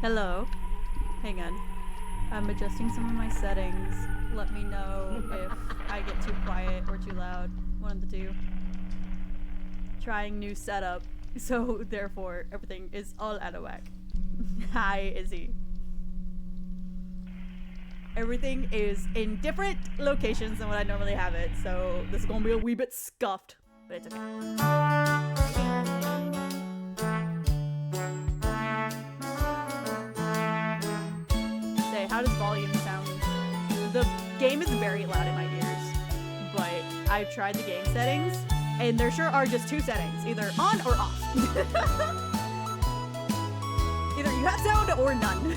Hello. Hang on. I'm adjusting some of my settings. Let me know if I get too quiet or too loud. One of the two. Trying new setup. So, therefore, everything is all out of whack. Hi, Izzy. Everything is in different locations than what I normally have it, so this is gonna be a wee bit scuffed, but it's okay. Say, how does volume sound? The game is very loud in my ears, but I've tried the game settings, and there sure are just two settings, either on or off. Either you have sound or none.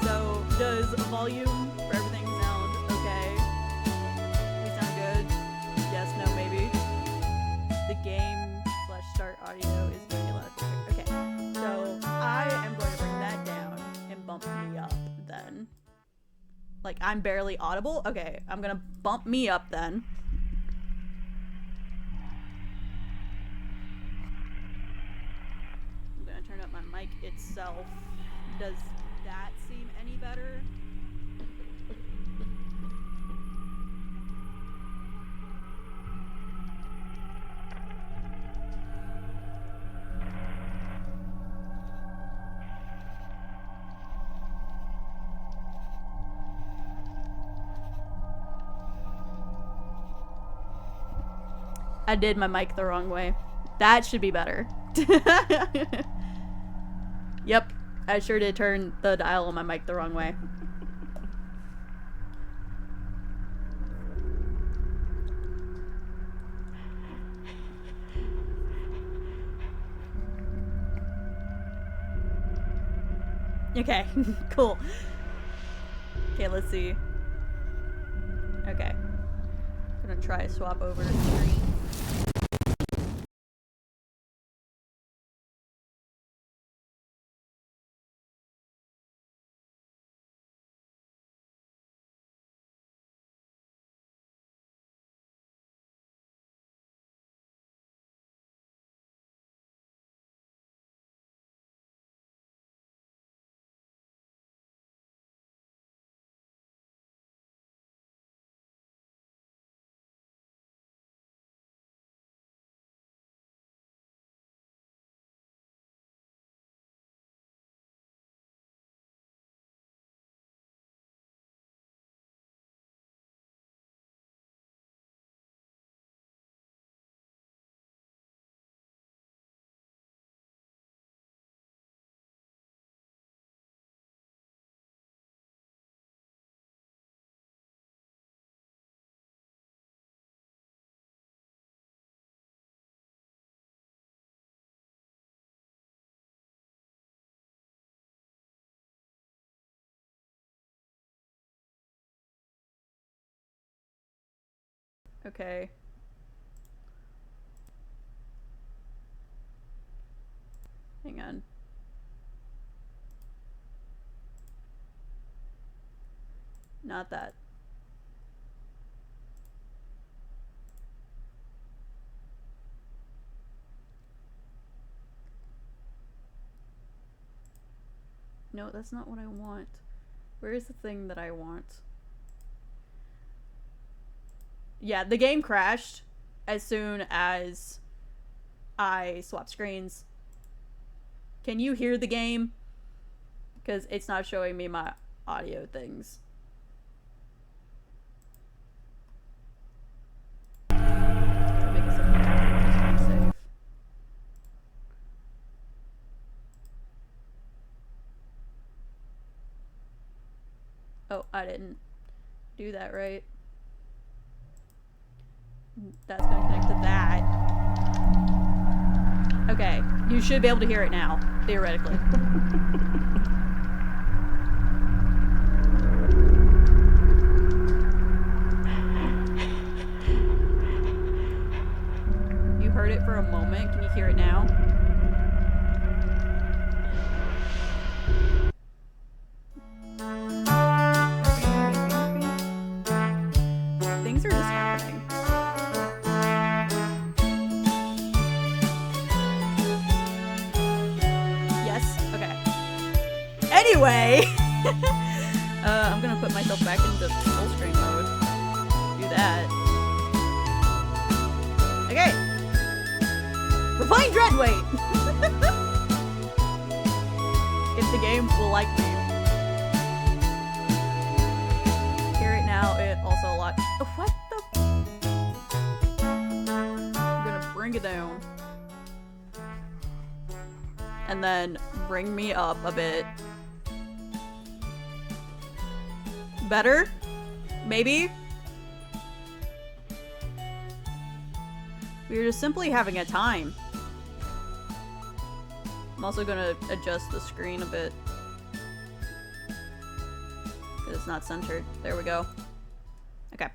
So, does volume for everything sound okay? We sound good? Yes, no, maybe. The game / start audio is very loud. Okay, so I am going to bring that down and bump me up then. Like, I'm barely audible? Okay, I'm gonna bump me up then. I'm gonna turn up my mic itself. Does that seem any better? I did my mic the wrong way. That should be better. Yep, I sure did turn the dial on my mic the wrong way. Okay, cool. Okay, let's see. Okay. I'm gonna try swap over screen. Okay. Hang on. Not that. No, that's not what I want. Where is the thing that I want? Yeah, the game crashed as soon as I swapped screens. Can you hear the game? Because it's not showing me my audio things. I'll make this a just to be safe. Oh, I didn't do that right. That's gonna connect to that. Okay, you should be able to hear it now, theoretically. You heard it for a moment. Can you hear it now? Things are just happening. Anyway, I'm gonna put myself back into full screen mode. Do that. Okay. We're playing Dreadweight! If the game will like me. Hear it now, it also locks. Oh, what the? I'm gonna bring it down. And then bring me up a bit. Better? Maybe? We were just simply having a time. I'm also gonna adjust the screen a bit. Because it's not centered. There we go. Okay.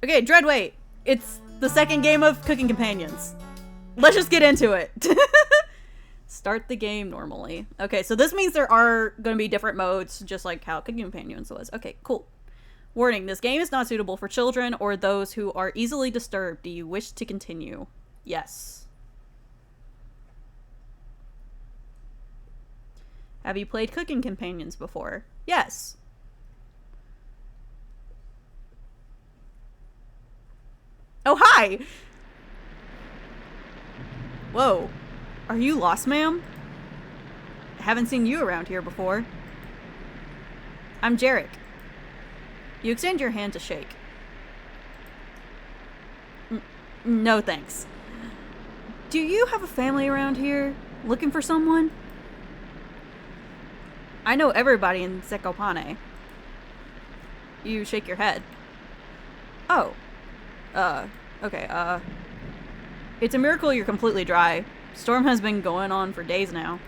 Okay, Dreadweight! It's the second game of Cooking Companions. Let's just get into it. Start the game normally. Okay, so this means there are gonna be different modes, just like how Cooking Companions was. Okay, cool. Warning, this game is not suitable for children or those who are easily disturbed. Do you wish to continue? Yes. Have you played Cooking Companions before? Yes. Oh, hi! Whoa. Are you lost, ma'am? Haven't seen you around here before. I'm Jarek. You extend your hand to shake. No thanks. Do you have a family around here? Looking for someone? I know everybody in Zakopane. You shake your head. Oh. Okay, it's a miracle you're completely dry. Storm has been going on for days now.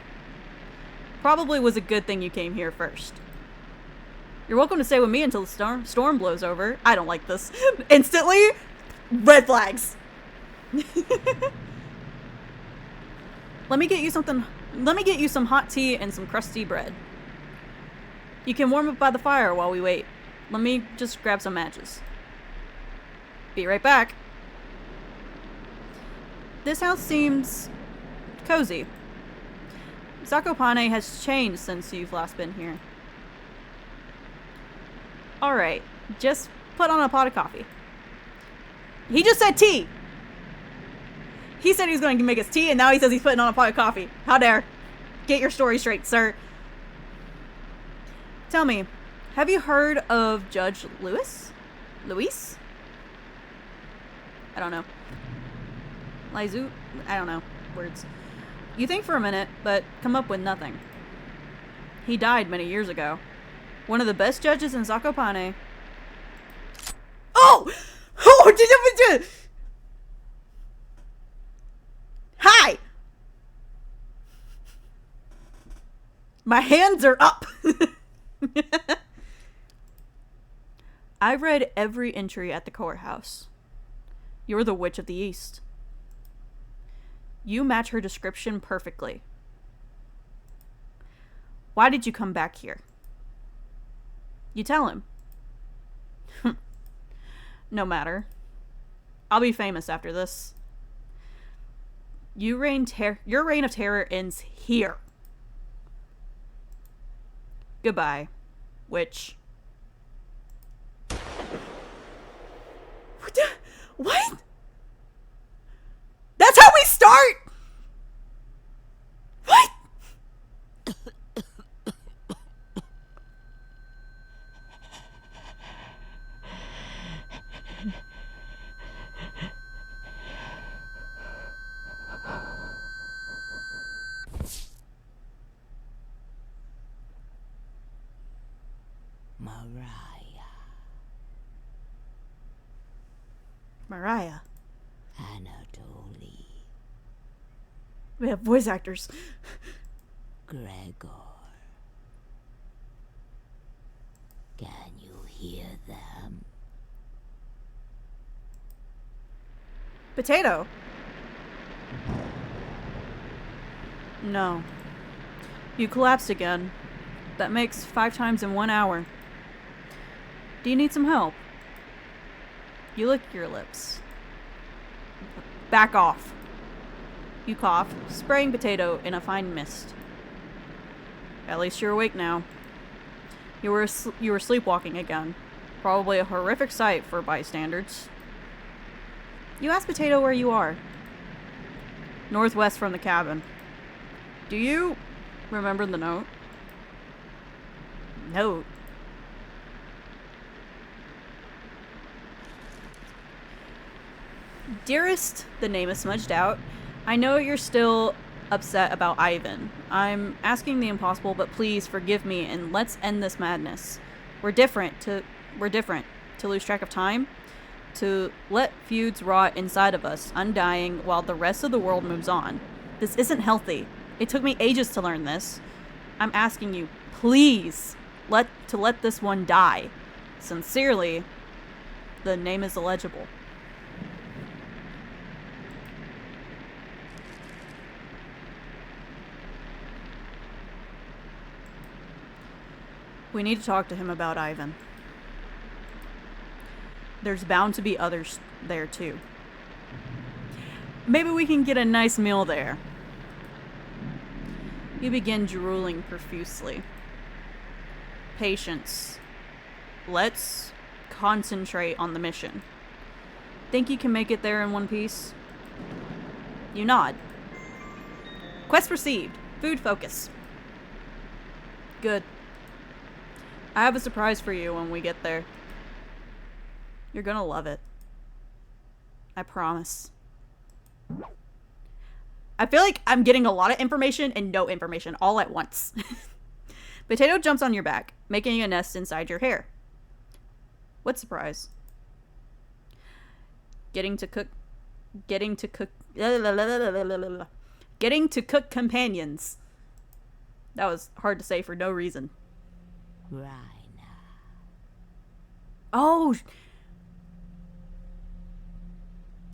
Probably was a good thing you came here first. You're welcome to stay with me until the storm blows over. I don't like this. Instantly, red flags. Let me get you something. Let me get you some hot tea and some crusty bread. You can warm up by the fire while we wait. Let me just grab some matches. Be right back. This house seems cozy. Zakopane has changed since you've last been here. Alright, just put on a pot of coffee. He just said tea! He said he was going to make us tea, and now he says he's putting on a pot of coffee. How dare. Get your story straight, sir. Tell me, have you heard of Judge Lewis? Luis? I don't know. Lizu? I don't know. Words. You think for a minute, but come up with nothing. He died many years ago. One of the best judges in Zakopane. Oh! Oh! Hi! My hands are up! I read every entry at the courthouse. You're the Witch of the East. You match her description perfectly. Why did you come back here? You tell him. No matter. I'll be famous after this. Your reign of terror ends here. Goodbye, witch. What? That's how we start? What? Mariah. Anatoly. We have voice actors. Gregor. Can you hear them? Potato. No. You collapsed again. That makes 5 times in 1 hour. Do you need some help? You lick your lips. Back off. You cough, spraying Potato in a fine mist. At least you're awake now. You were sleepwalking again. Probably a horrific sight for bystanders. You ask Potato where you are. Northwest from the cabin. Do you remember the note? Note? Dearest, the name is smudged out. I know you're still upset about Ivan. I'm asking the impossible, but please forgive me and let's end this madness. We're different. To lose track of time? To let feuds rot inside of us, undying, while the rest of the world moves on. This isn't healthy. It took me ages to learn this. I'm asking you, please, let this one die. Sincerely, the name is illegible. We need to talk to him about Ivan. There's bound to be others there too. Maybe we can get a nice meal there. You begin drooling profusely. Patience. Let's concentrate on the mission. Think you can make it there in one piece? You nod. Quest received. Food focus. Good. I have a surprise for you when we get there. You're gonna love it. I promise. I feel like I'm getting a lot of information and no information all at once. Potato jumps on your back, making a nest inside your hair. What surprise? Getting to cook companions. That was hard to say for no reason. Rhina. Oh!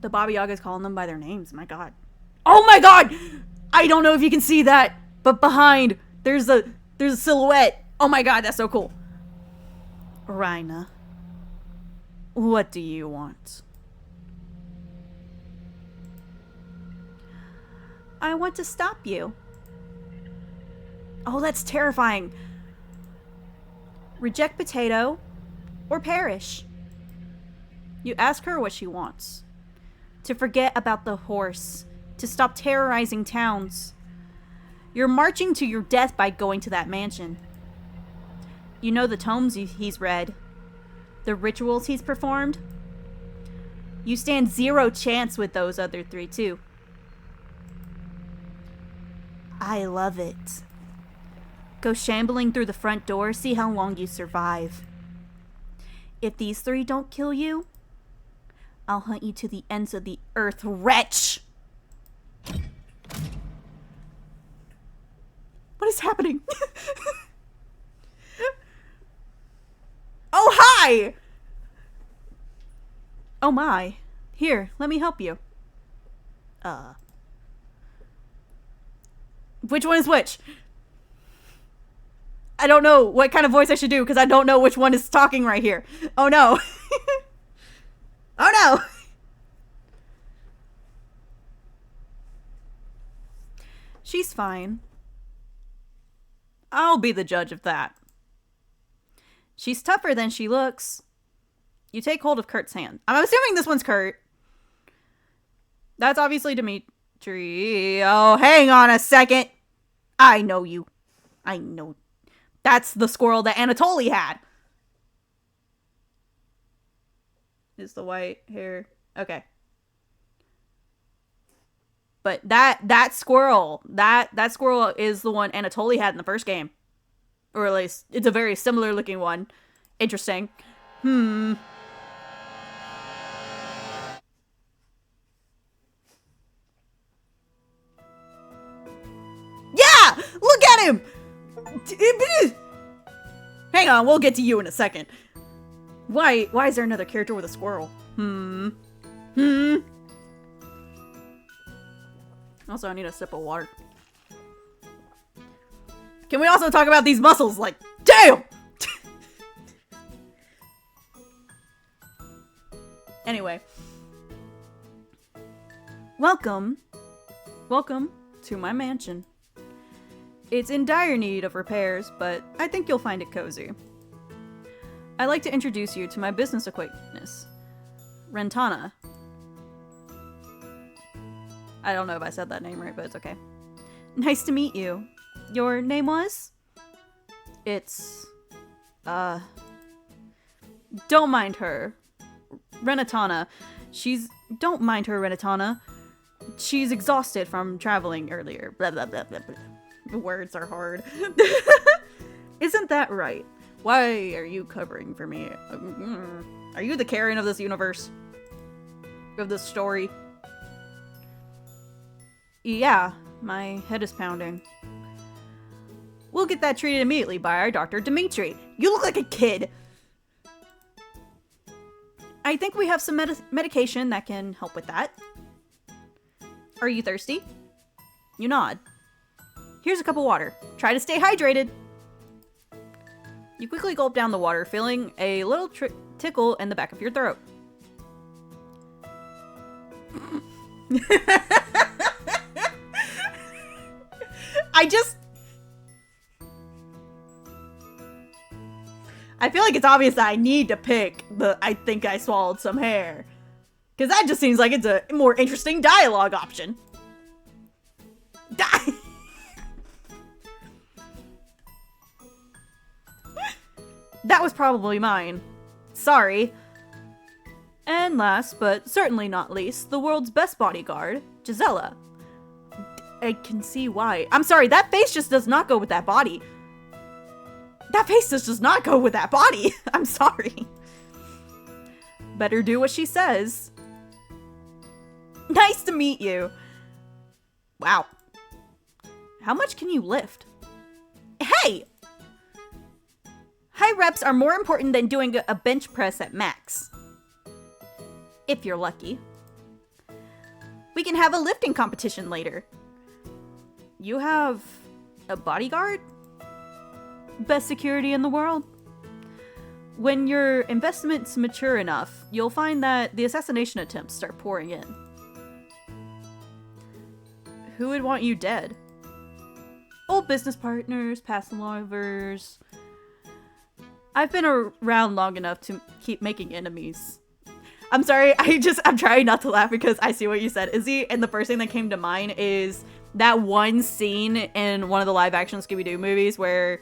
The Baba Yaga's calling them by their names. My god. Oh my god! I don't know if you can see that, but behind, there's a silhouette. Oh my god, that's so cool. Rhina. What do you want? I want to stop you. Oh, that's terrifying. Reject Potato or perish. You ask her what she wants. To forget about the horse. To stop terrorizing towns. You're marching to your death by going to that mansion. You know the tomes he's read. The rituals he's performed. You stand zero chance with those other three too. I love it. Go shambling through the front door, see how long you survive. If these three don't kill you, I'll hunt you to the ends of the earth, wretch! What is happening? Oh, hi! Oh my. Here, let me help you. Which one is which? I don't know what kind of voice I should do because I don't know which one is talking right here. Oh no. Oh no. She's fine. I'll be the judge of that. She's tougher than she looks. You take hold of Kurt's hand. I'm assuming this one's Kurt. That's obviously Dimitri. Oh, hang on a second. I know you. I know. That's the squirrel that Anatoly had. Is the white hair. Okay. But that squirrel, that squirrel is the one Anatoly had in the first game. Or at least, it's a very similar looking one. Interesting. Yeah! Look at him! Hang on, we'll get to you in a second. Why is there another character with a squirrel? Also, I need a sip of water. Can we also talk about these muscles? Like, damn! Anyway. Welcome to my mansion. It's in dire need of repairs, but I think you'll find it cozy. I'd like to introduce you to my business acquaintance, Rentana. I don't know if I said that name right, but it's okay. Nice to meet you. Your name was? It's... Don't mind her. Renatana. Don't mind her, Renatana. She's exhausted from traveling earlier. Blah, blah, blah, blah, blah. Words are hard. Isn't that right? Why are you covering for me? Are you the Karen of this universe? Of this story? Yeah, my head is pounding. We'll get that treated immediately by our Dr. Dimitri. You look like a kid! I think we have some medication that can help with that. Are you thirsty? You nod. Here's a cup of water. Try to stay hydrated. You quickly gulp down the water, feeling a little tickle in the back of your throat. I feel like it's obvious that I need to pick the I think I swallowed some hair. Because that just seems like it's a more interesting dialogue option. That was probably mine. Sorry. And last, but certainly not least, the world's best bodyguard, Gisela. I can see why. I'm sorry, that face just does not go with that body. That face just does not go with that body. I'm sorry. Better do what she says. Nice to meet you. Wow. How much can you lift? Hey! High reps are more important than doing a bench press at max. If you're lucky. We can have a lifting competition later. You have a bodyguard? Best security in the world. When your investment's mature enough, you'll find that the assassination attempts start pouring in. Who would want you dead? Old business partners, past lovers. I've been around long enough to keep making enemies. I'm sorry, I'm trying not to laugh because I see what you said, Izzy, and the first thing that came to mind is that one scene in one of the live-action Scooby-Doo movies where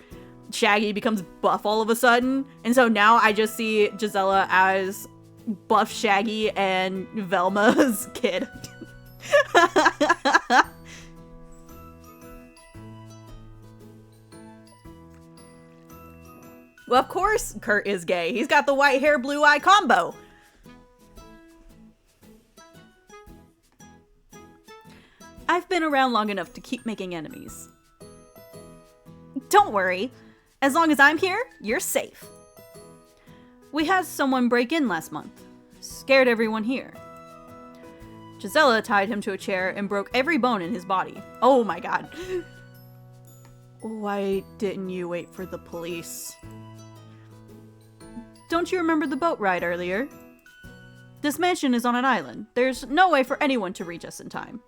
Shaggy becomes buff all of a sudden, and so now I just see Gisela as buff Shaggy and Velma's kid. Well, of course Kurt is gay. He's got the white hair, blue eye combo. I've been around long enough to keep making enemies. Don't worry. As long as I'm here, you're safe. We had someone break in last month. Scared everyone here. Gisela tied him to a chair and broke every bone in his body. Oh my god. Why didn't you wait for the police? Don't you remember the boat ride earlier? This mansion is on an island. There's no way for anyone to reach us in time.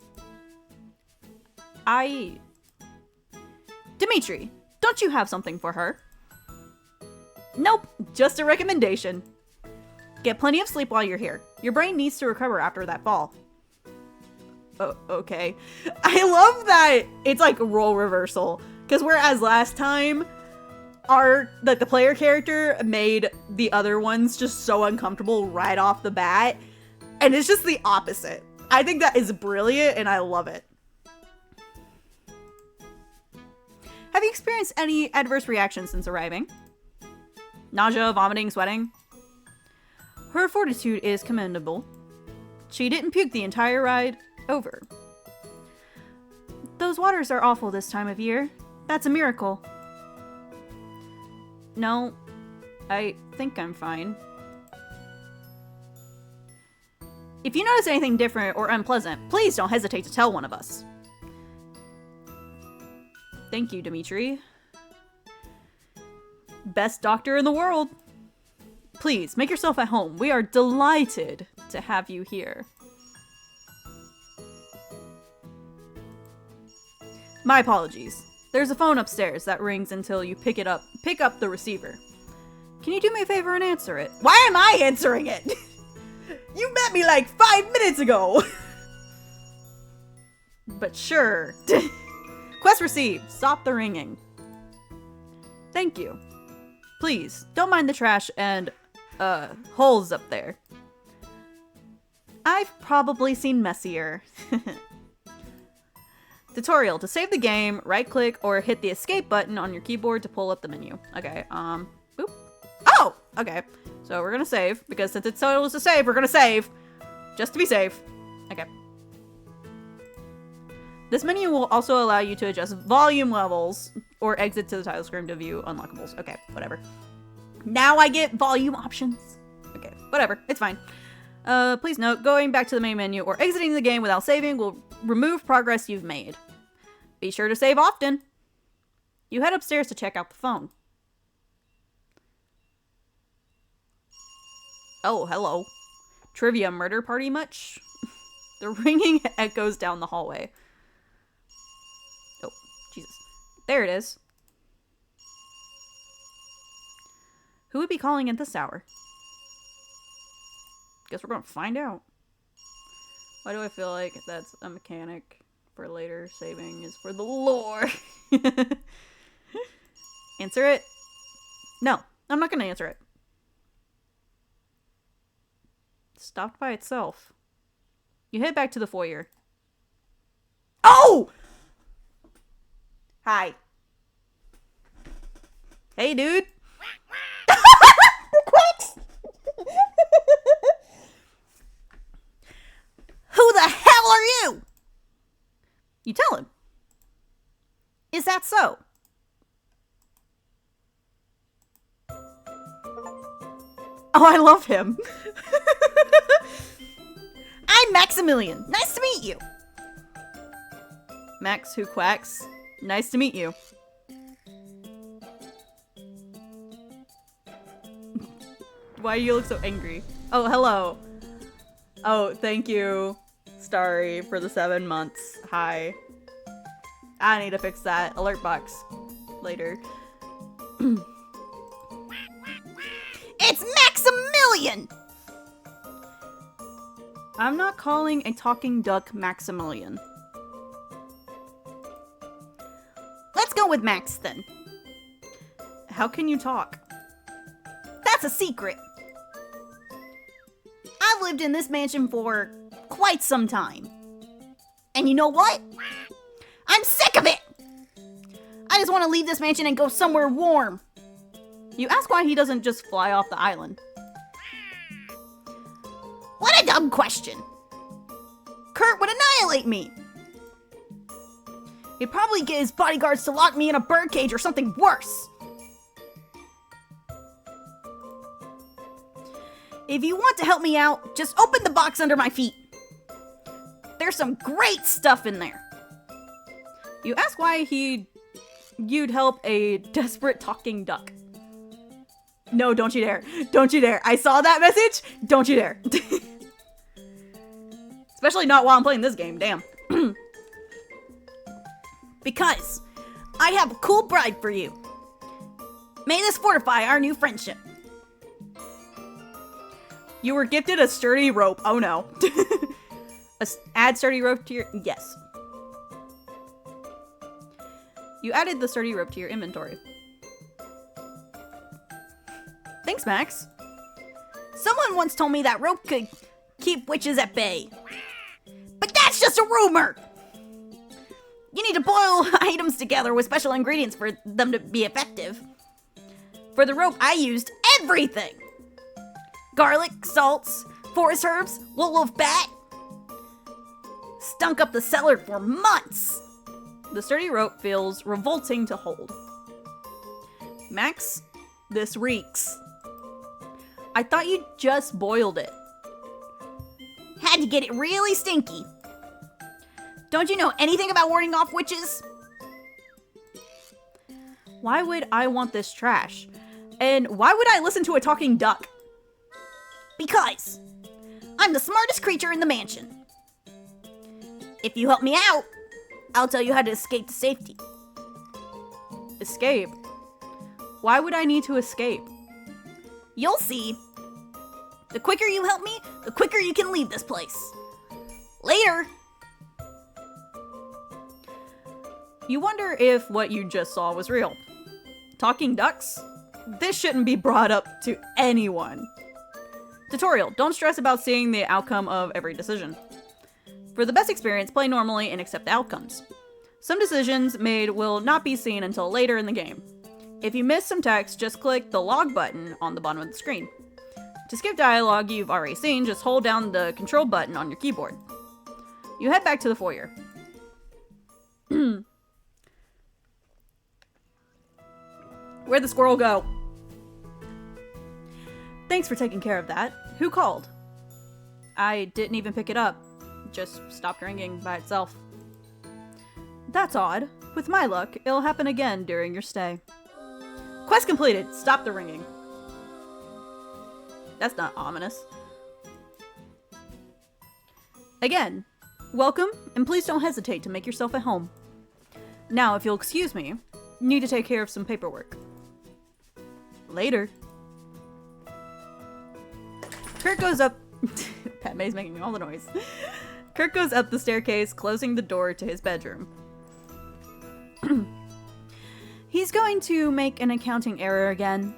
Dimitri, don't you have something for her? Nope, just a recommendation. Get plenty of sleep while you're here. Your brain needs to recover after that fall. Okay. I love that it's like a role reversal. Because whereas last time, the player character made the other ones just so uncomfortable right off the bat. And it's just the opposite. I think that is brilliant and I love it. Have you experienced any adverse reactions since arriving? Nausea, vomiting, sweating? Her fortitude is commendable. She didn't puke the entire ride over. Those waters are awful this time of year. That's a miracle. No, I think I'm fine. If you notice anything different or unpleasant, please don't hesitate to tell one of us. Thank you, Dimitri. Best doctor in the world. Please, make yourself at home. We are delighted to have you here. My apologies. There's a phone upstairs that rings until you pick up the receiver. Can you do me a favor and answer it? Why am I answering it? You met me like 5 minutes ago. But sure. Quest received. Stop the ringing. Thank you. Please, don't mind the trash and, holes up there. I've probably seen messier. Tutorial. To save the game, right-click or hit the escape button on your keyboard to pull up the menu. Okay, boop. Oh! Okay, so we're gonna save, because since it told us to save, we're gonna save. Just to be safe. Okay. This menu will also allow you to adjust volume levels or exit to the title screen to view unlockables. Okay, whatever. Now I get volume options. Okay, whatever. It's fine. Please note, going back to the main menu or exiting the game without saving will remove progress you've made. Be sure to save often. You head upstairs to check out the phone. Oh, hello. Trivia murder party much? The ringing echoes down the hallway. Oh, Jesus. There it is. Who would be calling at this hour? Guess we're gonna find out. Why do I feel like that's a mechanic for later? Saving is for the lore. Answer it? No, I'm not gonna answer it. Stopped by itself. You head back to the foyer. Oh! Hi. Hey, dude. Who the hell are you? You tell him. Is that so? Oh, I love him. I'm Maximilian. Nice to meet you. Max who quacks. Nice to meet you. Why do you look so angry? Oh, hello. Oh, thank you, Starry, for the 7 months. Hi. I need to fix that alert box later. It's Maximilian! I'm not calling a talking duck Maximilian. Let's go with Max then. How can you talk? That's a secret. I've lived in this mansion for quite some time. And you know what? I'm sick of it! I just want to leave this mansion and go somewhere warm. You ask why he doesn't just fly off the island. What a dumb question. Kurt would annihilate me. He'd probably get his bodyguards to lock me in a birdcage or something worse. If you want to help me out, just open the box under my feet. There's some great stuff in there. You ask why you'd help a desperate talking duck. No, don't you dare. Don't you dare. I saw that message. Don't you dare. Especially not while I'm playing this game, damn. Because I have a cool bride for you. May this fortify our new friendship. You were gifted a sturdy rope. Oh no. Add sturdy rope to your... Yes. You added the sturdy rope to your inventory. Thanks, Max. Someone once told me that rope could keep witches at bay. But that's just a rumor! You need to boil items together with special ingredients for them to be effective. For the rope, I used everything! Garlic, salts, forest herbs, wolf bat. Stunk up the cellar for months. The sturdy rope feels revolting to hold. Max, this reeks. I thought you just boiled it. Had to get it really stinky. Don't you know anything about warding off witches? Why would I want this trash? And why would I listen to a talking duck? Because I'm the smartest creature in the mansion. If you help me out, I'll tell you how to escape to safety. Escape? Why would I need to escape? You'll see. The quicker you help me, the quicker you can leave this place. Later. You wonder if what you just saw was real. Talking ducks? This shouldn't be brought up to anyone. Tutorial. Don't stress about seeing the outcome of every decision. For the best experience, play normally and accept the outcomes. Some decisions made will not be seen until later in the game. If you miss some text, just click the log button on the bottom of the screen. To skip dialogue you've already seen, just hold down the control button on your keyboard. You head back to the foyer. Where'd the squirrel go? Thanks for taking care of that. Who called? I didn't even pick it up. Just stopped ringing by itself. That's odd. With my luck, it'll happen again during your stay. Quest completed. Stop the ringing. That's not ominous. Again, welcome, and please don't hesitate to make yourself at home. Now, if you'll excuse me, need to take care of some paperwork. Later. Kurt goes up... Padme's making all the noise. Kurt goes up the staircase, closing the door to his bedroom. He's going to make an accounting error again.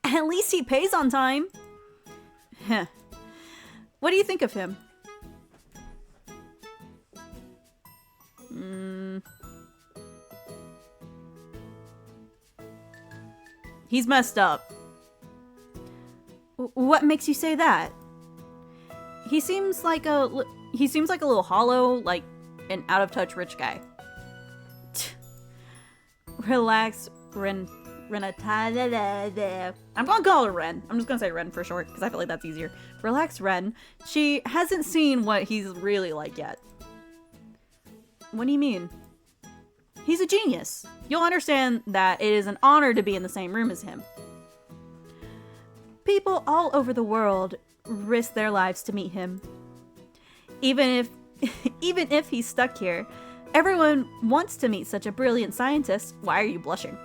At least he pays on time. Heh. What do you think of him? He's messed up. What makes you say that? He seems like a little hollow, like an out-of-touch rich guy. Relax, Renata. I'm gonna call her Ren. I'm just gonna say Ren for short, because I feel like that's easier. Relax, Ren. She hasn't seen what he's really like yet. What do you mean? He's a genius. You'll understand that it is an honor to be in the same room as him. People all over the world risk their lives to meet him. Even if he's stuck here, everyone wants to meet such a brilliant scientist. Why are you blushing?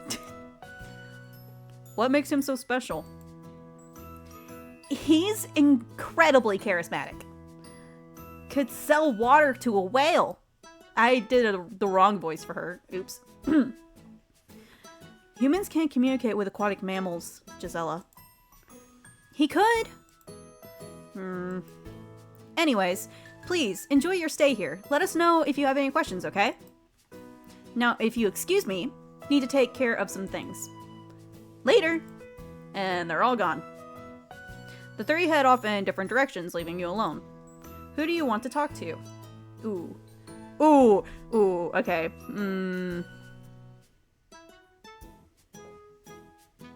What makes him so special? He's incredibly charismatic. Could sell water to a whale. I did the wrong voice for her. Oops. Humans can't communicate with aquatic mammals, Gisela. He could. Anyways, please, enjoy your stay here. Let us know if you have any questions, okay? Now, if you excuse me, need to take care of some things. Later! And they're all gone. The three head off in different directions, leaving you alone. Who do you want to talk to? Ooh, okay.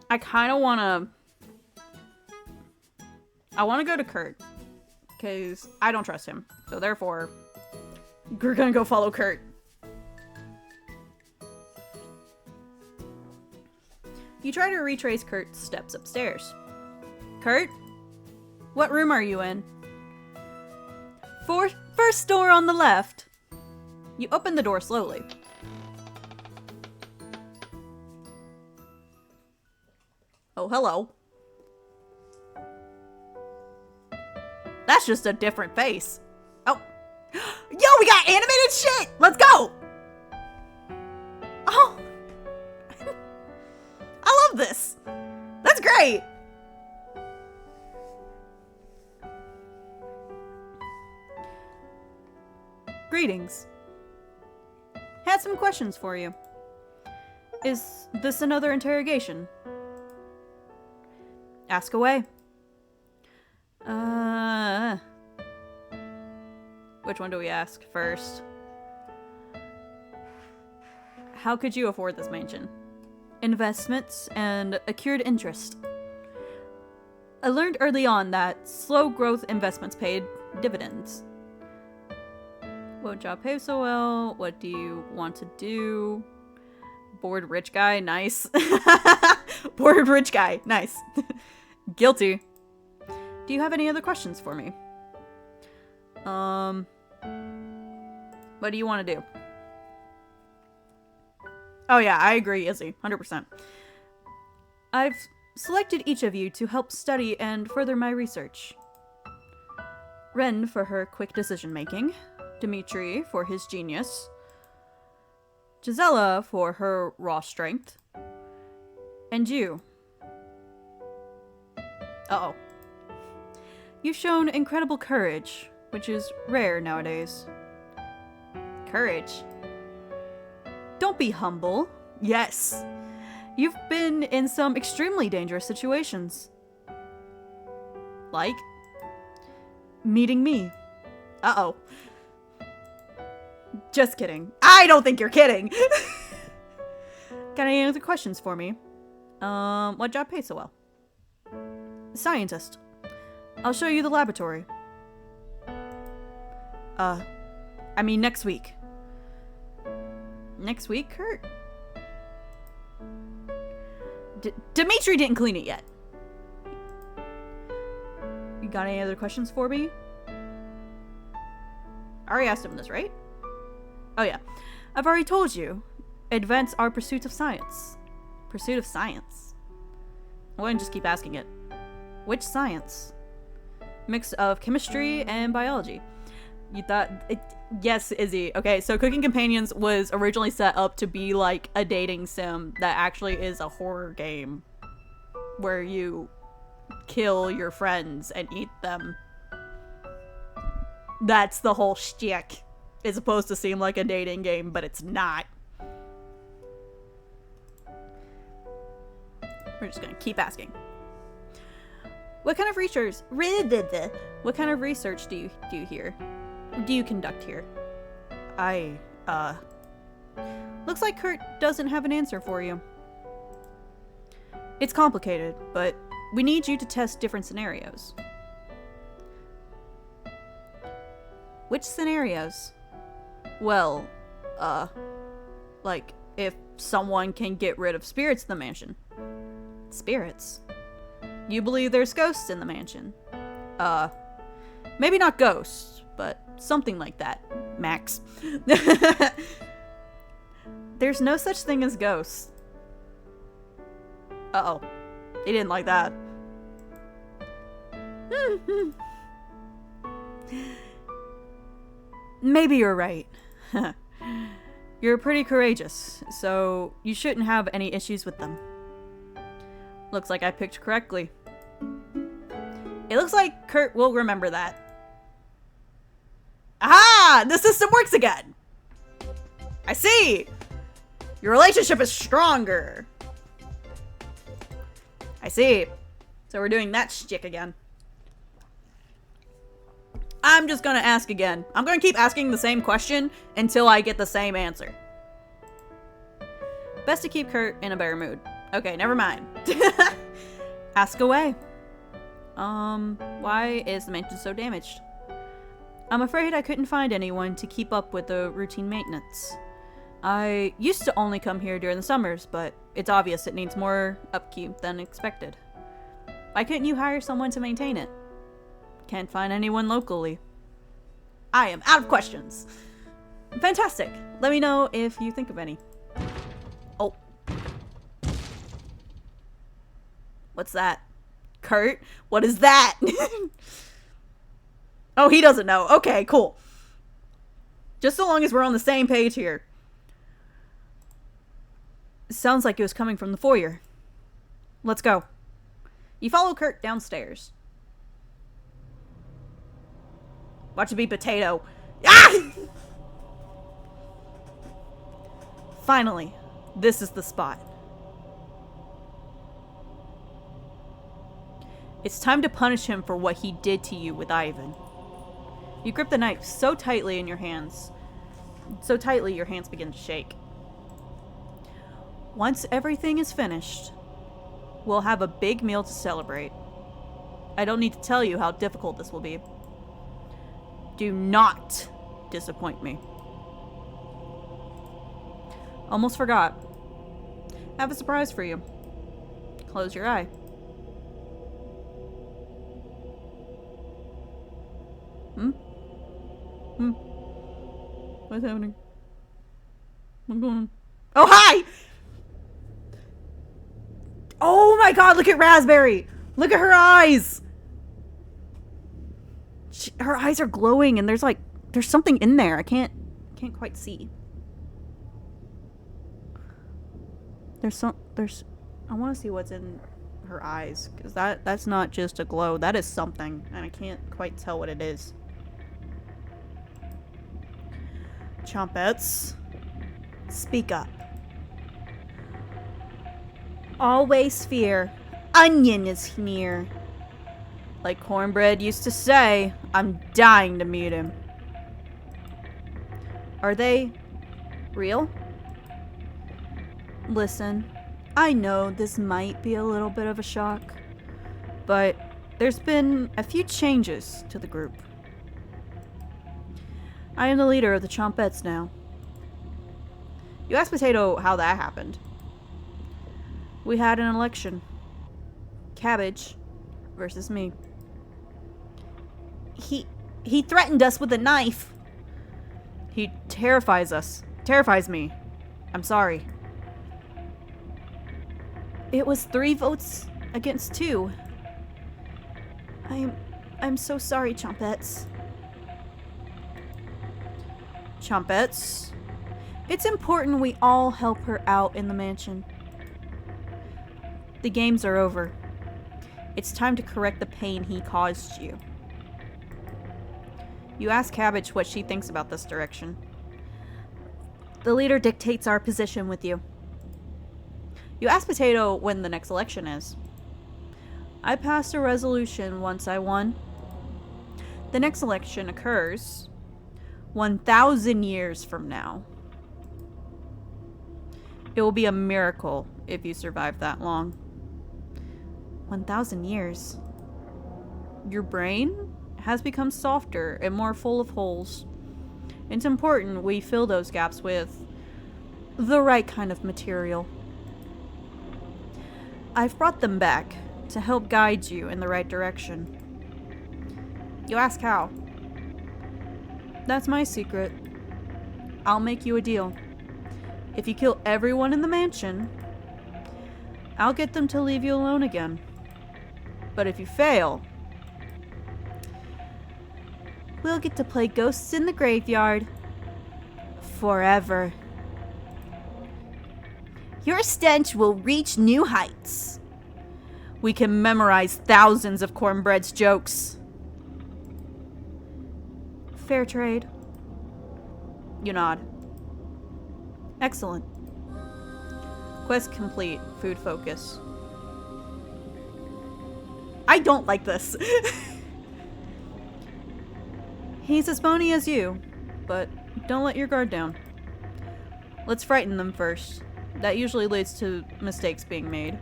I kind of want to... I want to go to Kurt. Because I don't trust him. So therefore, we're gonna go follow Kurt. You try to retrace Kurt's steps upstairs. Kurt? What room are you in? First door on the left. You open the door slowly. Oh, hello. That's just a different face. Oh. Yo, we got animated shit! Let's go! Oh. I love this. That's great. Greetings. Had some questions for you. Is this another interrogation? Ask away. Which one do we ask first? How could you afford this mansion? Investments and accrued interest. I learned early on that slow growth investments paid dividends. What job pays so well? What do you want to do? Bored rich guy, nice. Bored rich guy, nice. Guilty. Do you have any other questions for me? What do you want to do? Oh yeah, I agree, Izzy. 100%. I've selected each of you to help study and further my research. Ren for her quick decision-making, Dimitri for his genius, Gisela for her raw strength, and you. Uh-oh. You've shown incredible courage, which is rare nowadays. Courage? Don't be humble. Yes. You've been in some extremely dangerous situations. Like meeting me. Uh-oh. Just kidding. I don't think you're kidding. Got any other questions for me? What job pays so well? Scientist. I'll show you the laboratory. I mean next week. Next week, Kurt? Dimitri didn't clean it yet. You got any other questions for me? I already asked him this, right? Oh yeah. I've already told you. Advance our pursuit of science. Pursuit of science? I wouldn't just keep asking it. Which science? Mix of chemistry and biology. You thought... Yes, Izzy. Okay, so Cooking Companions was originally set up to be like a dating sim that actually is a horror game where you kill your friends and eat them. That's the whole shtick. It's supposed to seem like a dating game, but it's not. We're just gonna keep asking. What kind of research? What kind of research do you do here? Do you conduct here? Looks like Kurt doesn't have an answer for you. It's complicated, but we need you to test different scenarios. Which scenarios? Well, like if someone can get rid of spirits in the mansion. Spirits? You believe there's ghosts in the mansion? Maybe not ghosts, but something like that, Max. There's no such thing as ghosts. Uh-oh. He didn't like that. Maybe you're right. You're pretty courageous, so you shouldn't have any issues with them. Looks like I picked correctly. It looks like Kurt will remember that. Aha! The system works again! I see! Your relationship is stronger. I see. So we're doing that shtick again. I'm just gonna ask again. I'm gonna keep asking the same question until I get the same answer. Best to keep Kurt in a better mood. Okay, never mind. Ask away. Why is the mansion so damaged? I'm afraid I couldn't find anyone to keep up with the routine maintenance. I used to only come here during the summers, but it's obvious it needs more upkeep than expected. Why couldn't you hire someone to maintain it? Can't find anyone locally. I am out of questions. Fantastic. Let me know if you think of any. Oh. What's that? Kurt? What is that? Oh, he doesn't know. Okay, cool. Just so long as we're on the same page here. Sounds like it was coming from the foyer. Let's go. You follow Kurt downstairs. Watch it be potato. Ah! Finally, this is the spot. It's time to punish him for what he did to you with Ivan. You grip the knife so tightly in your hands. So tightly your hands begin to shake. Once everything is finished, we'll have a big meal to celebrate. I don't need to tell you how difficult this will be. Do not disappoint me. Almost forgot. I have a surprise for you. Close your eye. What's happening? What's going on? Oh, hi! Oh my god, look at Raspberry! Look at her eyes! Her eyes are glowing and there's something in there. I can't quite see. I want to see what's in her eyes, because that's not just a glow. That is something, and I can't quite tell what it is. Chompets, speak up. Always fear. Onion is near. Like Cornbread used to say, I'm dying to meet him. Are they real? Listen, I know this might be a little bit of a shock, but there's been a few changes to the group. I am the leader of the Chompets now. You asked Potato how that happened. We had an election. Cabbage versus me. He threatened us with a knife. He terrifies us. Terrifies me. I'm sorry. It was 3 votes against 2. I'm so sorry, Chompets. Chompets, it's important we all help her out in the mansion. The games are over. It's time to correct the pain he caused you. You ask Cabbage what she thinks about this direction. The leader dictates our position with you. You ask Potato when the next election is. I passed a resolution once I won. The next election occurs 1,000 years from now. It will be a miracle if you survive that long. 1,000 years. Your brain has become softer and more full of holes. It's important we fill those gaps with the right kind of material. I've brought them back to help guide you in the right direction. You ask how? That's my secret. I'll make you a deal. If you kill everyone in the mansion, I'll get them to leave you alone again. But if you fail, we'll get to play ghosts in the graveyard forever. Your stench will reach new heights. We can memorize thousands of Cornbread's jokes. Fair trade. You nod. Excellent. Quest complete. Food focus. I don't like this. He's as bony as you, but don't let your guard down. Let's frighten them first. That usually leads to mistakes being made.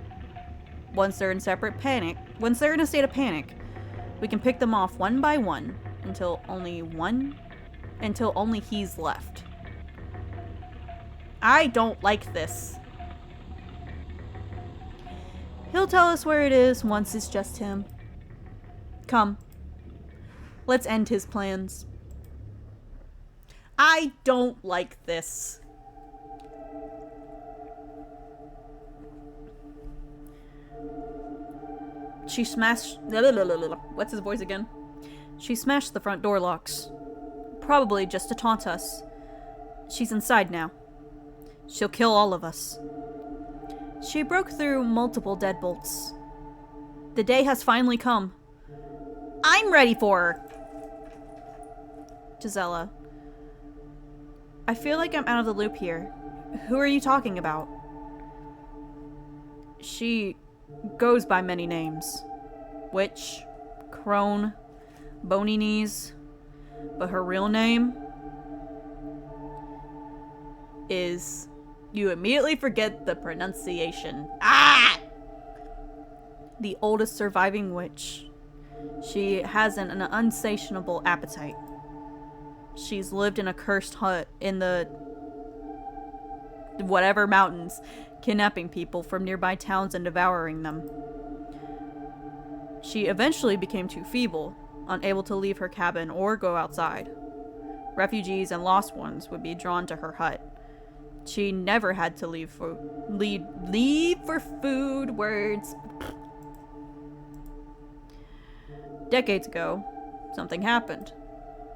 Once they're in a state of panic, we can pick them off one by one until only he's left. I don't like this. He'll tell us where it is once it's just him. Come. Let's end his plans. I don't like this. She smashed... What's his voice again? She smashed the front door locks. Probably just to taunt us. She's inside now. She'll kill all of us. She broke through multiple deadbolts. The day has finally come. I'm ready for her. Gisela. I feel like I'm out of the loop here. Who are you talking about? She goes by many names. Witch, Crone, Bony Knees. But her real name is... You immediately forget the pronunciation. Ah! The oldest surviving witch. She has an unsatiable appetite. She's lived in a cursed hut in the whatever mountains, kidnapping people from nearby towns and devouring them. She eventually became too feeble, unable to leave her cabin or go outside. Refugees and lost ones would be drawn to her hut. She never had to leave for food. Words. Decades ago, something happened.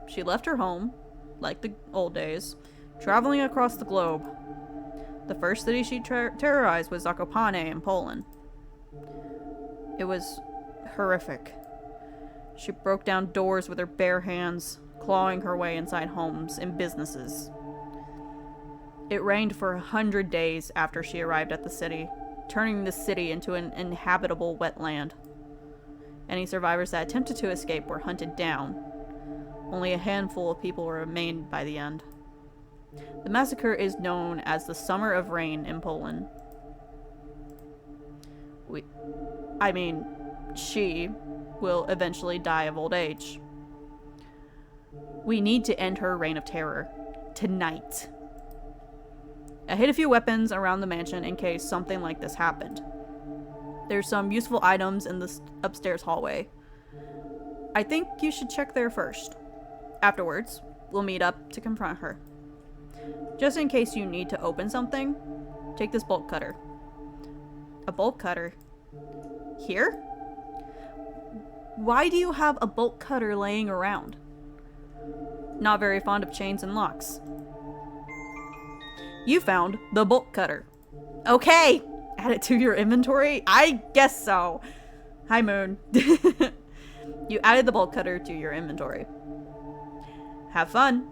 She left her home, like the old days, traveling across the globe. The first city she terrorized was Zakopane in Poland. It was horrific. She broke down doors with her bare hands, clawing her way inside homes and businesses. It rained for 100 days after she arrived at the city, turning the city into an inhabitable wetland. Any survivors that attempted to escape were hunted down. Only a handful of people remained by the end. The massacre is known as the Summer of Rain in Poland. She will eventually die of old age. We need to end her reign of terror. Tonight. I hid a few weapons around the mansion in case something like this happened. There's some useful items in the upstairs hallway. I think you should check there first. Afterwards, we'll meet up to confront her. Just in case you need to open something, take this bolt cutter. A bolt cutter? Here? Why do you have a bolt cutter laying around? Not very fond of chains and locks. You found the bolt cutter. Okay! Add it to your inventory? I guess so. Hi, Moon. You added the bolt cutter to your inventory. Have fun.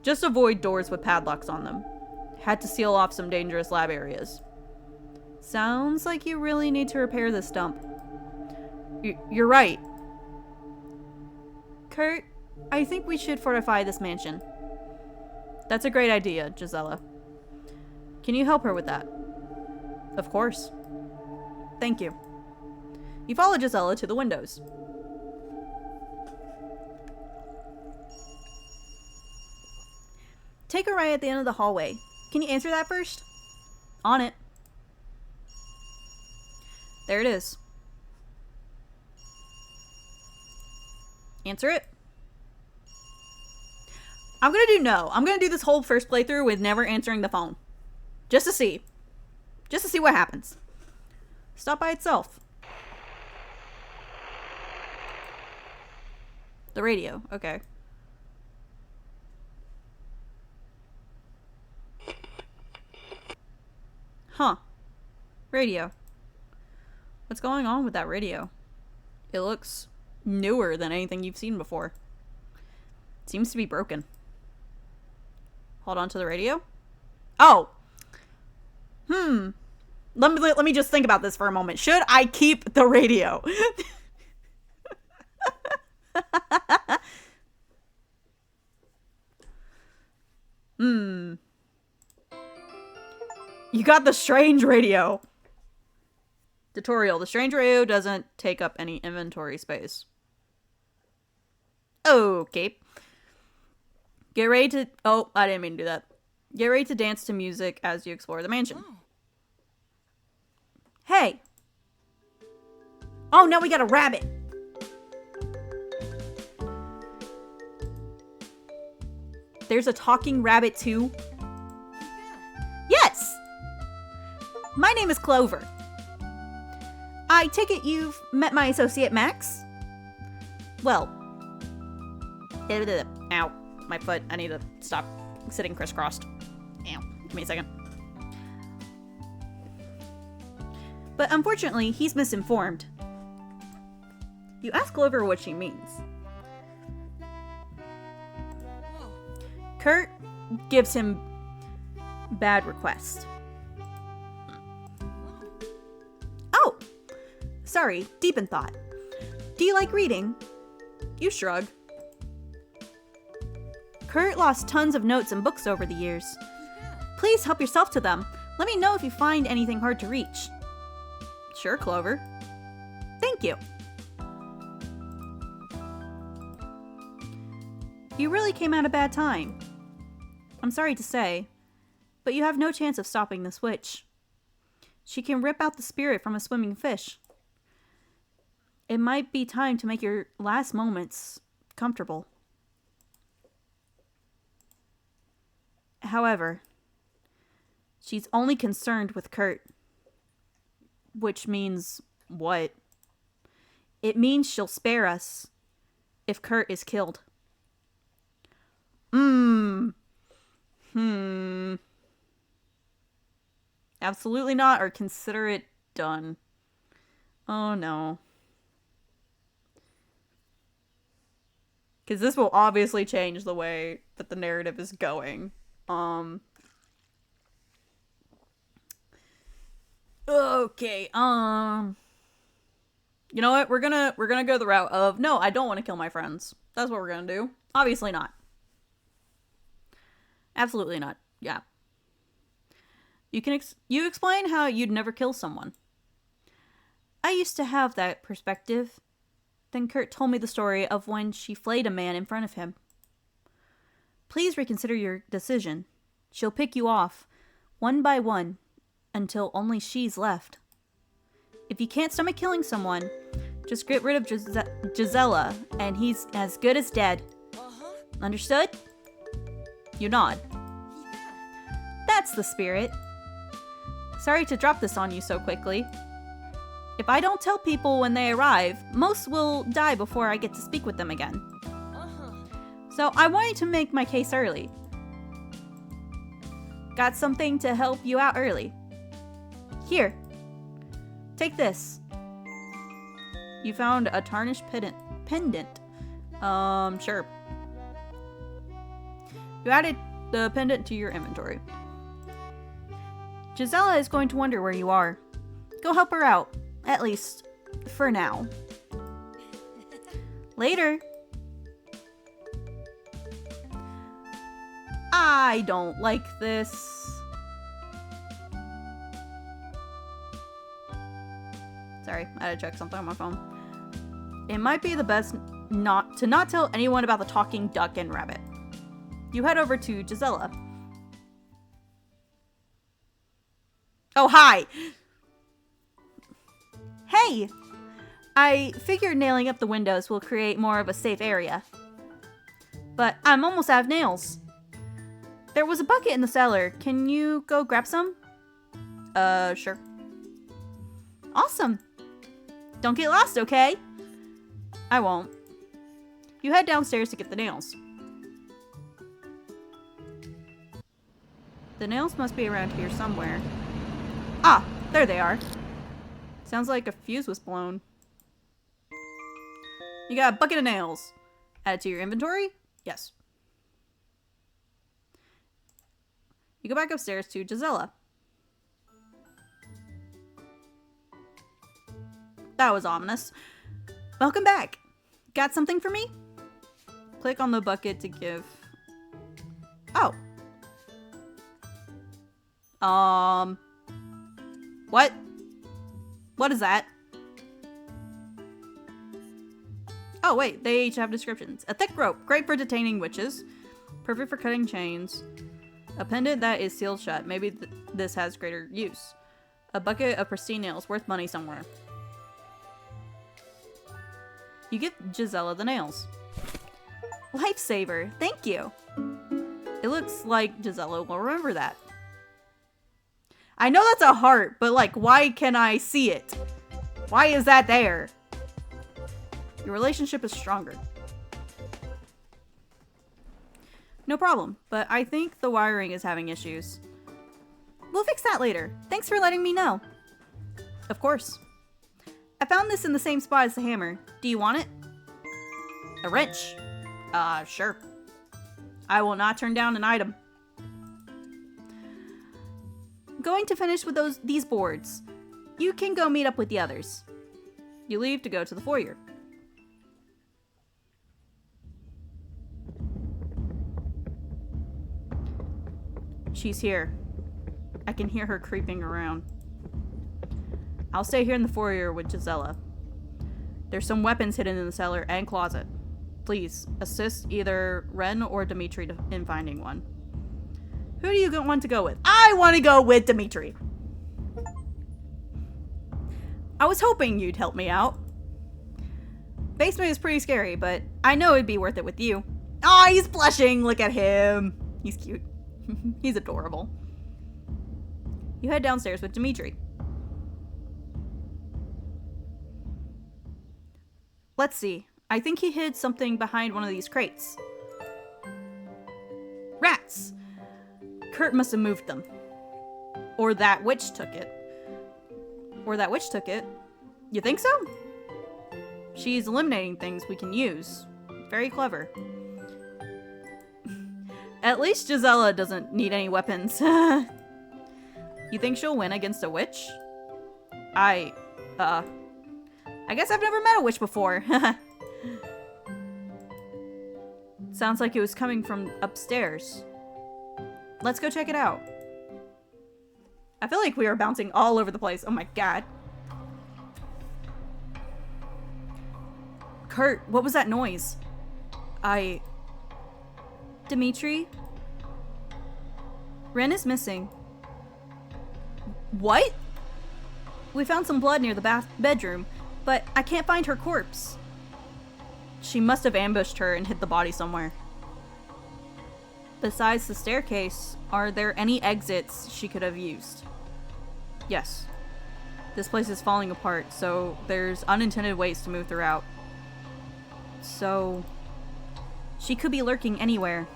Just avoid doors with padlocks on them. Had to seal off some dangerous lab areas. Sounds like you really need to repair this dump. You're right. Kurt, I think we should fortify this mansion. That's a great idea, Gisela. Can you help her with that? Of course. Thank you. You follow Gisela to the windows. Take a right at the end of the hallway. Can you answer that first? On it. There it is. Answer it. I'm gonna do no. I'm gonna do this whole first playthrough with never answering the phone. Just to see. Just to see what happens. Stop by itself. The radio. Okay. Huh. Radio. What's going on with that radio? It looks newer than anything you've seen before. It seems to be broken. Hold on to the radio. Oh! Let me just think about this for a moment. Should I keep the radio? You got the strange radio. Tutorial. The strange radio doesn't take up any inventory space. Okay. Get ready to... Oh, I didn't mean to do that. Get ready to dance to music as you explore the mansion. Oh. Hey! Oh, now we got a rabbit! There's a talking rabbit too? Yes! My name is Clover. I take it you've met my associate Max? Well... Ow. My foot. I need to stop sitting crisscrossed. Ow. Give me a second. But unfortunately, he's misinformed. You ask Clover what she means. Kurt gives him bad request. Oh! Sorry, deep in thought. Do you like reading? You shrug. Kurt lost tons of notes and books over the years. Please help yourself to them. Let me know if you find anything hard to reach. Sure, Clover. Thank you. You really came at a bad time. I'm sorry to say, but you have no chance of stopping this witch. She can rip out the spirit from a swimming fish. It might be time to make your last moments comfortable. However, She's only concerned with Kurt. Which means what? It means she'll spare us if Kurt is killed. Absolutely not, or consider it done. Oh no. Because this will obviously change the way that the narrative is going. Okay, you know what? We're gonna go the route of, no, I don't want to kill my friends. That's what we're gonna do. Obviously not. Absolutely not. Yeah. You explain how you'd never kill someone. I used to have that perspective. Then Kurt told me the story of when she flayed a man in front of him. Please reconsider your decision. She'll pick you off, one by one, until only she's left. If you can't stomach killing someone, just get rid of Gisela, and he's as good as dead. Understood? You nod. That's the spirit. Sorry to drop this on you so quickly. If I don't tell people when they arrive, most will die before I get to speak with them again. So I wanted to make my case early. Got something to help you out early. Here. Take this. You found a tarnished pendant. Sure. You added the pendant to your inventory. Gisela is going to wonder where you are. Go help her out. At least, for now. Later. I don't like this. Sorry, I had to check something on my phone. It might be the best not to tell anyone about the talking duck and rabbit. You head over to Gisela. Oh, hi! Hey! I figured nailing up the windows will create more of a safe area. But I'm almost out of nails. There was a bucket in the cellar. Can you go grab some? Sure. Awesome. Don't get lost, okay? I won't. You head downstairs to get the nails. The nails must be around here somewhere. Ah, there they are. Sounds like a fuse was blown. You got a bucket of nails. Add it to your inventory? Yes. You go back upstairs to Gisela. That was ominous. Welcome back. Got something for me? Click on the bucket to give... Oh. What? What is that? Oh, wait. They each have descriptions. A thick rope. Great for detaining witches. Perfect for cutting chains. A pendant that is sealed shut. Maybe this has greater use. A bucket of pristine nails. Worth money somewhere. You give Gisela the nails. Lifesaver. Thank you. It looks like Gisela will remember that. I know that's a heart, but like, why can I see it? Why is that there? Your relationship is stronger. No problem, but I think the wiring is having issues. We'll fix that later. Thanks for letting me know. Of course. I found this in the same spot as the hammer. Do you want it? A wrench. Sure. I will not turn down an item. Going to finish with these boards. You can go meet up with the others. You leave to go to the foyer. She's here. I can hear her creeping around. I'll stay here in the foyer with Gisela. There's some weapons hidden in the cellar and closet. Please, assist either Ren or Dimitri in finding one. Who do you want to go with? I want to go with Dimitri. I was hoping you'd help me out. Basement is pretty scary, but I know it'd be worth it with you. Aw, he's blushing. Look at him. He's cute. He's adorable. You head downstairs with Dimitri. Let's see. I think he hid something behind one of these crates. Rats! Kurt must have moved them. Or that witch took it. You think so? She's eliminating things we can use. Very clever. At least Gisela doesn't need any weapons. You think she'll win against a witch? I guess I've never met a witch before. Sounds like it was coming from upstairs. Let's go check it out. I feel like we are bouncing all over the place. Oh my god. Kurt, what was that noise? Dimitri? Ren is missing. What? We found some blood near the bedroom, but I can't find her corpse. She must have ambushed her and hid the body somewhere. Besides the staircase, are there any exits she could have used? Yes. This place is falling apart, so there's unintended ways to move throughout. So, she could be lurking anywhere.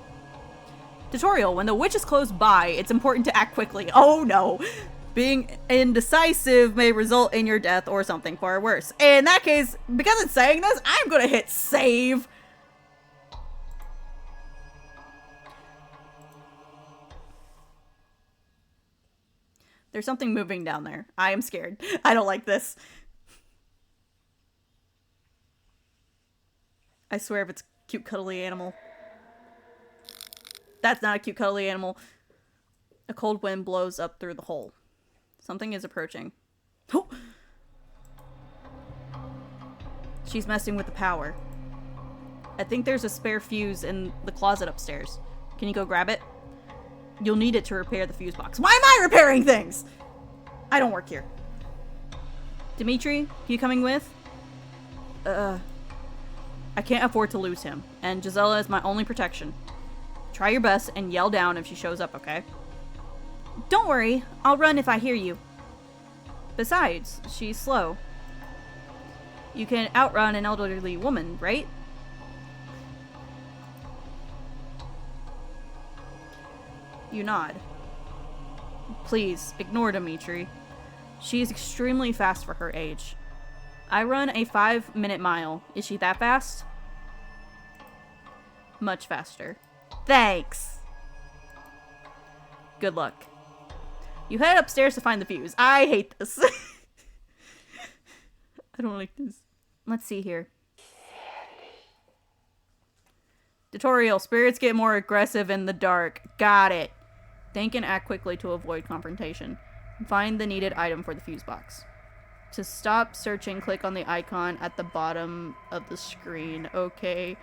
Tutorial, when the witch is close by, it's important to act quickly. Oh no! Being indecisive may result in your death or something far worse. In that case, because it's saying this, I'm gonna hit save! There's something moving down there. I am scared. I don't like this. I swear if it's a cute cuddly animal. That's not a cute cuddly animal. A cold wind blows up through the hole. Something is approaching. Oh! She's messing with the power. I think there's a spare fuse in the closet upstairs. Can you go grab it? You'll need it to repair the fuse box. Why am I repairing things? I don't work here. Dimitri, you coming with? I can't afford to lose him, and Gisela is my only protection. Try your best and yell down if she shows up, okay? Don't worry, I'll run if I hear you. Besides, she's slow. You can outrun an elderly woman, right? You nod. Please, ignore Dimitri. She is extremely fast for her age. I run a 5-minute mile. Is she that fast? Much faster. Thanks! Good luck. You head upstairs to find the fuse. I hate this. I don't like this. Let's see here. Tutorial. Spirits get more aggressive in the dark. Got it. Think and act quickly to avoid confrontation. Find the needed item for the fuse box. To stop searching, click on the icon at the bottom of the screen. Okay.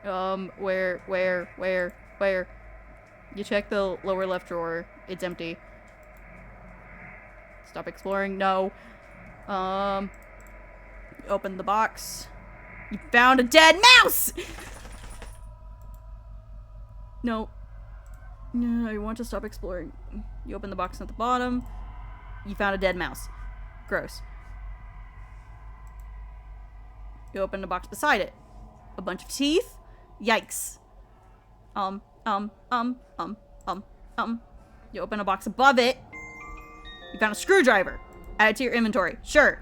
Where? You check the lower left drawer. It's empty. Stop exploring. No. Open the box. You found a dead mouse! No. No, I want to stop exploring. You open the box at the bottom. You found a dead mouse. Gross. You open the box beside it. A bunch of teeth? Yikes. You open a box above it. You found a screwdriver. Add it to your inventory. Sure.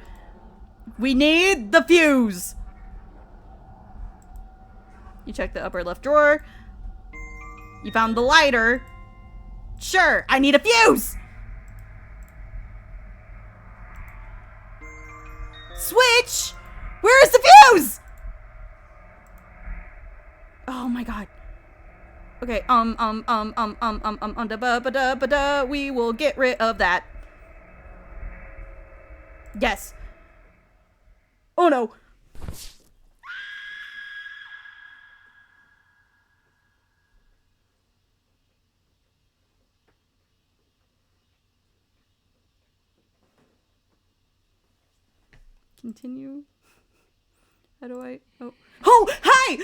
We need the fuse. You check the upper left drawer. You found the lighter. Sure, I need a fuse! Switch! Where is the fuse? Oh my god. Okay, we will get rid of that. Yes. Oh no. Continue. How do I? Oh. Oh! Hi!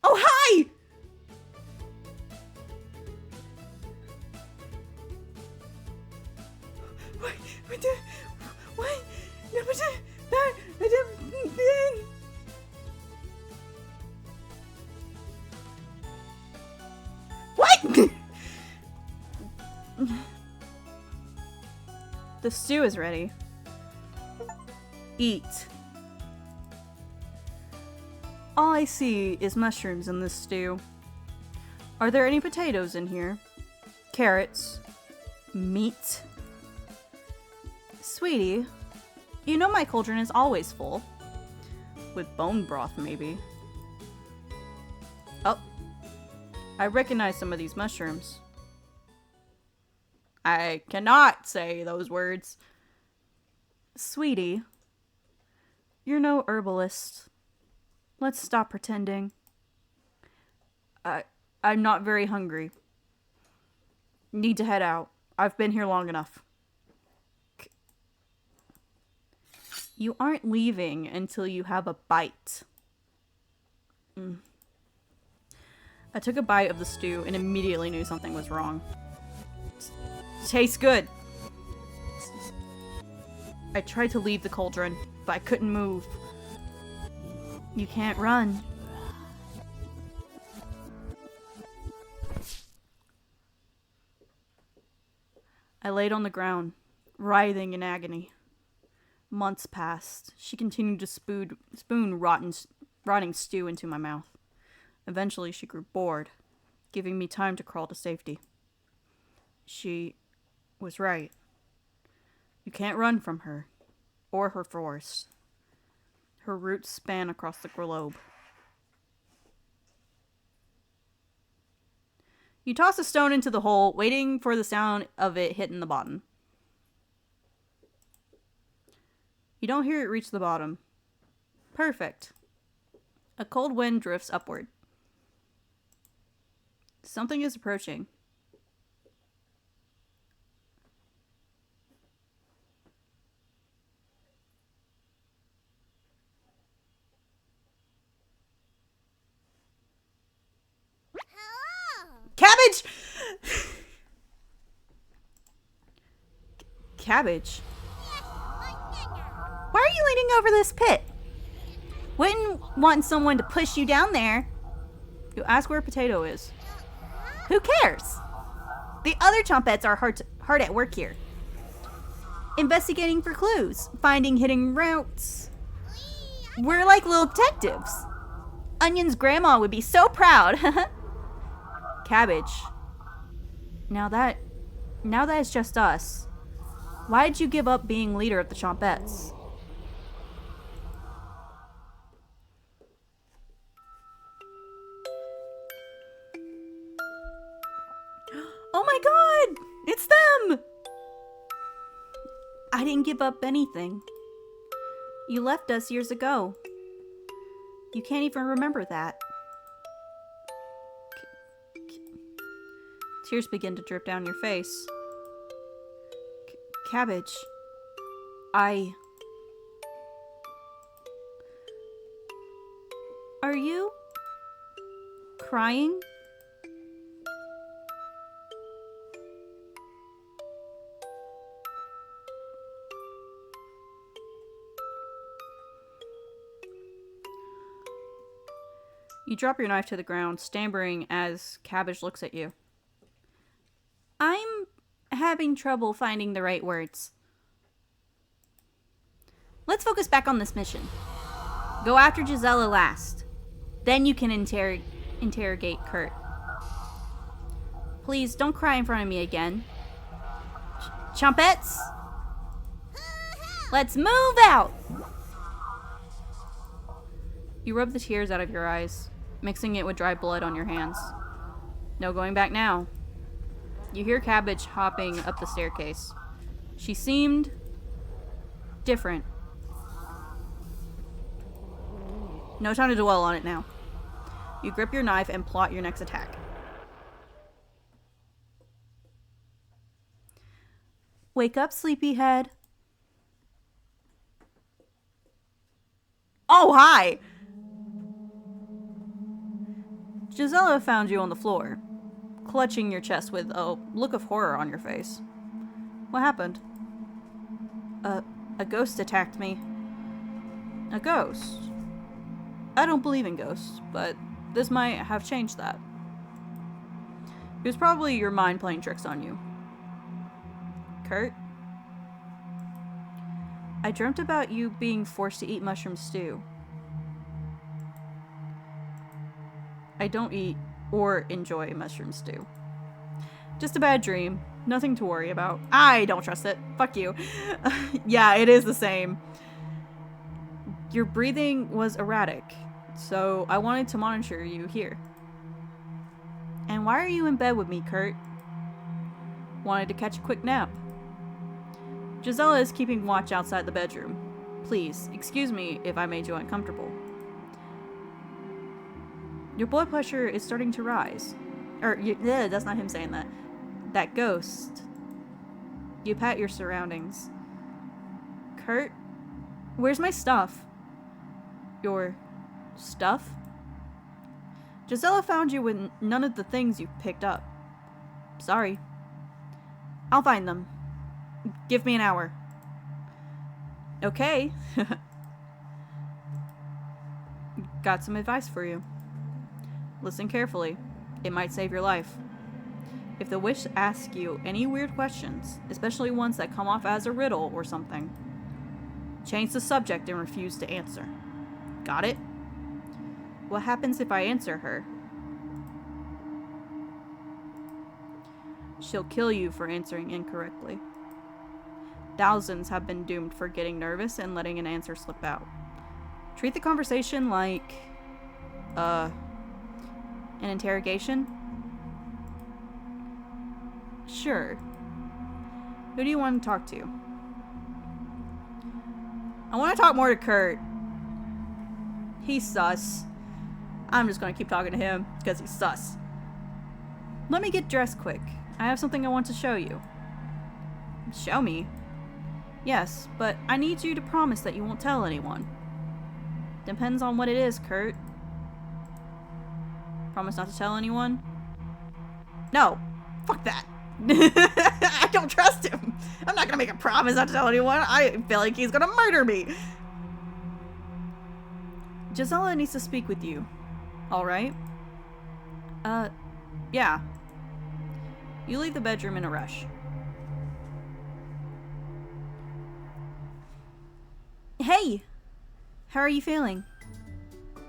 Oh, hi! The stew is ready. Eat. All I see is mushrooms in this stew. Are there any potatoes in here? Carrots? Meat? Sweetie, you know my cauldron is always full. With bone broth, maybe. Oh. I recognize some of these mushrooms. I cannot say those words. Sweetie, you're no herbalist. Let's stop pretending. I'm not very hungry. Need to head out. I've been here long enough. You aren't leaving until you have a bite. I took a bite of the stew and immediately knew something was wrong. Tastes good. I tried to leave the cauldron, but I couldn't move. You can't run. I laid on the ground, writhing in agony. Months passed. She continued to spoon rotting stew into my mouth. Eventually, she grew bored, giving me time to crawl to safety. She was right. You can't run from her, or her force. Her roots span across the globe. You toss a stone into the hole, waiting for the sound of it hitting the bottom. You don't hear it reach the bottom. Perfect. A cold wind drifts upward. Something is approaching. Cabbage! Cabbage? Why are you leaning over this pit? Wouldn't want someone to push you down there. You ask where Potato is. Who cares? The other Chompettes are hard at work here. Investigating for clues, finding hidden routes. We're like little detectives. Onion's grandma would be so proud. Cabbage. Now that it's just us. Why'd you give up being leader of the Chompettes? Oh my god! It's them! I didn't give up anything. You left us years ago. You can't even remember that. Tears begin to drip down your face. Cabbage. Are you crying? You drop your knife to the ground, stammering as Cabbage looks at you. I'm having trouble finding the right words. Let's focus back on this mission. Go after Gisela last. Then you can interrogate Kurt. Please, don't cry in front of me again. Chompettes? Let's move out! You rub the tears out of your eyes, mixing it with dry blood on your hands. No going back now. You hear Cabbage hopping up the staircase. She seemed different. No time to dwell on it now. You grip your knife and plot your next attack. Wake up, sleepyhead. Oh, hi! Gisela found you on the floor, clutching your chest with a look of horror on your face. What happened? A ghost attacked me. A ghost? I don't believe in ghosts, but this might have changed that. It was probably your mind playing tricks on you. Kurt? I dreamt about you being forced to eat mushroom stew. I don't eat or enjoy mushroom stew. Just a bad dream. Nothing to worry about. I don't trust it. Fuck you. Yeah, it is the same. Your breathing was erratic, so I wanted to monitor you here. And why are you in bed with me, Kurt? Wanted to catch a quick nap. Gisela is keeping watch outside the bedroom. Please, excuse me if I made you uncomfortable. Your blood pressure is starting to rise. That's not him saying that. That ghost. You pat your surroundings. Kurt, where's my stuff? Your stuff? Gisela found you with none of the things you picked up. Sorry. I'll find them. Give me an hour. Okay. Got some advice for you. Listen carefully. It might save your life. If the witch asks you any weird questions, especially ones that come off as a riddle or something, change the subject and refuse to answer. Got it? What happens if I answer her? She'll kill you for answering incorrectly. Thousands have been doomed for getting nervous and letting an answer slip out. Treat the conversation like, an interrogation? Sure. Who do you want to talk to? I want to talk more to Kurt. He's sus. I'm just going to keep talking to him because he's sus. Let me get dressed quick. I have something I want to show you. Show me? Yes, but I need you to promise that you won't tell anyone. Depends on what it is, Kurt. Promise not to tell anyone? No. Fuck that. I don't trust him. I'm not gonna make a promise not to tell anyone. I feel like he's gonna murder me. Gisela needs to speak with you. Alright? Yeah. You leave the bedroom in a rush. Hey! How are you feeling?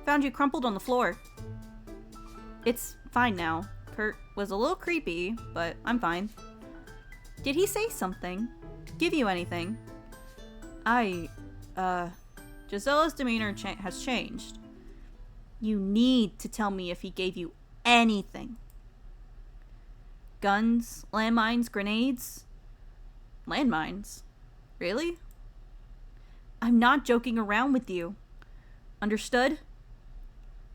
Found you crumpled on the floor. It's fine now. Kurt was a little creepy, but I'm fine. Did he say something? Give you anything? Gisela's demeanor has changed. You need to tell me if he gave you anything. Guns, landmines, grenades? Landmines? Really? I'm not joking around with you. Understood?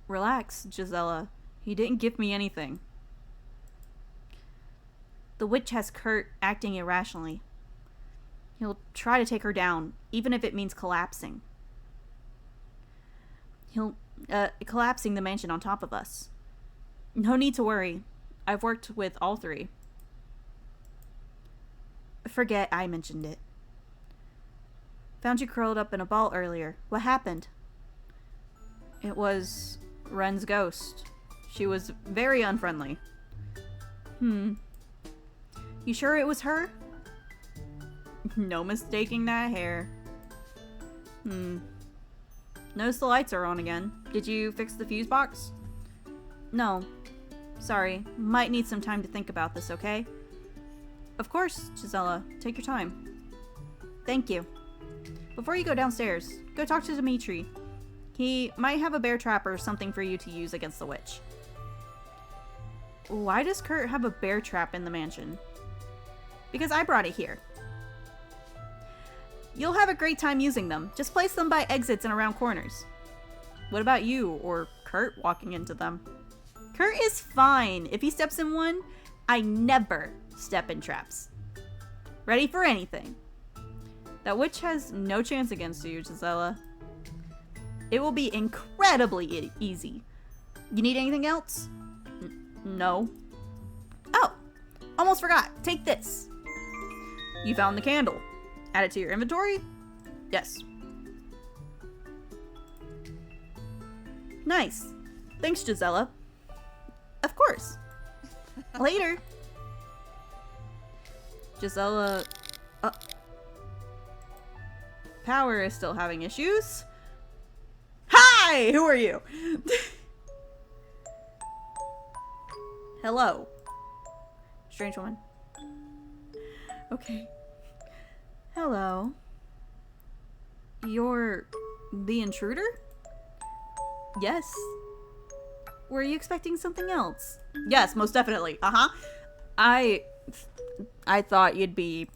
Relax, Gisela. He didn't give me anything. The witch has Kurt acting irrationally. He'll try to take her down, even if it means collapsing. Collapsing the mansion on top of us. No need to worry. I've worked with all three. Forget I mentioned it. Found you curled up in a ball earlier. What happened? It was Ren's ghost. She was very unfriendly. You sure it was her? No mistaking that hair. Notice the lights are on again. Did you fix the fuse box? No. Sorry. Might need some time to think about this, okay? Of course, Gisela. Take your time. Thank you. Before you go downstairs, go talk to Dimitri. He might have a bear trap or something for you to use against the witch. Why does Kurt have a bear trap in the mansion? Because I brought it here. You'll have a great time using them. Just place them by exits and around corners. What about you or Kurt walking into them? Kurt is fine. If he steps in one, I never step in traps. Ready for anything. That witch has no chance against you, Gisela. It will be incredibly easy. You need anything else? No. Oh, almost forgot. Take this. You found the candle. Add it to your inventory? Yes. Nice. Thanks, Gisela. Of course. Later. Gisela... power is still having issues. Hi! Who are you? Hello. Strange woman. Okay. Hello. You're the intruder? Yes. Were you expecting something else? Yes, most definitely. Uh-huh. I thought you'd be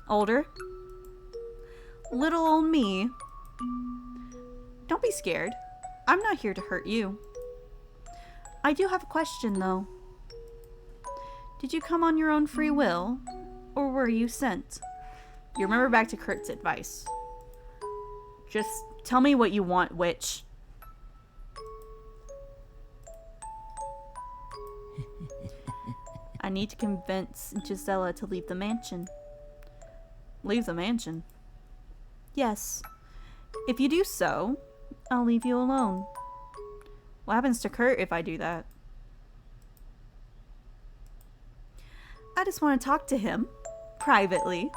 older. Little old me. Don't be scared. I'm not here to hurt you. I do have a question, though. Did you come on your own free will, or were you sent? You remember back to Kurt's advice. Just tell me what you want, witch. I need to convince Gisela to leave the mansion. Leave the mansion? Yes. If you do so, I'll leave you alone. What happens to Kurt if I do that? I just want to talk to him. Privately.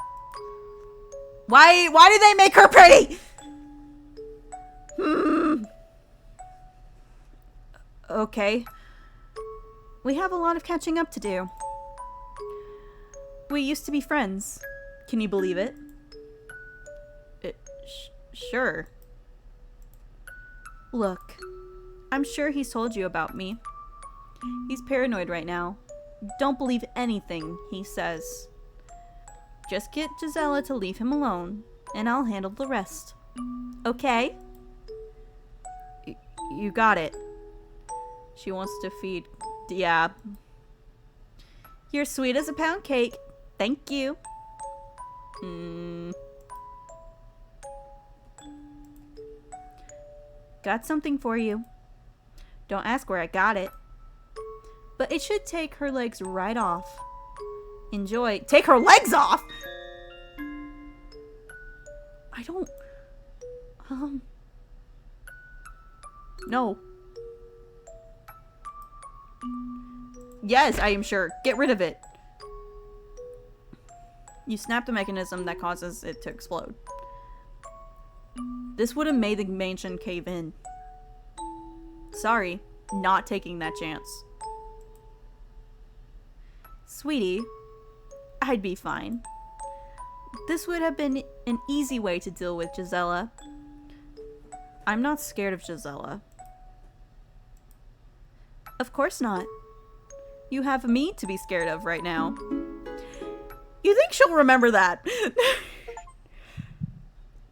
Why did they make her pretty? Okay. We have a lot of catching up to do. We used to be friends. Can you believe it? Sure. Look, I'm sure he's told you about me. He's paranoid right now. Don't believe anything he says. Just get Gisela to leave him alone, and I'll handle the rest. Okay? You got it. She wants to feed... Yeah. You're sweet as a pound cake. Thank you. Got something for you. Don't ask where I got it. But it should take her legs right off. Enjoy. Take her legs off?! I don't... No. Yes, I am sure. Get rid of it. You snapped the mechanism that causes it to explode. This would have made the mansion cave in. Sorry, not taking that chance. Sweetie, I'd be fine. This would have been an easy way to deal with Gisela. I'm not scared of Gisela. Of course not. You have me to be scared of right now. You think she'll remember that?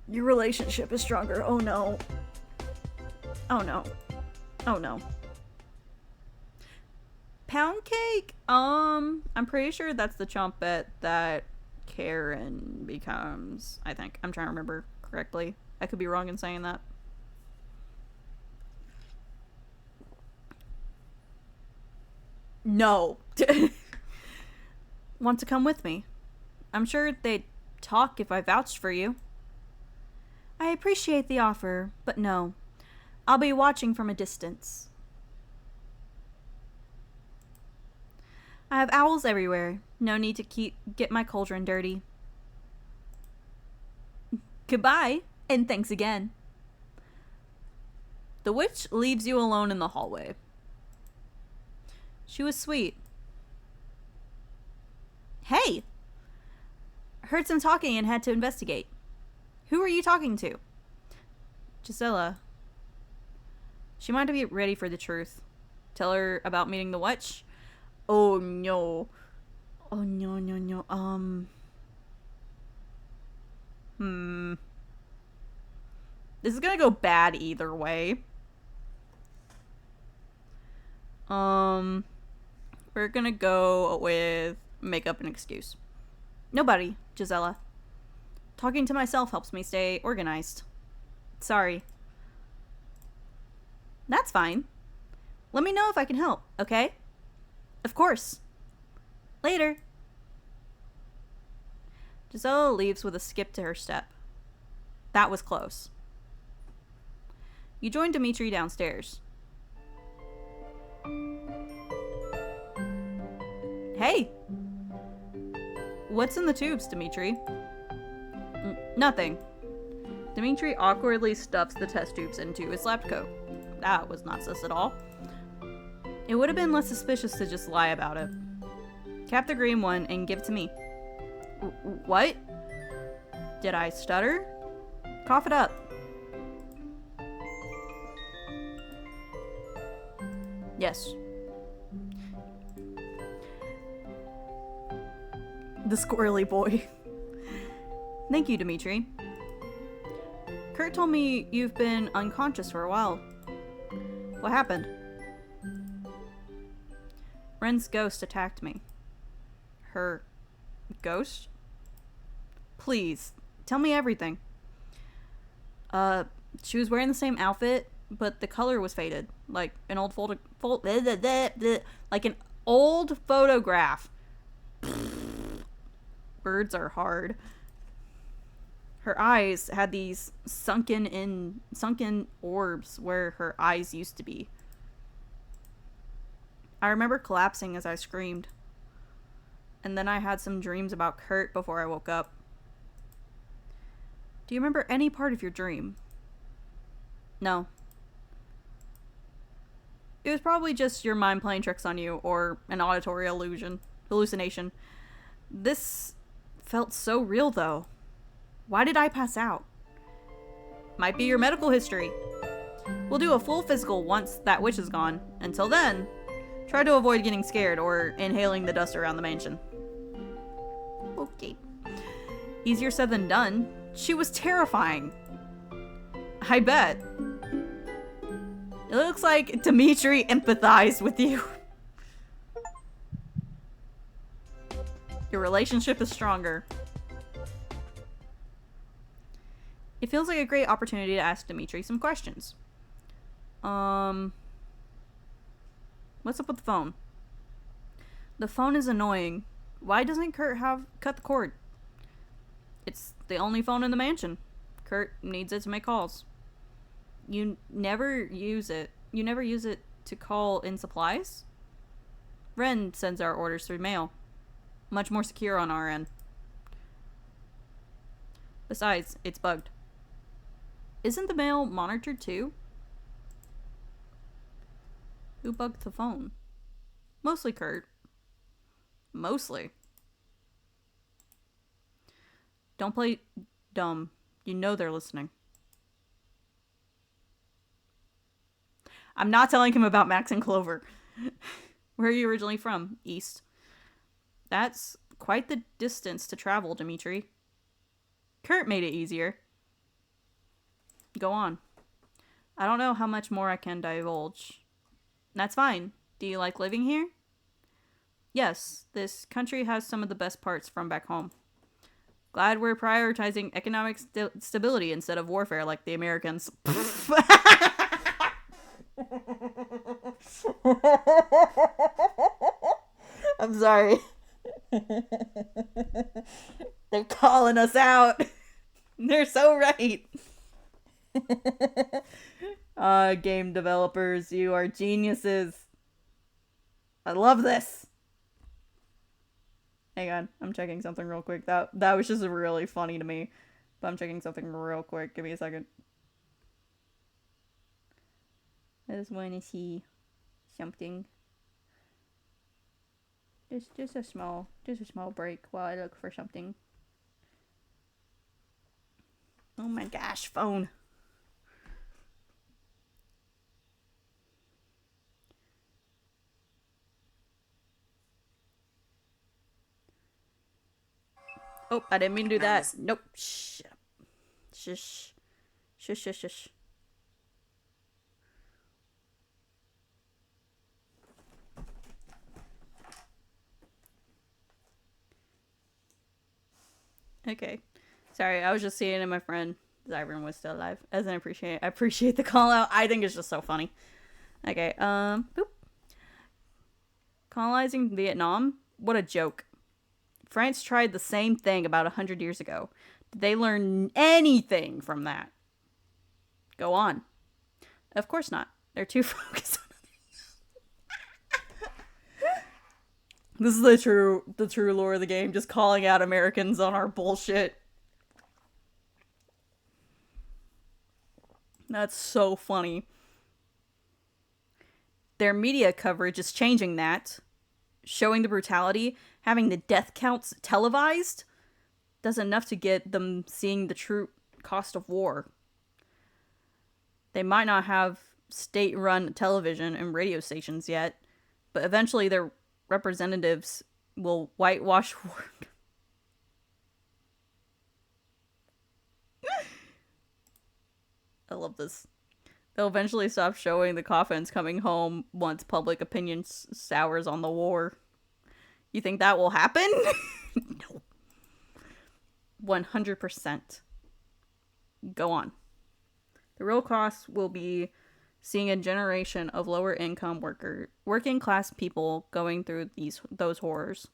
Your relationship is stronger. Oh no. Oh no. Oh no. Pound cake? I'm pretty sure that's the trumpet that Karen becomes, I think. I'm trying to remember correctly. I could be wrong in saying that. No. Want to come with me? I'm sure they'd talk if I vouched for you. I appreciate the offer, but no. I'll be watching from a distance. I have owls everywhere. No need to get my cauldron dirty. Goodbye, and thanks again. The witch leaves you alone in the hallway. She was sweet. Hey! Heard some talking and had to investigate. Who are you talking to? Gisela. She might be ready for the truth. Tell her about meeting the witch? Oh no. Oh no. This is gonna go bad either way. We're gonna go with make up an excuse. Nobody, Gisela. Talking to myself helps me stay organized. Sorry. That's fine. Let me know if I can help, okay? Of course. Later. Gisela leaves with a skip to her step. That was close. You join Dimitri downstairs. Hey! What's in the tubes, Dimitri? Nothing. Dimitri awkwardly stuffs the test tubes into his lab coat. That was not sus at all. It would have been less suspicious to just lie about it. Cap the green one and give it to me. What? Did I stutter? Cough it up. Yes. The squirrely boy. Thank you, Dimitri. Kurt told me you've been unconscious for a while. What happened? Ren's ghost attacked me. Her ghost? Please, tell me everything. She was wearing the same outfit, but the color was faded. Like an old like an old photograph. Words are hard. Her eyes had these sunken orbs where her eyes used to be. I remember collapsing as I screamed. And then I had some dreams about Kurt before I woke up. Do you remember any part of your dream? No. It was probably just your mind playing tricks on you, or an auditory hallucination. This felt so real, though. Why did I pass out? Might be your medical history. We'll do a full physical once that witch is gone. Until then, try to avoid getting scared or inhaling the dust around the mansion. Okay. Easier said than done. She was terrifying. I bet. It looks like Dimitri empathized with you. Your relationship is stronger. It feels like a great opportunity to ask Dimitri some questions. What's up with the phone? The phone is annoying. Why doesn't Kurt cut the cord? It's the only phone in the mansion. Kurt needs it to make calls. You never use it. You never use it to call in supplies? Ren sends our orders through mail. Much more secure on our end. Besides, it's bugged. Isn't the mail monitored too? Who bugged the phone? Mostly Kurt. Mostly. Don't play dumb. You know they're listening. I'm not telling him about Max and Clover. Where are you originally from? East. That's quite the distance to travel, Dimitri. Kurt made it easier. Go on. I don't know how much more I can divulge. That's fine. Do you like living here? Yes, this country has some of the best parts from back home. Glad we're prioritizing economic stability instead of warfare like the Americans. I'm sorry. They're calling us out. They're so right. Game developers, you are geniuses. I love this. Hang on, I'm checking something real quick. That was just really funny to me. But I'm checking something real quick. Give me a second. I just want to see something. Just a small break while I look for something. Oh my gosh, phone. Oh, I didn't mean to do that. Nope. Shh. Shush. Shush, shush, shush. Okay. Sorry, I was just seeing if my friend Zyron was still alive. I appreciate the call out. I think it's just so funny. Okay, boop. Colonizing Vietnam? What a joke. France tried the same thing about 100 years ago. Did they learn anything from that? Go on. Of course not. They're too focused on This is the true lore of the game, just calling out Americans on our bullshit. That's so funny. Their media coverage is changing that, showing the brutality, having the death counts televised, does enough to get them seeing the true cost of war. They might not have state-run television and radio stations yet, but eventually their representatives will whitewash war. I love this. They'll eventually stop showing the coffins coming home once public opinion sours on the war. You think that will happen? No. 100%. Go on. The real cost will be seeing a generation of lower income working class people going through those horrors.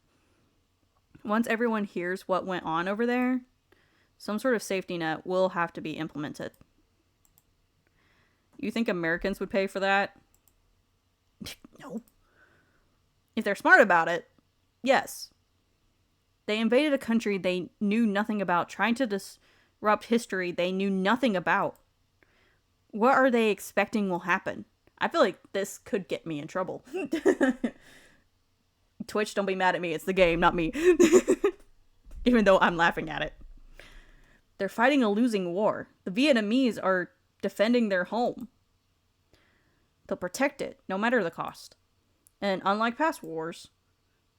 Once everyone hears what went on over there, some sort of safety net will have to be implemented. You think Americans would pay for that? No. If they're smart about it, yes. They invaded a country they knew nothing about, trying to disrupt history they knew nothing about. What are they expecting will happen? I feel like this could get me in trouble. Twitch, don't be mad at me. It's the game, not me. Even though I'm laughing at it. They're fighting a losing war. The Vietnamese are defending their home. They'll protect it, no matter the cost. And unlike past wars,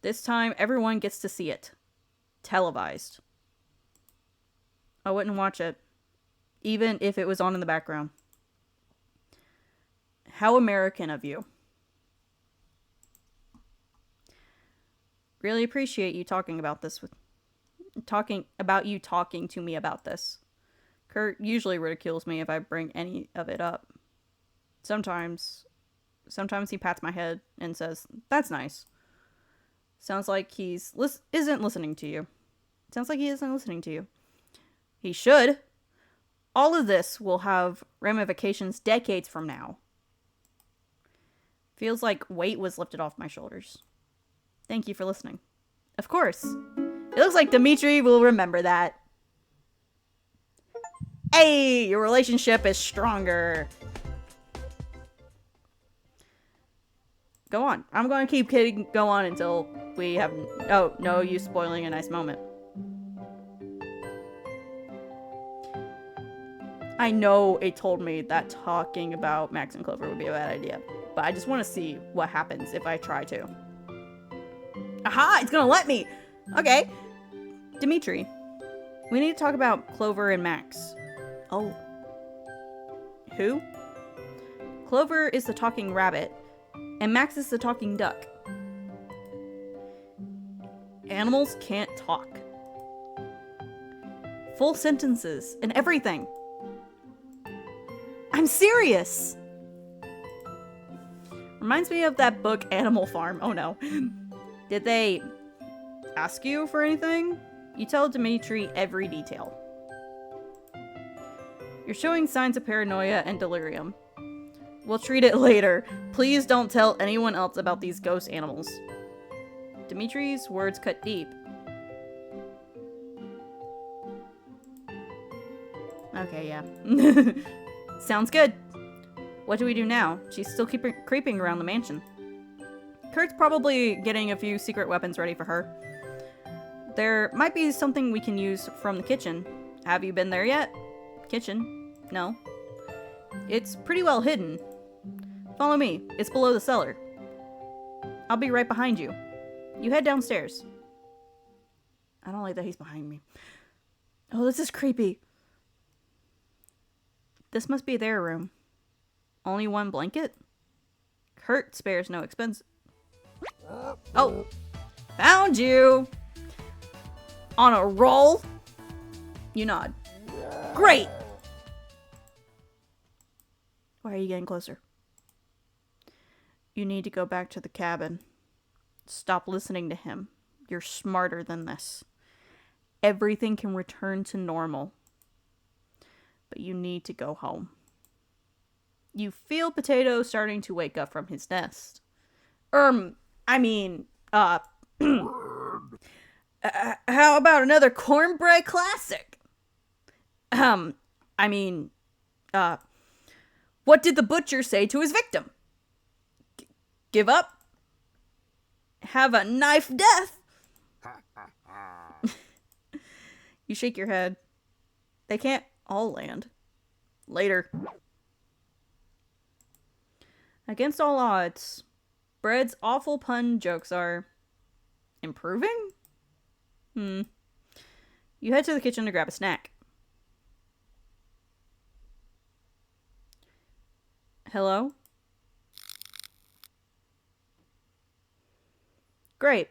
this time everyone gets to see it. Televised. I wouldn't watch it, even if it was on in the background. How American of you. Really appreciate you talking about this talking to me about this. Kurt usually ridicules me if I bring any of it up. Sometimes he pats my head and says, "That's nice." Sounds like he isn't listening to you. Sounds like he isn't listening to you. He should. All of this will have ramifications decades from now. Feels like weight was lifted off my shoulders. Thank you for listening. Of course. It looks like Dimitri will remember that. Hey, your relationship is stronger. Go on. I'm going to keep kidding. Go on until we have... Oh, no, you spoiling a nice moment. I know it told me that talking about Max and Clover would be a bad idea. But I just want to see what happens if I try to. Aha! It's gonna let me! Okay. Dimitri, we need to talk about Clover and Max. Oh. Who? Clover is the talking rabbit, and Max is the talking duck. Animals can't talk. Full sentences and everything. I'm serious! Reminds me of that book, Animal Farm. Oh no. Did they ask you for anything? You tell Dimitri every detail. You're showing signs of paranoia and delirium. We'll treat it later. Please don't tell anyone else about these ghost animals. Dimitri's words cut deep. Okay, yeah. Sounds good. What do we do now? She's still creeping around the mansion. Kurt's probably getting a few secret weapons ready for her. There might be something we can use from the kitchen. Have you been there yet? Kitchen? No. It's pretty well hidden. Follow me. It's below the cellar. I'll be right behind you. You head downstairs. I don't like that he's behind me. Oh, this is creepy. This must be their room. Only one blanket? Kurt spares no expense. Oh! Found you! On a roll? You nod. Great! Why are you getting closer? You need to go back to the cabin. Stop listening to him. You're smarter than this. Everything can return to normal. But you need to go home. You feel Potato starting to wake up from his nest. How about another cornbread classic? What did the butcher say to his victim? Give up? Have a knife death? You shake your head. They can't all land. Later. Against all odds, Bread's awful pun jokes are improving? You head to the kitchen to grab a snack. Hello? Great.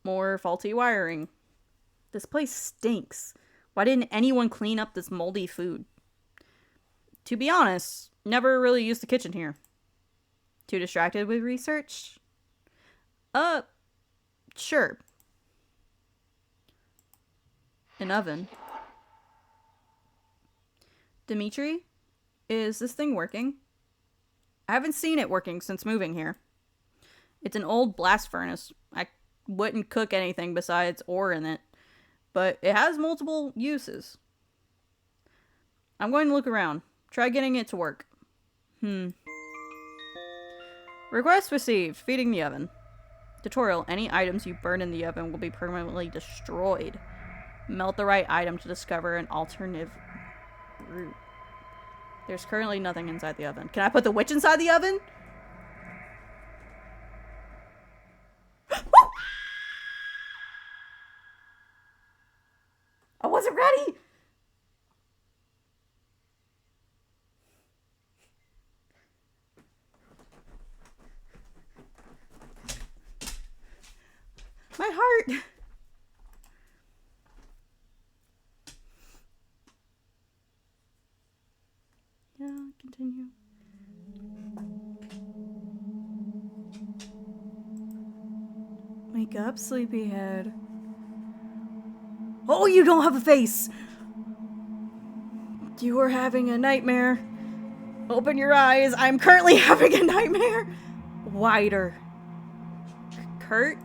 More faulty wiring. This place stinks. Why didn't anyone clean up this moldy food? To be honest, never really used the kitchen here. Too distracted with research? Sure. An oven. Dimitri, is this thing working? I haven't seen it working since moving here. It's an old blast furnace. I wouldn't cook anything besides ore in it, but it has multiple uses. I'm going to look around. Try getting it to work. Request received. Feeding the oven. Tutorial. Any items you burn in the oven will be permanently destroyed. Melt the right item to discover an alternative route. There's currently nothing inside the oven. Can I put the witch inside the oven? I wasn't ready! My heart! Yeah, continue. Wake up, sleepyhead. Oh, you don't have a face! You are having a nightmare. Open your eyes. I'm currently having a nightmare. Wider. Kurt?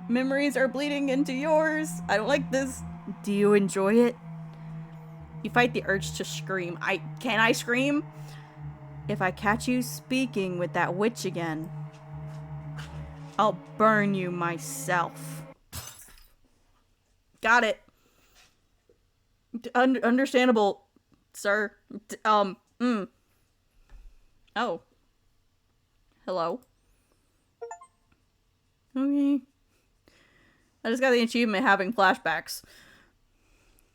Memories are bleeding into yours. I don't like this. Do you enjoy it? You fight the urge to scream. Can I scream? If I catch you speaking with that witch again, I'll burn you myself. Got it. Understandable, sir. Oh. Hello. Okay. I just got the achievement having flashbacks.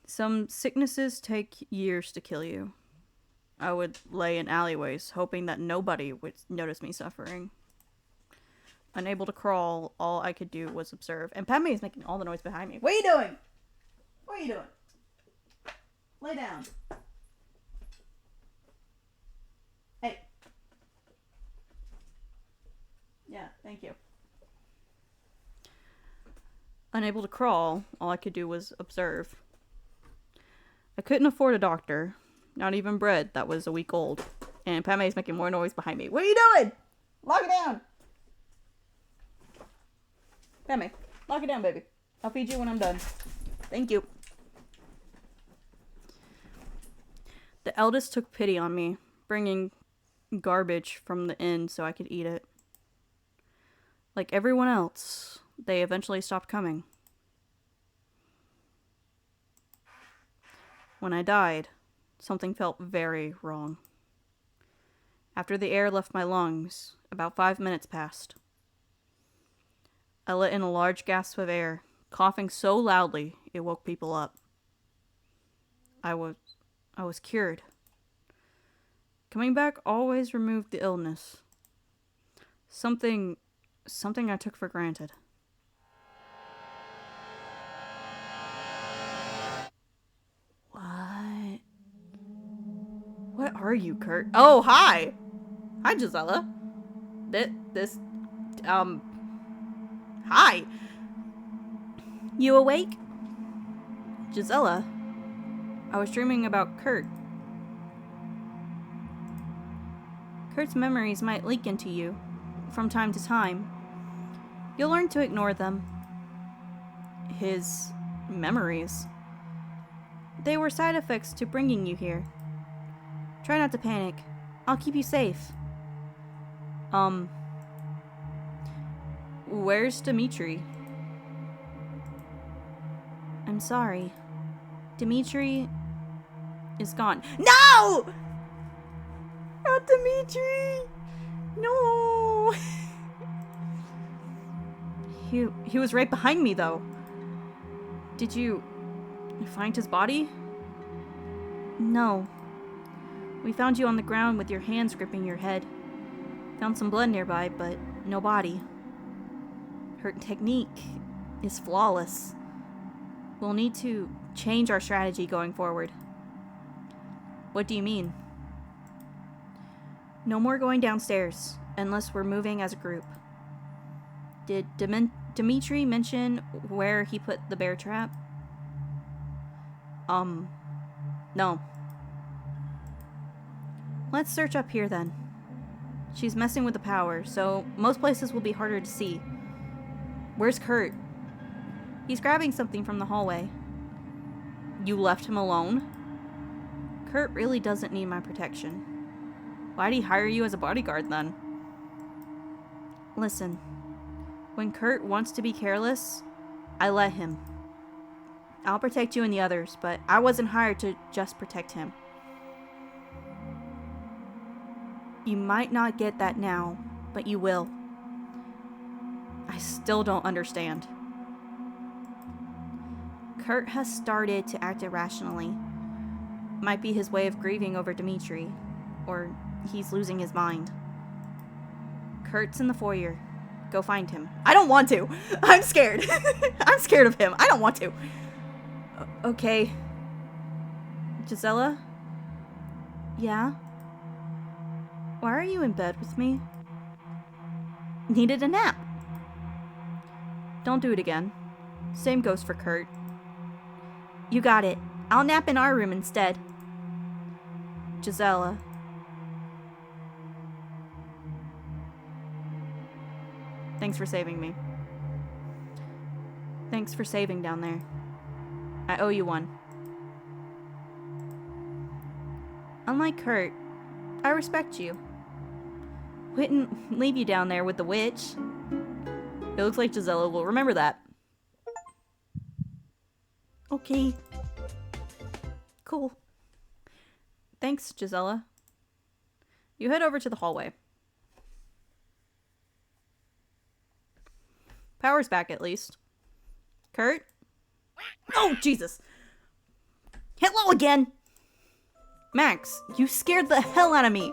Some sicknesses take years to kill you. I would lay in alleyways, hoping that nobody would notice me suffering. Unable to crawl, all I could do was observe. And Padme is making all the noise behind me. What are you doing? What are you doing? Lay down. Hey. Yeah, thank you. Unable to crawl, all I could do was observe. I couldn't afford a doctor. Not even bread that was a week old. And Padme's making more noise behind me. What are you doing? Lock it down. Padme, lock it down, baby. I'll feed you when I'm done. Thank you. The eldest took pity on me, bringing garbage from the inn so I could eat it. Like everyone else, they eventually stopped coming. When I died, something felt very wrong. After the air left my lungs, about 5 minutes passed. I let in a large gasp of air, coughing so loudly it woke people up. I was cured. Coming back always removed the illness. Something I took for granted. What are you, Kurt? Oh, hi! Hi, Gisela. Hi! You awake? Gisela, I was dreaming about Kurt. Kurt's memories might leak into you, from time to time. You'll learn to ignore them. His memories. They were side effects to bringing you here. Try not to panic. I'll keep you safe. Where's Dimitri? I'm sorry. Dimitri is gone. No! Not Dimitri! No! He was right behind me, though. Did you find his body? No. We found you on the ground with your hands gripping your head. Found some blood nearby, but no body. Her technique is flawless. We'll need to change our strategy going forward. What do you mean? No more going downstairs, unless we're moving as a group. Did Dimitri mention where he put the bear trap? No. Let's search up here then. She's messing with the power, so most places will be harder to see. Where's Kurt? He's grabbing something from the hallway. You left him alone? Kurt really doesn't need my protection. Why'd he hire you as a bodyguard then? Listen, when Kurt wants to be careless, I let him. I'll protect you and the others, but I wasn't hired to just protect him. You might not get that now, but you will. I still don't understand. Kurt has started to act irrationally. Might be his way of grieving over Dimitri, or he's losing his mind. Kurt's in the foyer. Go find him. I don't want to. I'm scared. I'm scared of him. I don't want to. Okay. Gisela? Yeah? Why are you in bed with me? Needed a nap. Don't do it again. Same goes for Kurt. You got it. I'll nap in our room instead. Gisela. Thanks for saving me. Thanks for saving down there. I owe you one. Unlike Kurt, I respect you. Wouldn't leave you down there with the witch. It looks like Gisela will remember that. Okay. Cool. Thanks, Gisela. You head over to the hallway. Power's back, at least. Kurt? Oh, Jesus! Hello again! Max, you scared the hell out of me.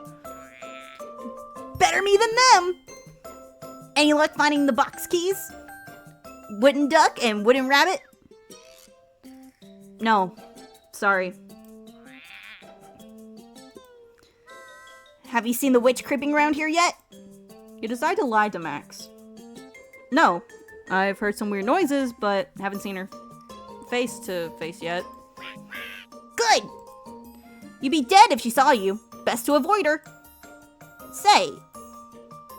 Better me than them! Any luck finding the box keys? Wooden duck and wooden rabbit? No. Sorry. Have you seen the witch creeping around here yet? You decide to lie to Max. No. I've heard some weird noises, but haven't seen her face to face yet. Good! You'd be dead if she saw you. Best to avoid her. Say,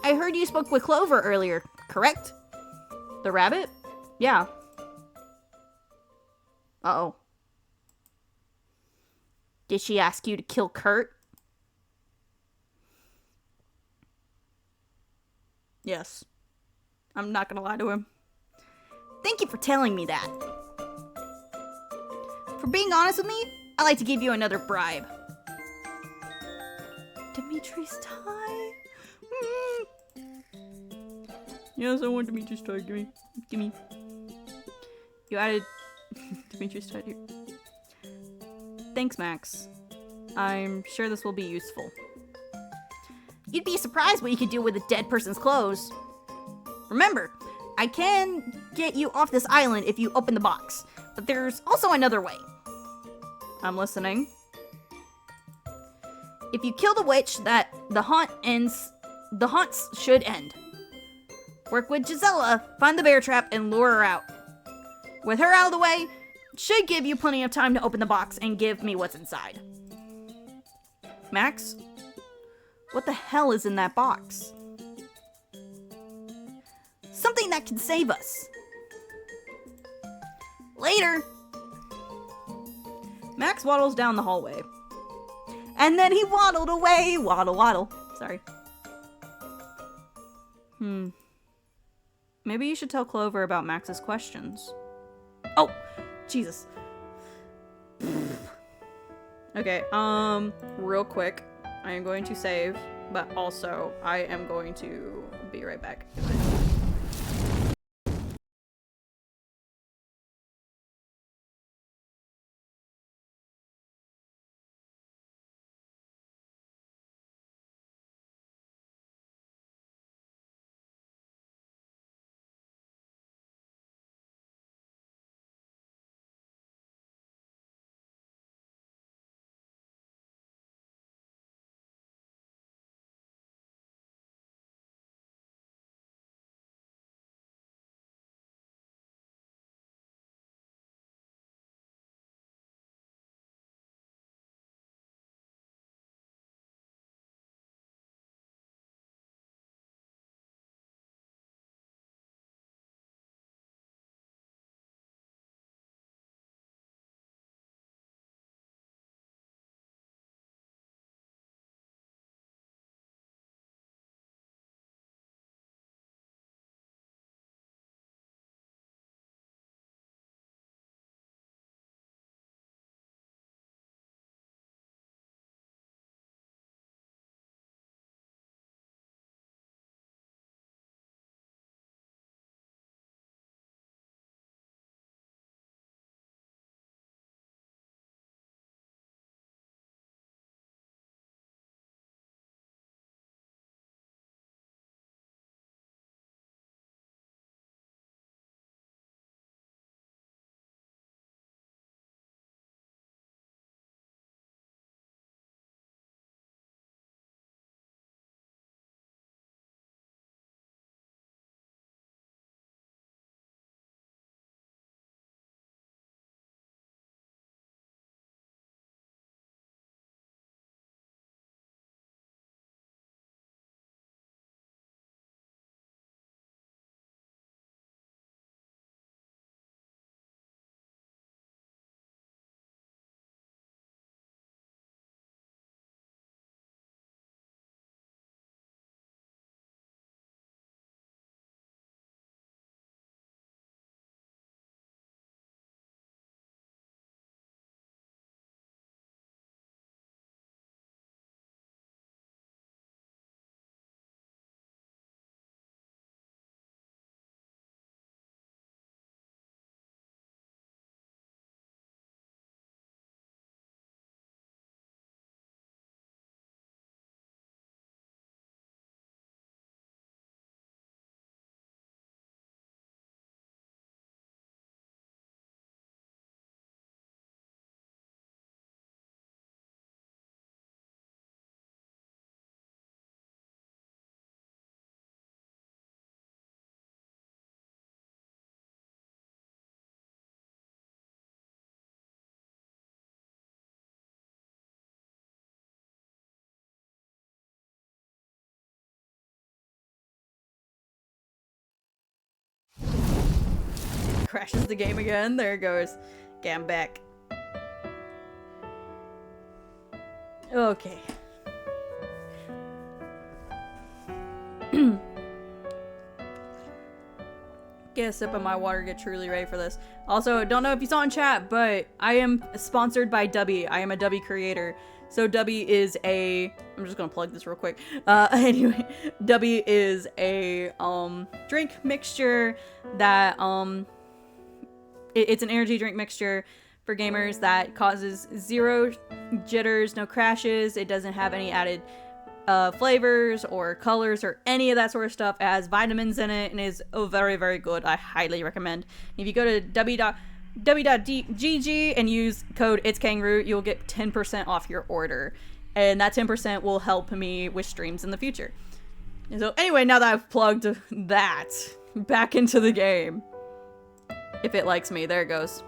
I heard you spoke with Clover earlier, correct? The rabbit? Yeah. Uh-oh. Did she ask you to kill Kurt? Yes. I'm not gonna lie to him. Thank you for telling me that. For being honest with me, I'd like to give you another bribe. Dimitri's tie? Yes, I want Dimitri's tie. Gimme. You added Dimitri's tie here. Thanks, Max. I'm sure this will be useful. You'd be surprised what you could do with a dead person's clothes. Remember, I can get you off this island if you open the box, but there's also another way. I'm listening. If you kill the witch, the haunts should end. Work with Gisela, find the bear trap, and lure her out. With her out of the way, should give you plenty of time to open the box and give me what's inside. Max? What the hell is in that box? Something that can save us. Later! Max waddles down the hallway. And then he waddled away. Waddle, waddle. Sorry. Maybe you should tell Clover about Max's questions. Oh, Jesus. Okay, real quick. I am going to save, but also I am going to be right back. Crashes the game again. There it goes. Okay, I'm back. Okay. Get a sip of my water, get truly ready for this. Also, don't know if you saw in chat, but I am sponsored by Dubby. I am a Dubby creator. So Dubby is a... I'm just gonna plug this real quick. Anyway, Dubby is a drink mixture that it's an energy drink mixture for gamers that causes 0 jitters, no crashes. It doesn't have any added flavors or colors or any of that sort of stuff. It has vitamins in it and is very, very good. I highly recommend. If you go to w.gg and use code It'sKangaroo, you'll get 10% off your order. And that 10% will help me with streams in the future. And so anyway, now that I've plugged that back into the game, if it likes me, there it goes.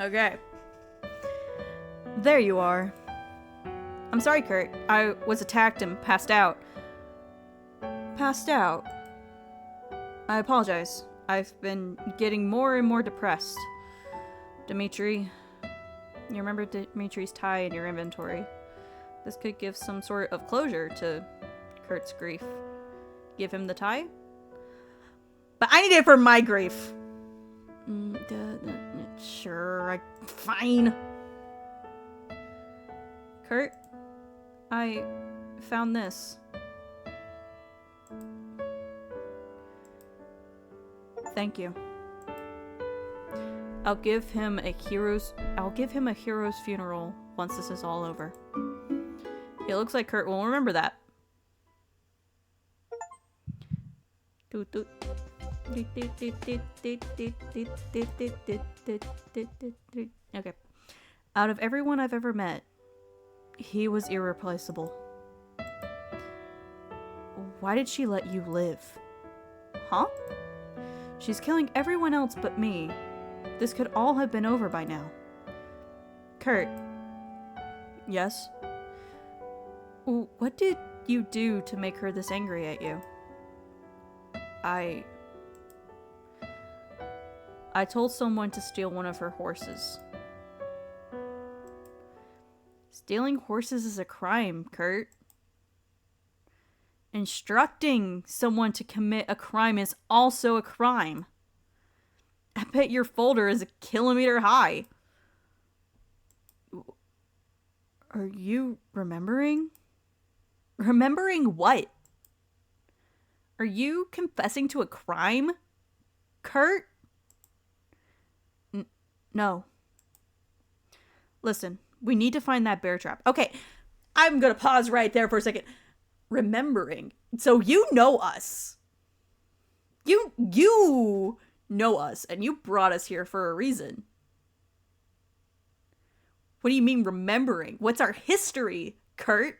Okay. There you are. I'm sorry, Kurt. I was attacked and passed out. Passed out? I apologize. I've been getting more and more depressed. Dimitri, You remember Dimitri's tie in your inventory. This could give some sort of closure to Kurt's grief. Give him the tie? But I need it for my grief. Sure, fine. Kurt, I found this. Thank you. I'll give him a hero's funeral once this is all over. It looks like Kurt will remember that. Okay. Out of everyone I've ever met, he was irreplaceable. Why did she let you live? Huh? She's killing everyone else but me. This could all have been over by now. Kurt. Yes? What did you do to make her this angry at you? I told someone to steal one of her horses. Stealing horses is a crime, Kurt. Instructing someone to commit a crime is also a crime. I bet your folder is a kilometer high. Are you remembering? Remembering what? Are you confessing to a crime, Kurt? No. Listen, we need to find that bear trap. Okay, I'm gonna pause right there for a second. Remembering. So you know us. You know us, and you brought us here for a reason. What do you mean remembering? What's our history, Kurt?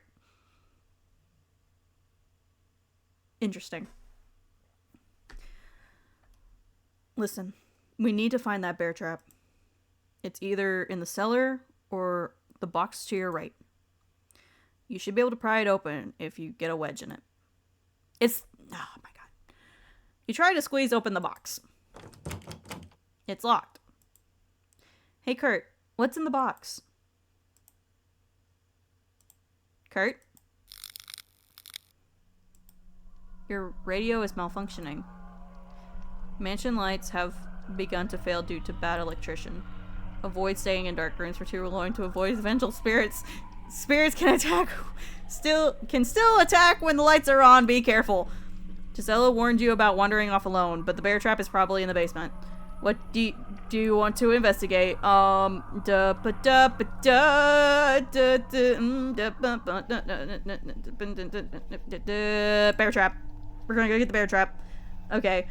Interesting. Listen, we need to find that bear trap. It's either in the cellar or the box to your right. You should be able to pry it open if you get a wedge in it. Oh my god. You try to squeeze open the box. It's locked. Hey Kurt, what's in the box? Kurt? Your radio is malfunctioning. Mansion lights have begun to fail due to bad electrician. Avoid staying in dark rooms for too long to avoid vengeful spirits. Spirits can still attack when the lights are on. Be careful. Gisela warned you about wandering off alone, but the bear trap is probably in the basement. What do you want to investigate? Bear trap. We're gonna go get the bear trap. Okay.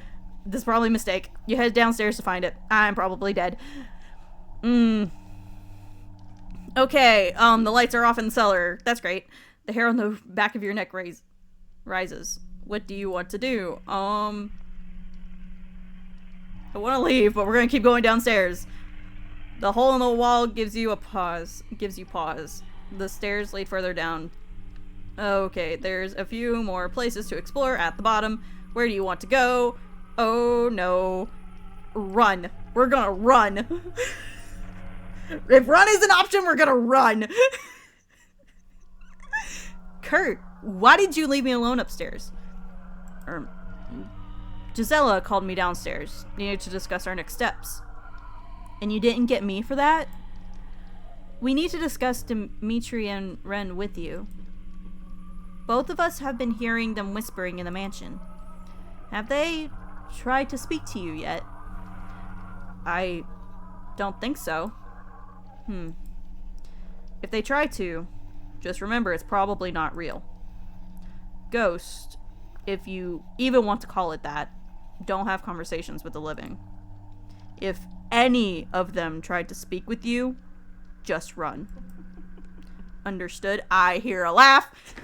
This is probably a mistake. You head downstairs to find it. I'm probably dead. Okay, the lights are off in the cellar. That's great. The hair on the back of your neck rises. What do you want to do? I want to leave, but we're gonna keep going downstairs. The hole in the wall gives you pause. The stairs lead further down. Okay, there's a few more places to explore at the bottom. Where do you want to go? Oh no. Run. We're gonna run. If run is an option, we're gonna run. Kurt, why did you leave me alone upstairs? Gisela called me downstairs. Needed to discuss our next steps. And you didn't get me for that? We need to discuss Dimitri and Ren with you. Both of us have been hearing them whispering in the mansion. Have they tried to speak to you yet? I don't think so. If they try to, just remember it's probably not real. Ghost, if you even want to call it that, don't have conversations with the living. If any of them tried to speak with you, just run. Understood? I hear a laugh.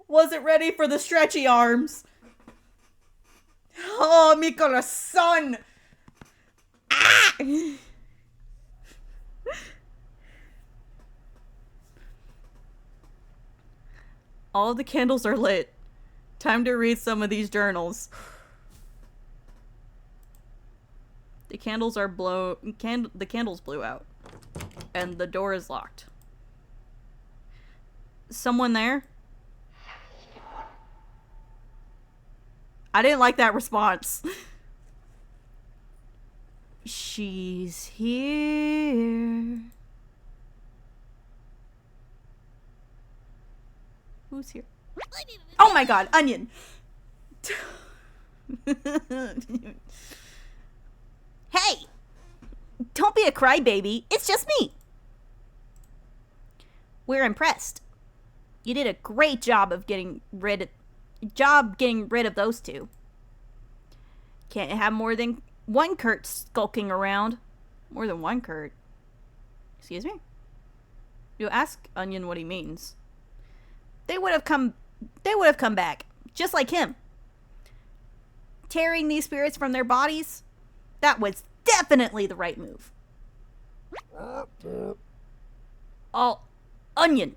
Wasn't ready for the stretchy arms. Oh, mi corazón. Ah! All the candles are lit. Time to read some of these journals. The candles blew out. And the door is locked. Someone there? I didn't like that response. She's here. Who's here? Oh my god, Onion! Hey! Don't be a crybaby. It's just me. We're impressed. You did a great job of getting rid of those two. Can't have more than one Kurt skulking around. More than one Kurt. Excuse me? You ask Onion what he means. They would have come back, just like him. Tearing these spirits from their bodies, that was definitely the right move. Oh, Onion.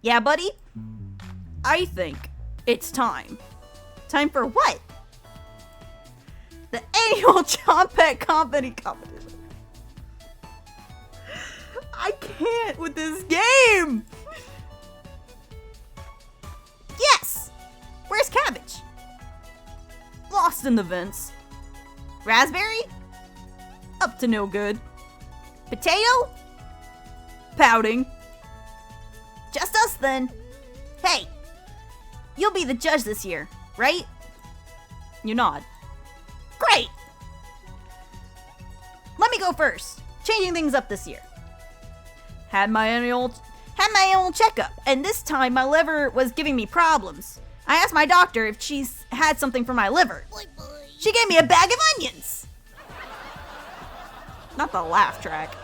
Yeah, buddy? I think it's time. Time for what? The annual Chompet Comedy Competition. I can't with this game! Yes! Where's Cabbage? Lost in the vents. Raspberry? Up to no good. Potato? Pouting. Just us then. Hey, you'll be the judge this year, right? You nod. Great! Let me go first. Changing things up this year. Had my annual checkup, and this time my liver was giving me problems. I asked my doctor if she's had something for my liver. She gave me a bag of onions. Not the laugh track.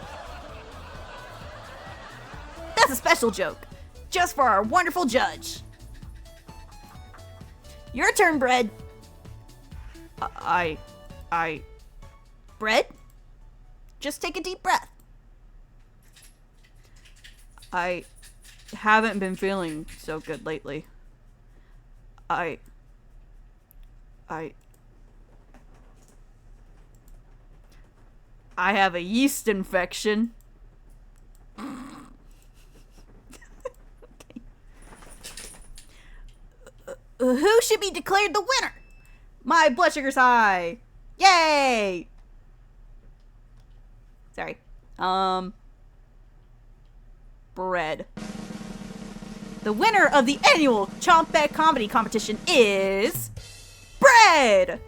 That's a special joke. Just for our wonderful judge. Your turn, Bread. Bread? Just take a deep breath. I haven't been feeling so good lately. I have a yeast infection. Who should be declared the winner? My blood sugar's high. Yay! Sorry. Bread. The winner of the annual Chompet Comedy Competition is... Bread!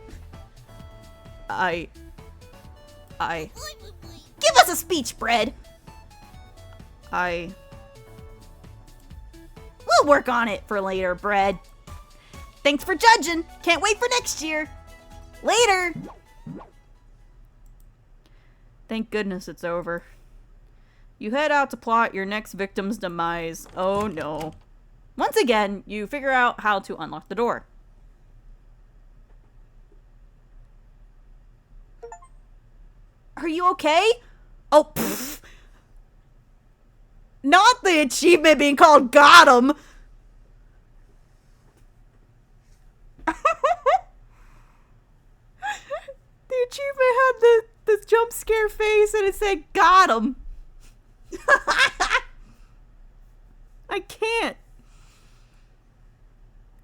Give us a speech, Bread! We'll work on it for later, Bread. Thanks for judging. Can't wait for next year. Later! Thank goodness it's over. You head out to plot your next victim's demise. Oh no. Once again, you figure out how to unlock the door. Are you okay? Oh, pfft. Not the achievement being called got 'em. The achievement had the jump scare face and it said got 'em. I can't.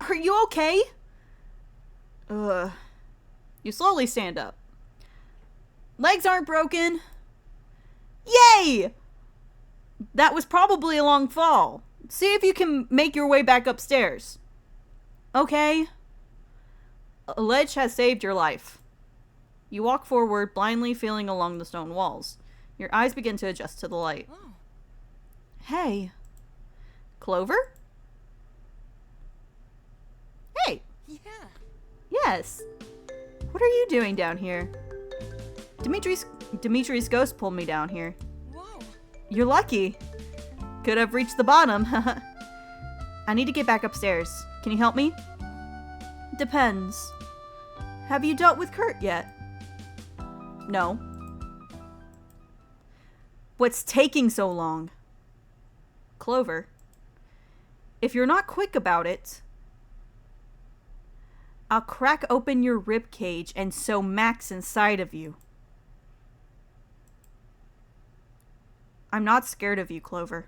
Are you okay? You slowly stand up. Legs aren't broken. Yay! That was probably a long fall. See if you can make your way back upstairs. Okay. A ledge has saved your life. You walk forward, blindly feeling along the stone walls. Your eyes begin to adjust to the light. Oh. Hey. Clover? Hey. Yeah. Yes. What are you doing down here? Dimitri's ghost pulled me down here. Whoa. You're lucky. Could have reached the bottom. I need to get back upstairs. Can you help me? Depends. Have you dealt with Kurt yet? No. What's taking so long? Clover. If you're not quick about it, I'll crack open your rib cage and sew Max inside of you. I'm not scared of you, Clover.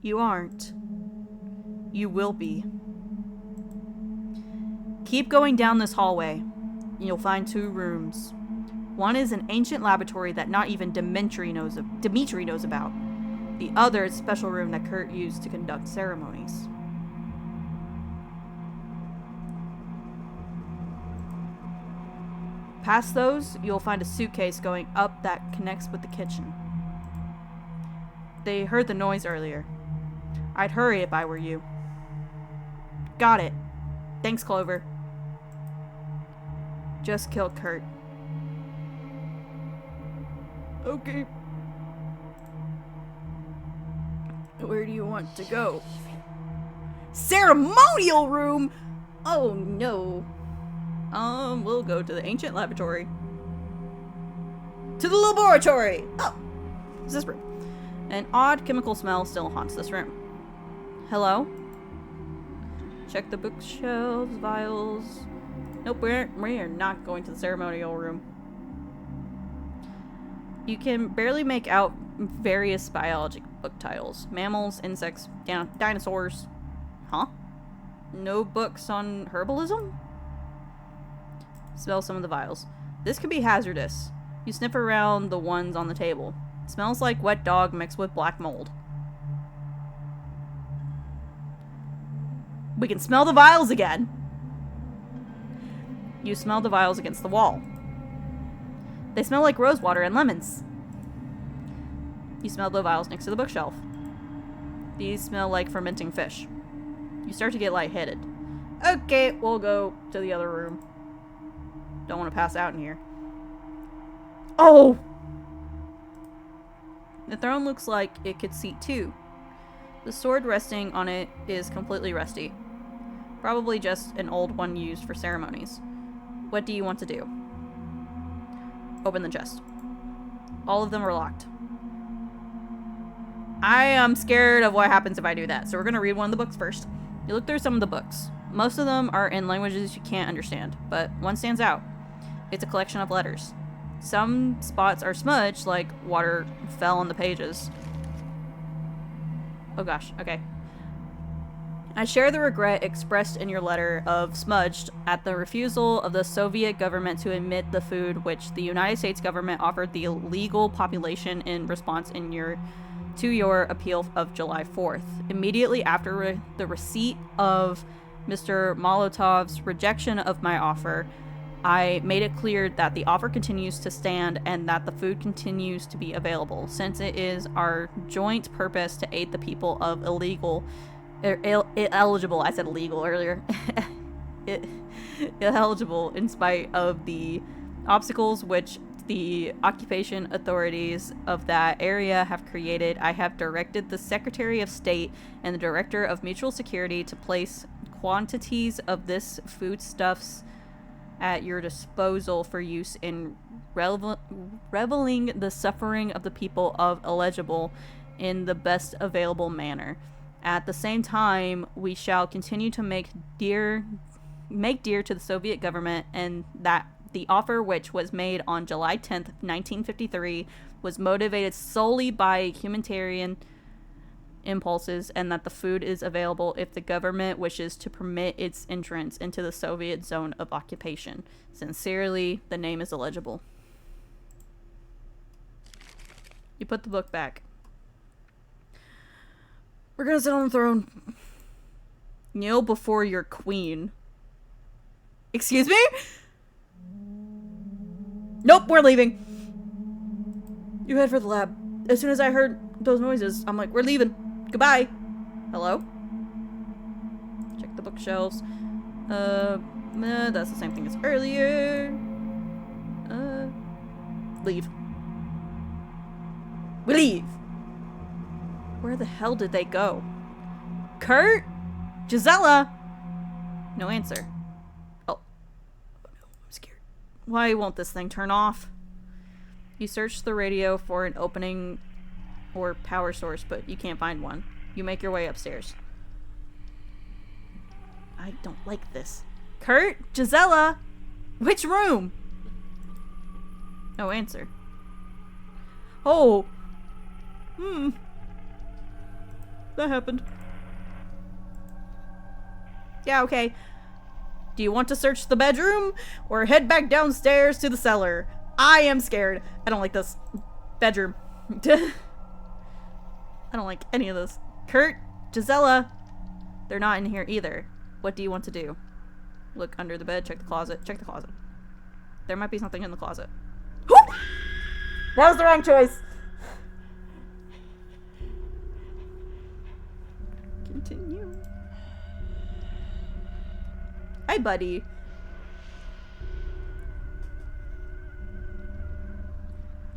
You aren't. You will be. Keep going down this hallway, and you'll find 2 rooms. One is an ancient laboratory that not even Dimitri knows about. The other is a special room that Kurt used to conduct ceremonies. Past those, you'll find a suitcase going up that connects with the kitchen. They heard the noise earlier. I'd hurry if I were you. Got it. Thanks, Clover. Just kill Kurt. Okay. Where do you want to go? Ceremonial room! Oh no. We'll go to the ancient laboratory. To the laboratory! Oh, it's this room. An odd chemical smell still haunts this room. Hello? Check the bookshelves, vials. Nope, we're not going to the ceremonial room. You can barely make out various biology book titles. Mammals, insects, dinosaurs. Huh? No books on herbalism? Smell some of the vials. This could be hazardous. You sniff around the ones on the table. It smells like wet dog mixed with black mold. We can smell the vials again. You smell the vials against the wall. They smell like rosewater and lemons. You smell the vials next to the bookshelf. These smell like fermenting fish. You start to get lightheaded. Okay, we'll go to the other room. Don't want to pass out in here. Oh! The throne looks like it could seat 2. The sword resting on it is completely rusty. Probably just an old one used for ceremonies. What do you want to do? Open the chest. All of them are locked. I am scared of what happens if I do that, so we're going to read one of the books first. You look through some of the books. Most of them are in languages you can't understand, but one stands out. It's a collection of letters. Some spots are smudged, like water fell on the pages. Oh gosh, okay. I share the regret expressed in your letter of smudged at the refusal of the Soviet government to admit the food which the United States government offered the illegal population in response to your appeal of July 4th. Immediately after the receipt of Mr. Molotov's rejection of my offer, I made it clear that the offer continues to stand and that the food continues to be available, since it is our joint purpose to aid the people of eligible, I said illegal earlier, eligible in spite of the obstacles which the occupation authorities of that area have created. I have directed the Secretary of State and the Director of Mutual Security to place quantities of this foodstuffs at your disposal for use in reveling the suffering of the people of eligible in the best available manner. At the same time, we shall continue to make dear to the Soviet government and that the offer which was made on July 10th, 1953 was motivated solely by humanitarian impulses, and that the food is available if the government wishes to permit its entrance into the Soviet zone of occupation. Sincerely, the name is illegible. You put the book back. We're gonna sit on the throne. Kneel before your queen. Excuse me? Nope, we're leaving. You head for the lab. As soon as I heard those noises, I'm like, we're leaving. Goodbye. Hello? Check the bookshelves. That's the same thing as earlier. Leave. We leave. Where the hell did they go? Kurt? Gisela? No answer. Oh no, I'm scared. Why won't this thing turn off? You search the radio for an opening or power source, but you can't find one. You make your way upstairs. I don't like this. Kurt? Gisela? Which room? No answer. Oh. That happened. Yeah, okay. Do you want to search the bedroom or head back downstairs to the cellar? I am scared. I don't like this. Bedroom. I don't like any of this. Kurt, Gisela, they're not in here either. What do you want to do? Look under the bed, check the closet. Check the closet. There might be something in the closet. Whoop! That was the wrong choice. Continue. Hi, buddy.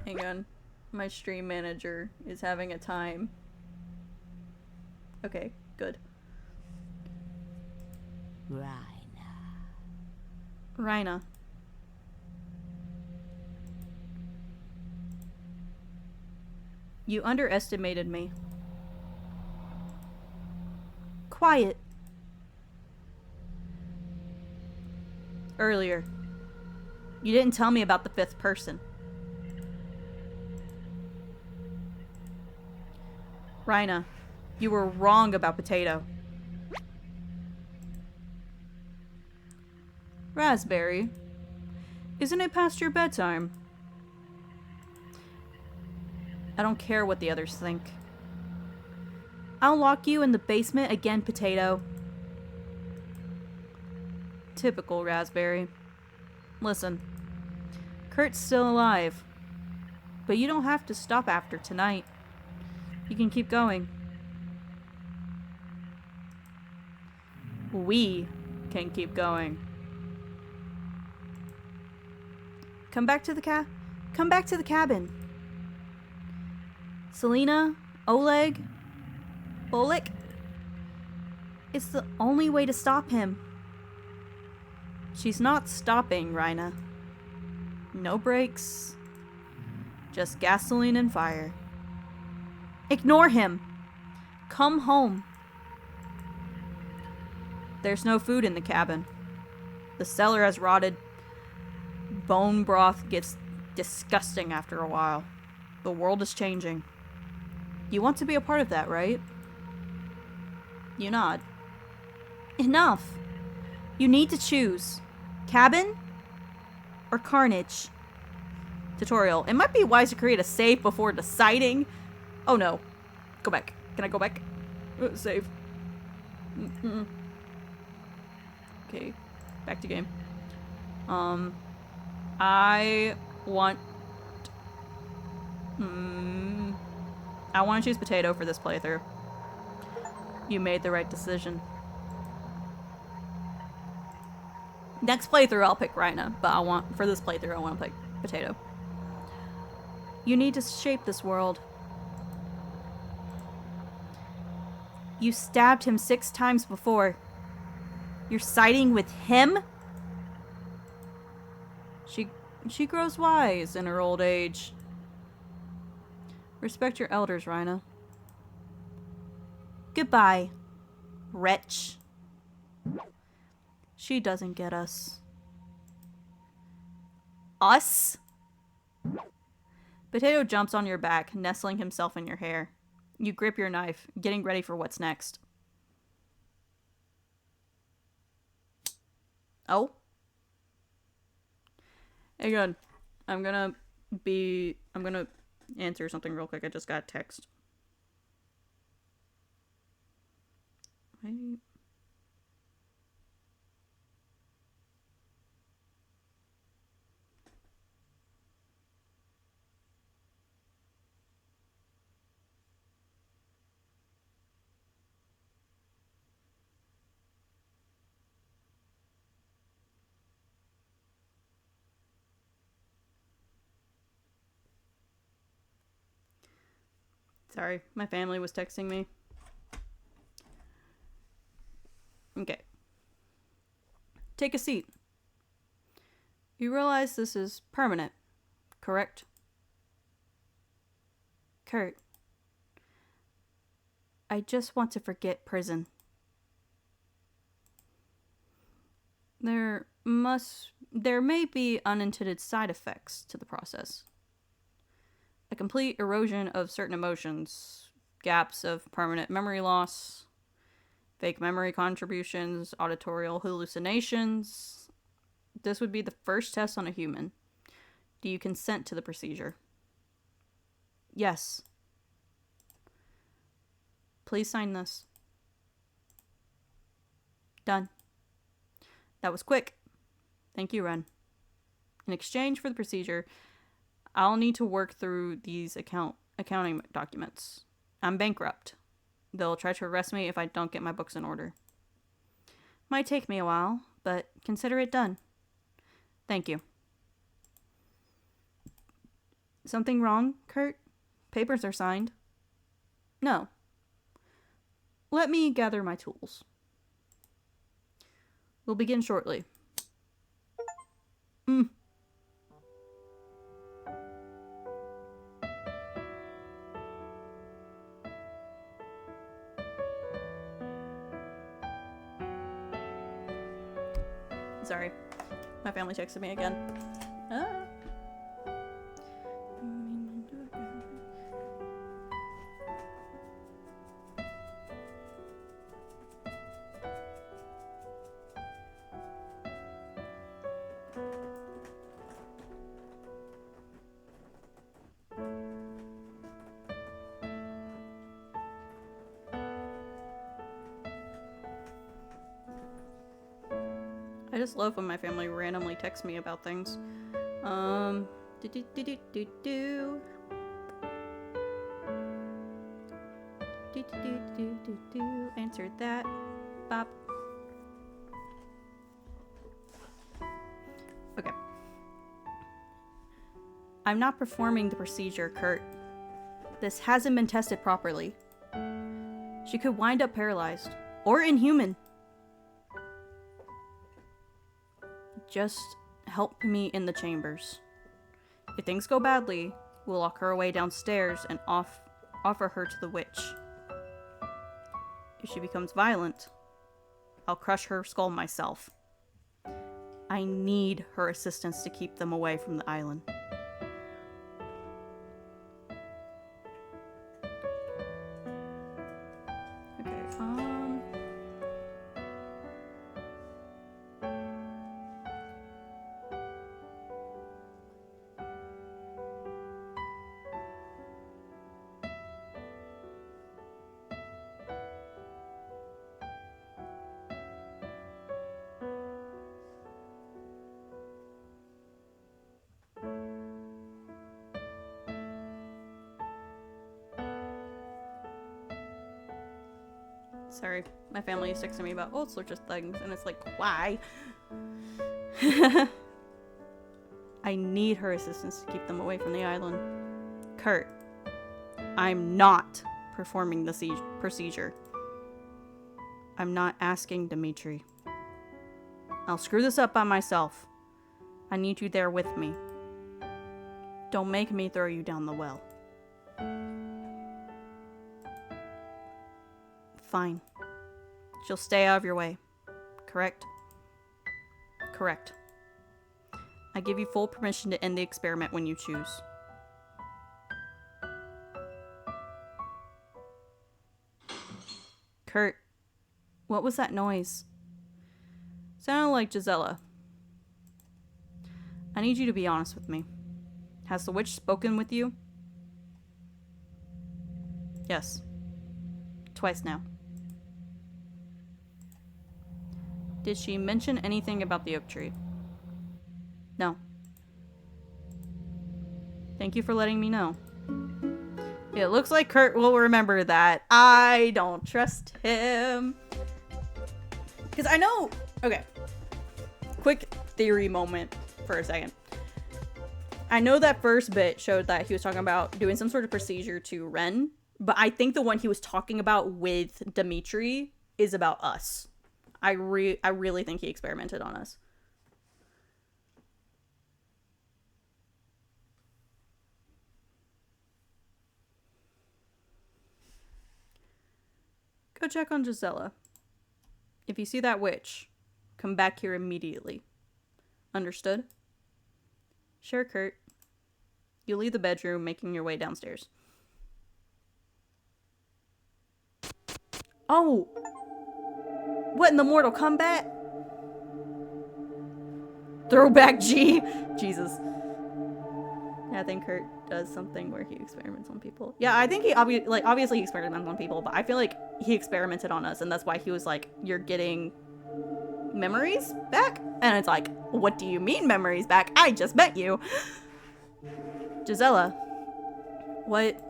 Hang on. My stream manager is having a time. Okay, good. Rhina. You underestimated me. Quiet. Earlier. You didn't tell me about the fifth person. Rhina, you were wrong about Potato. Raspberry, isn't it past your bedtime? I don't care what the others think. I'll lock you in the basement again, Potato. Typical Raspberry. Listen, Kurt's still alive, but you don't have to stop after tonight. You can keep going. We can keep going. Come back to the cabin. Selena, Oleg, Oleg. It's the only way to stop him. She's not stopping, Rhina. No brakes. Just gasoline and fire. Ignore him. Come home. There's no food in the cabin. The cellar has rotted. Bone broth gets disgusting after a while. The world is changing. You want to be a part of that, right? You nod. Enough. You need to choose. Cabin or carnage? Tutorial. It might be wise to create a save before deciding. Oh no. Go back. Can I go back? Save. Okay. Back to game. I want to choose Potato for this playthrough. You made the right decision. Next playthrough I'll pick Rhina, but for this playthrough I want to pick Potato. You need to shape this world. You stabbed him 6 times before. You're siding with him? She grows wise in her old age. Respect your elders, Rhina. Goodbye, wretch. She doesn't get us. Us? Potato jumps on your back, nestling himself in your hair. You grip your knife, getting ready for what's next. Oh? Hang on. I'm gonna answer something real quick. I just got a text. Wait. Sorry, my family was texting me. Okay. Take a seat. You realize this is permanent, correct? Kurt. I just want to forget prison. There may be unintended side effects to the process. A complete erosion of certain emotions, gaps of permanent memory loss, fake memory contributions, auditorial hallucinations. This would be the first test on a human. Do you consent to the procedure? Yes. Please sign this. Done. That was quick. Thank you, Ren. In exchange for the procedure, I'll need to work through these accounting documents. I'm bankrupt. They'll try to arrest me if I don't get my books in order. Might take me a while, but consider it done. Thank you. Something wrong, Kurt? Papers are signed. No. Let me gather my tools. We'll begin shortly. Sorry. My family texted me again. I just love when my family randomly texts me about things. Answered that. Bop. Okay. I'm not performing the procedure, Kurt. This hasn't been tested properly. She could wind up paralyzed. Or inhuman. Just help me in the chambers. If things go badly, we'll lock her away downstairs and offer her to the witch. If she becomes violent, I'll crush her skull myself. I need her assistance to keep them away from the island. Sorry, my family is texting me about all sorts of things, and it's like, why? I need her assistance to keep them away from the island. Kurt, I'm not performing the procedure. I'm not asking Dimitri. I'll screw this up by myself. I need you there with me. Don't make me throw you down the well. Fine. She'll stay out of your way. Correct? Correct. I give you full permission to end the experiment when you choose. Kurt, what was that noise? Sounded like Gisela. I need you to be honest with me. Has the witch spoken with you? Yes. Twice now. Did she mention anything about the oak tree? No. Thank you for letting me know. It looks like Kurt will remember that. I don't trust him. Because I know... Okay. Quick theory moment for a second. I know that first bit showed that he was talking about doing some sort of procedure to Ren. But I think the one he was talking about with Dimitri is about us. I really think he experimented on us. Go check on Gisela. If you see that witch, Come back here immediately. Understood? Sure, Kurt. You leave the bedroom, making your way downstairs. Oh! What in the Mortal Kombat? Throwback G! Jesus. Yeah, I think Kurt does something where he experiments on people. Yeah, I think he obviously he experiments on people, but I feel like he experimented on us, and that's why he was like, "You're getting memories back?" And it's like, "What do you mean memories back? I just met you." Gisela, what?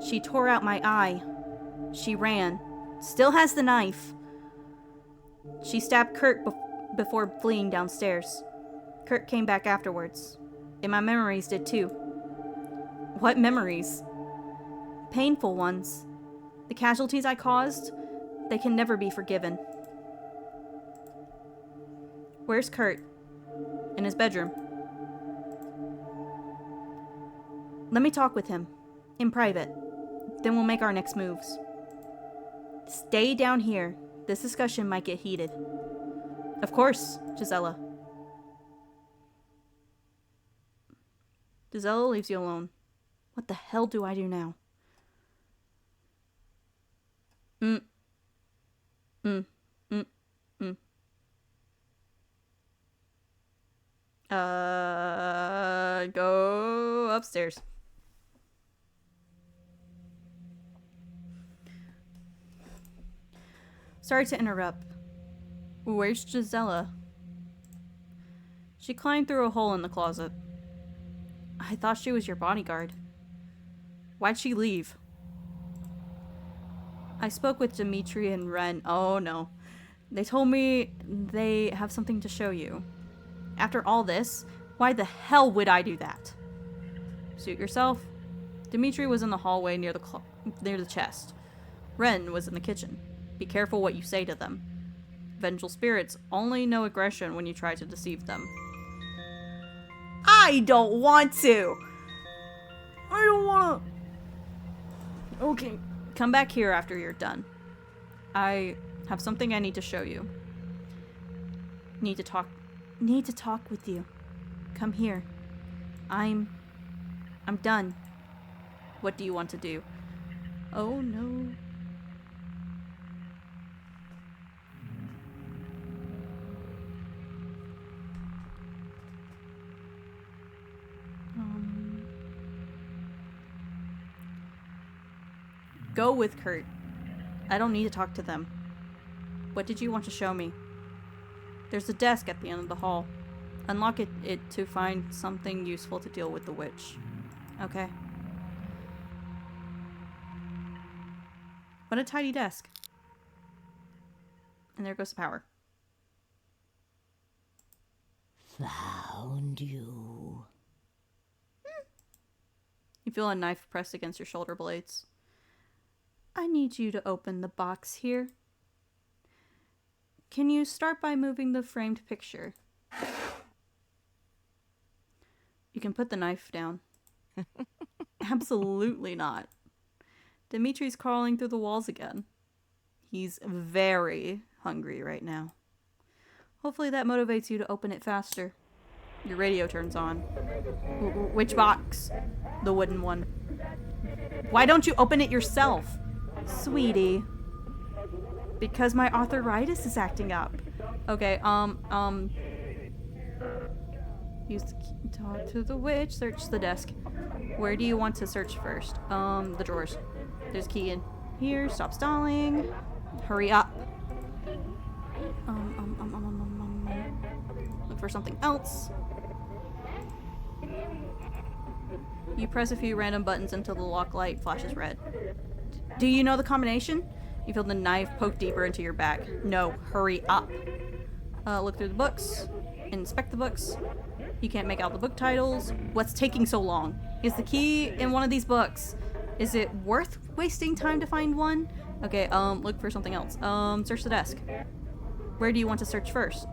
She tore out my eye. She ran. Still has the knife. She stabbed Kurt before fleeing downstairs. Kurt came back afterwards. And my memories did too. What memories? Painful ones. The casualties I caused, they can never be forgiven. Where's Kurt? In his bedroom. Let me talk with him. In private. Then we'll make our next moves. Stay down here. This discussion might get heated. Of course, Gisela. Gisela leaves you alone. What the hell do I do now? Go upstairs. Sorry to interrupt. Where's Gisela? She climbed through a hole in the closet. I thought she was your bodyguard. Why'd she leave? I spoke with Dimitri and Ren. Oh no. They told me they have something to show you. After all this, why the hell would I do that? Suit yourself. Dimitri was in the hallway near the chest. Ren was in the kitchen. Be careful what you say to them. Vengeful spirits only know aggression when you try to deceive them. I don't want to! I don't wanna... Okay. Come back here after you're done. I have something I need to show you. Need to talk with you. Come here. I'm done. What do you want to do? Oh no. Go with Kurt. I don't need to talk to them. What did you want to show me? There's a desk at the end of the hall. Unlock it to find something useful to deal with the witch. Okay. What a tidy desk. And there goes the power. Found you. You feel a knife pressed against your shoulder blades. I need you to open the box here. Can you start by moving the framed picture? You can put the knife down. Absolutely not. Dimitri's crawling through the walls again. He's very hungry right now. Hopefully that motivates you to open it faster. Your radio turns on. Which box? The wooden one. Why don't you open it yourself? Sweetie. Because my arthritis is acting up. Okay, use the key, talk to the witch, search the desk. Where do you want to search first? The drawers. There's a key in here, stop stalling. Hurry up. Look for something else. You press a few random buttons until the lock light flashes red. Do you know the combination? You feel the knife poke deeper into your back. No, hurry up. Look through the books. Inspect the books. You can't make out the book titles. What's taking so long? Is the key in one of these books? Is it worth wasting time to find one? Okay, look for something else. Search the desk. Where do you want to search first?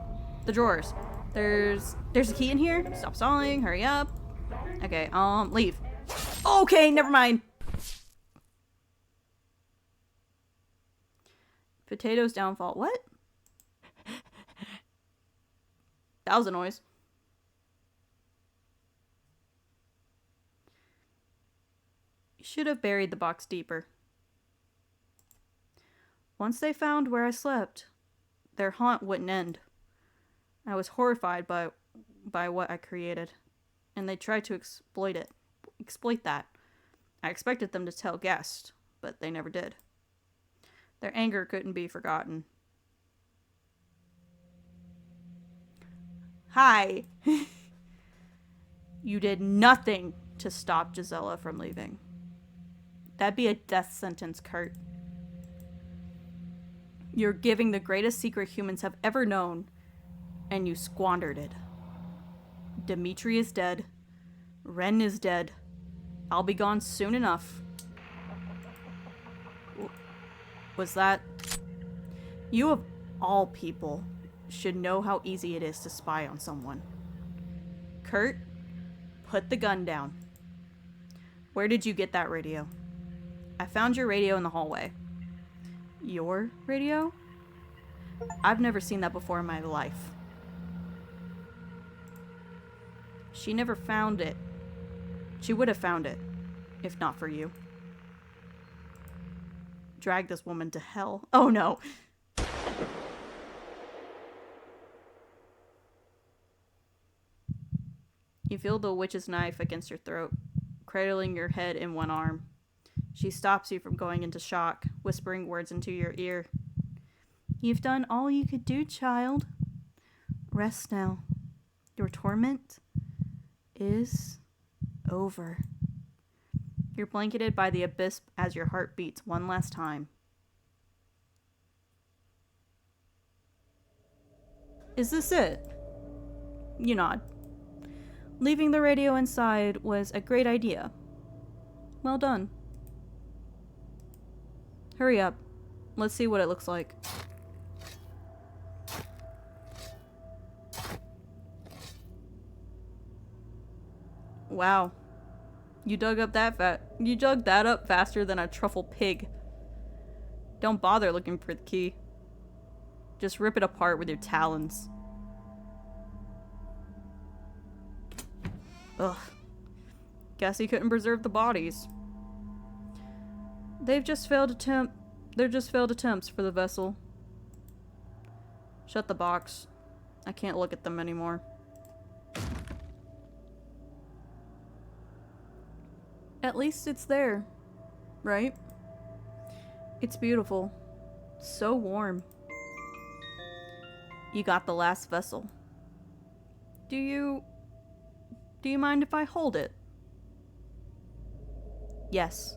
The drawers. There's a key in here. Stop stalling, hurry up. Okay, leave. Okay, never mind. Potato's downfall. What? That was a noise. You should have buried the box deeper. Once they found where I slept, their haunt wouldn't end. I was horrified by what I created, and they tried to exploit that. I expected them to tell guests, but they never did. Their anger couldn't be forgotten. Hi. You did nothing to stop Gisela from leaving. That'd be a death sentence, Kurt. You're giving the greatest secret humans have ever known, and you squandered it. Dimitri is dead. Ren is dead. I'll be gone soon enough. Was that... You of all people should know how easy it is to spy on someone. Kurt, put the gun down. Where did you get that radio? I found your radio in the hallway. Your radio? I've never seen that before in my life. She never found it. She would have found it, if not for you. Drag this woman to hell. Oh no! You feel the witch's knife against your throat, cradling your head in one arm. She stops you from going into shock, whispering words into your ear. You've done all you could do, child. Rest now. Your torment is over. You're blanketed by the abyss as your heart beats one last time. Is this it? You nod. Leaving the radio inside was a great idea. Well done. Hurry up. Let's see what it looks like. Wow. You dug that up faster than a truffle pig. Don't bother looking for the key. Just rip it apart with your talons. Ugh. Guess he couldn't preserve the bodies. They're just failed attempts for the vessel. Shut the box. I can't look at them anymore. At least it's there, right? It's beautiful. So warm. You got the last vessel. Do you mind if I hold it? Yes.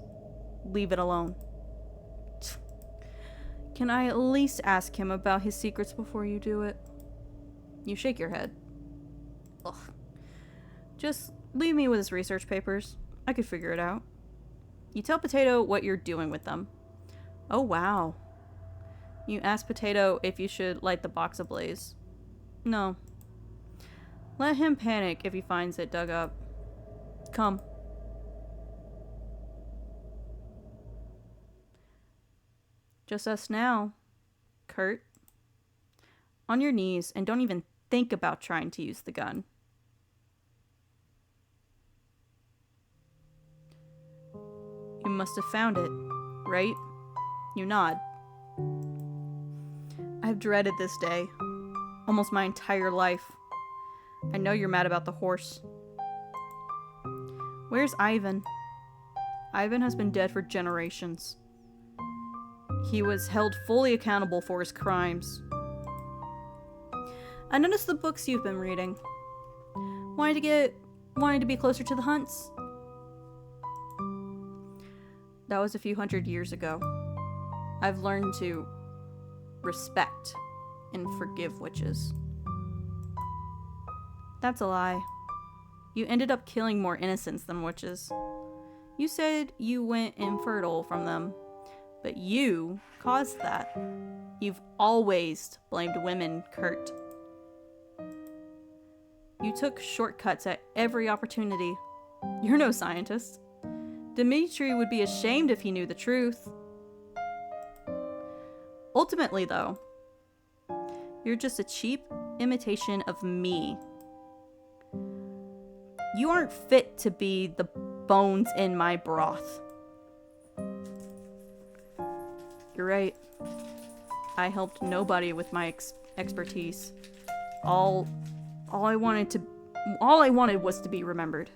Leave it alone. Can I at least ask him about his secrets before you do it? You shake your head. Ugh. Just leave me with his research papers. I could figure it out. You tell Potato what you're doing with them. Oh, wow. You ask Potato if you should light the box ablaze. No. Let him panic if he finds it dug up. Come. Just us now, Kurt. On your knees and don't even think about trying to use the gun. You must have found it, right? You nod. I've dreaded this day. Almost my entire life. I know you're mad about the horse. Where's Ivan? Ivan has been dead for generations. He was held fully accountable for his crimes. I noticed the books you've been reading. Wanting to be closer to the hunts? That was a few hundred years ago. I've learned to respect and forgive witches. That's a lie. You ended up killing more innocents than witches. You said you went infertile from them, but you caused that. You've always blamed women, Kurt. You took shortcuts at every opportunity. You're no scientist. Dimitri would be ashamed if he knew the truth. Ultimately, though, you're just a cheap imitation of me. You aren't fit to be the bones in my broth. You're right. I helped nobody with my expertise. All I wanted was to be remembered.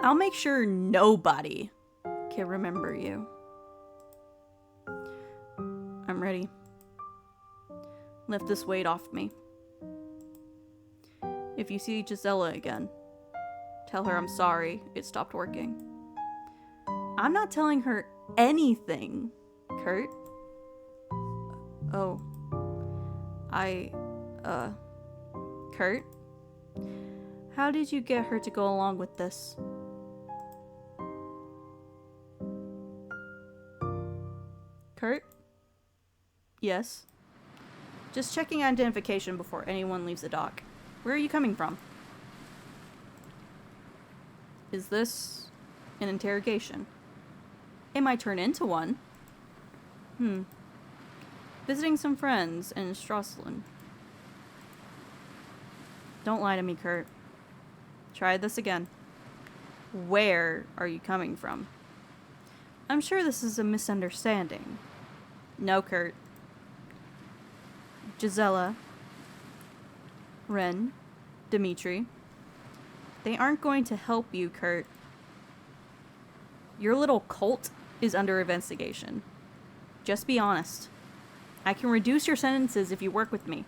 I'll make sure nobody can remember you. I'm ready. Lift this weight off me. If you see Gisela again, tell her I'm sorry it stopped working. I'm not telling her anything, Kurt. Oh. Kurt? How did you get her to go along with this? Kurt? Yes? Just checking identification before anyone leaves the dock. Where are you coming from? Is this an interrogation? It might turn into one. Visiting some friends in Strasslund. Don't lie to me, Kurt. Try this again. Where are you coming from? I'm sure this is a misunderstanding. No, Kurt. Gisela, Ren, Dimitri. They aren't going to help you, Kurt. Your little cult is under investigation. Just be honest. I can reduce your sentences if you work with me.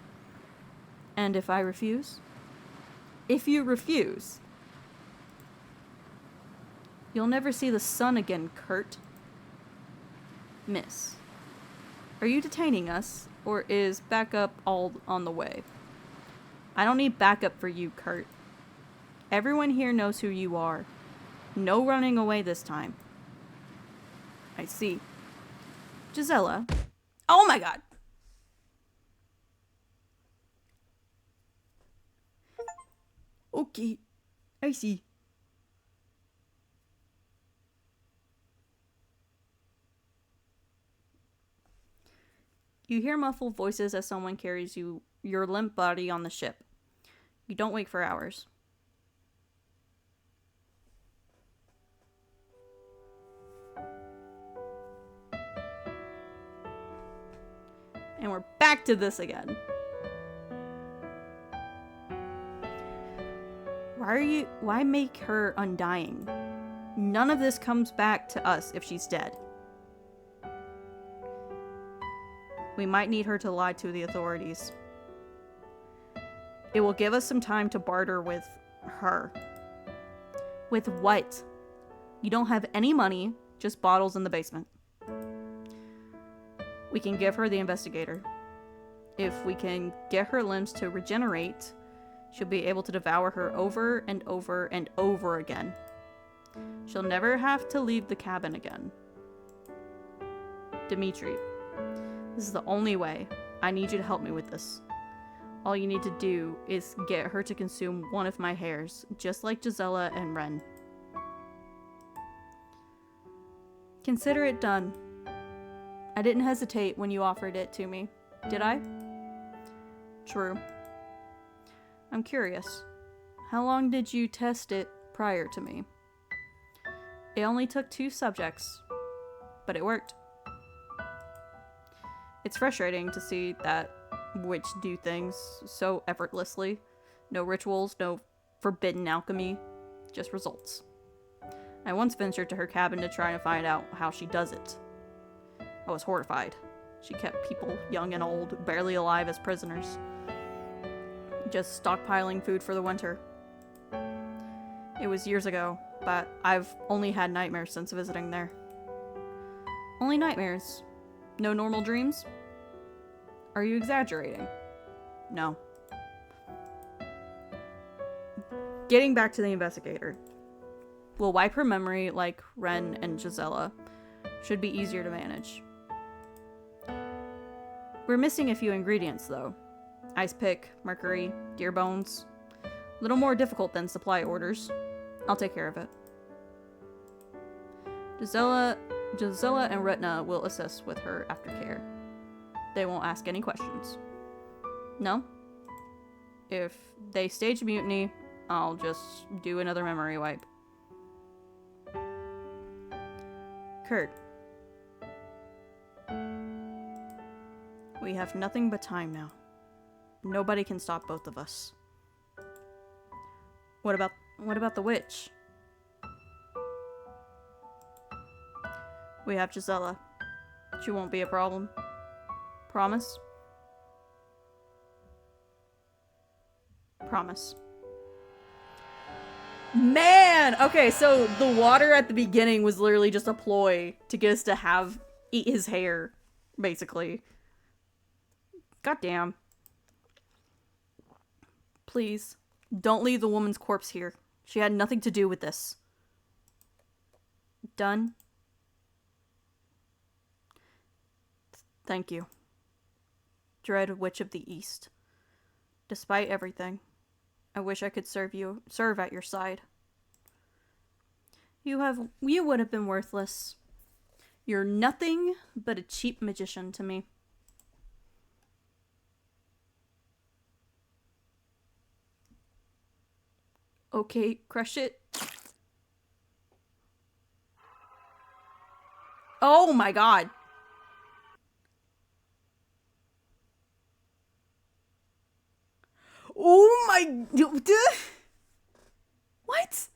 And if I refuse? If you refuse, you'll never see the sun again, Kurt. Miss, are you detaining us, or is backup all on the way? I don't need backup for you, Kurt. Everyone here knows who you are. No running away this time. I see. Gisela. Oh my god! Okay, I see. You hear muffled voices as someone carries your limp body on the ship. You don't wake for hours. And we're back to this again. Why make her undying? None of this comes back to us if she's dead. We might need her to lie to the authorities. It will give us some time to barter with her. With what? You don't have any money, just bottles in the basement. We can give her the investigator. If we can get her limbs to regenerate, she'll be able to devour her over and over and over again. She'll never have to leave the cabin again. Dimitri, this is the only way. I need you to help me with this. All you need to do is get her to consume one of my hairs, just like Gisela and Ren. Consider it done. I didn't hesitate when you offered it to me, did I? True. I'm curious. How long did you test it prior to me? It only took 2 subjects, but it worked. It's frustrating to see that witch do things so effortlessly. No rituals, no forbidden alchemy, just results. I once ventured to her cabin to try and find out how she does it. I was horrified. She kept people, young and old, barely alive as prisoners. Just stockpiling food for the winter. It was years ago, but I've only had nightmares since visiting there. Only nightmares? No normal dreams? Are you exaggerating? No. Getting back to the investigator. We'll wipe her memory like Ren and Gisela. Should be easier to manage. We're missing a few ingredients, though. Ice pick, mercury, deer bones. A little more difficult than supply orders. I'll take care of it. Gisela and Retna will assist with her aftercare. they won't ask any questions. No? If they stage a mutiny, I'll just do another memory wipe. Kurt. We have nothing but time now. Nobody can stop both of us. What about the witch? We have Gisela. She won't be a problem. Promise? Promise. Man! Okay, so the water at the beginning was literally just a ploy to get us to eat his hair, basically. Goddamn. Please, don't leave the woman's corpse here. She had nothing to do with this. Done? Thank you. Dread Witch of the East. Despite everything, I wish I could serve at your side. You would have been worthless. You're nothing but a cheap magician to me. Okay, crush it. Oh my god. Oh my... What?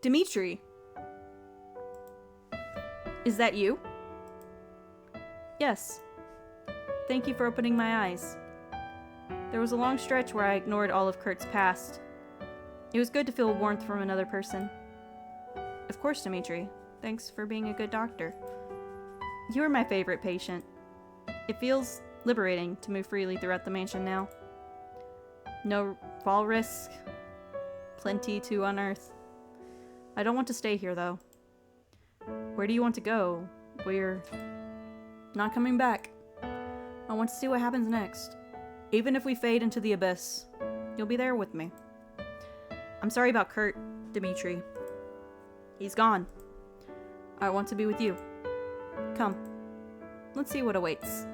Dimitri. Is that you? Yes. Thank you for opening my eyes. There was a long stretch where I ignored all of Kurt's past. It was good to feel warmth from another person. Of course, Dimitri. Thanks for being a good doctor. You are my favorite patient. It feels liberating to move freely throughout the mansion now. No fall risk. Plenty to unearth. I don't want to stay here, though. Where do you want to go? We're not coming back. I want to see what happens next. Even if we fade into the abyss, you'll be there with me. I'm sorry about Kurt, Dimitri. He's gone. I want to be with you. Come. Let's see what awaits.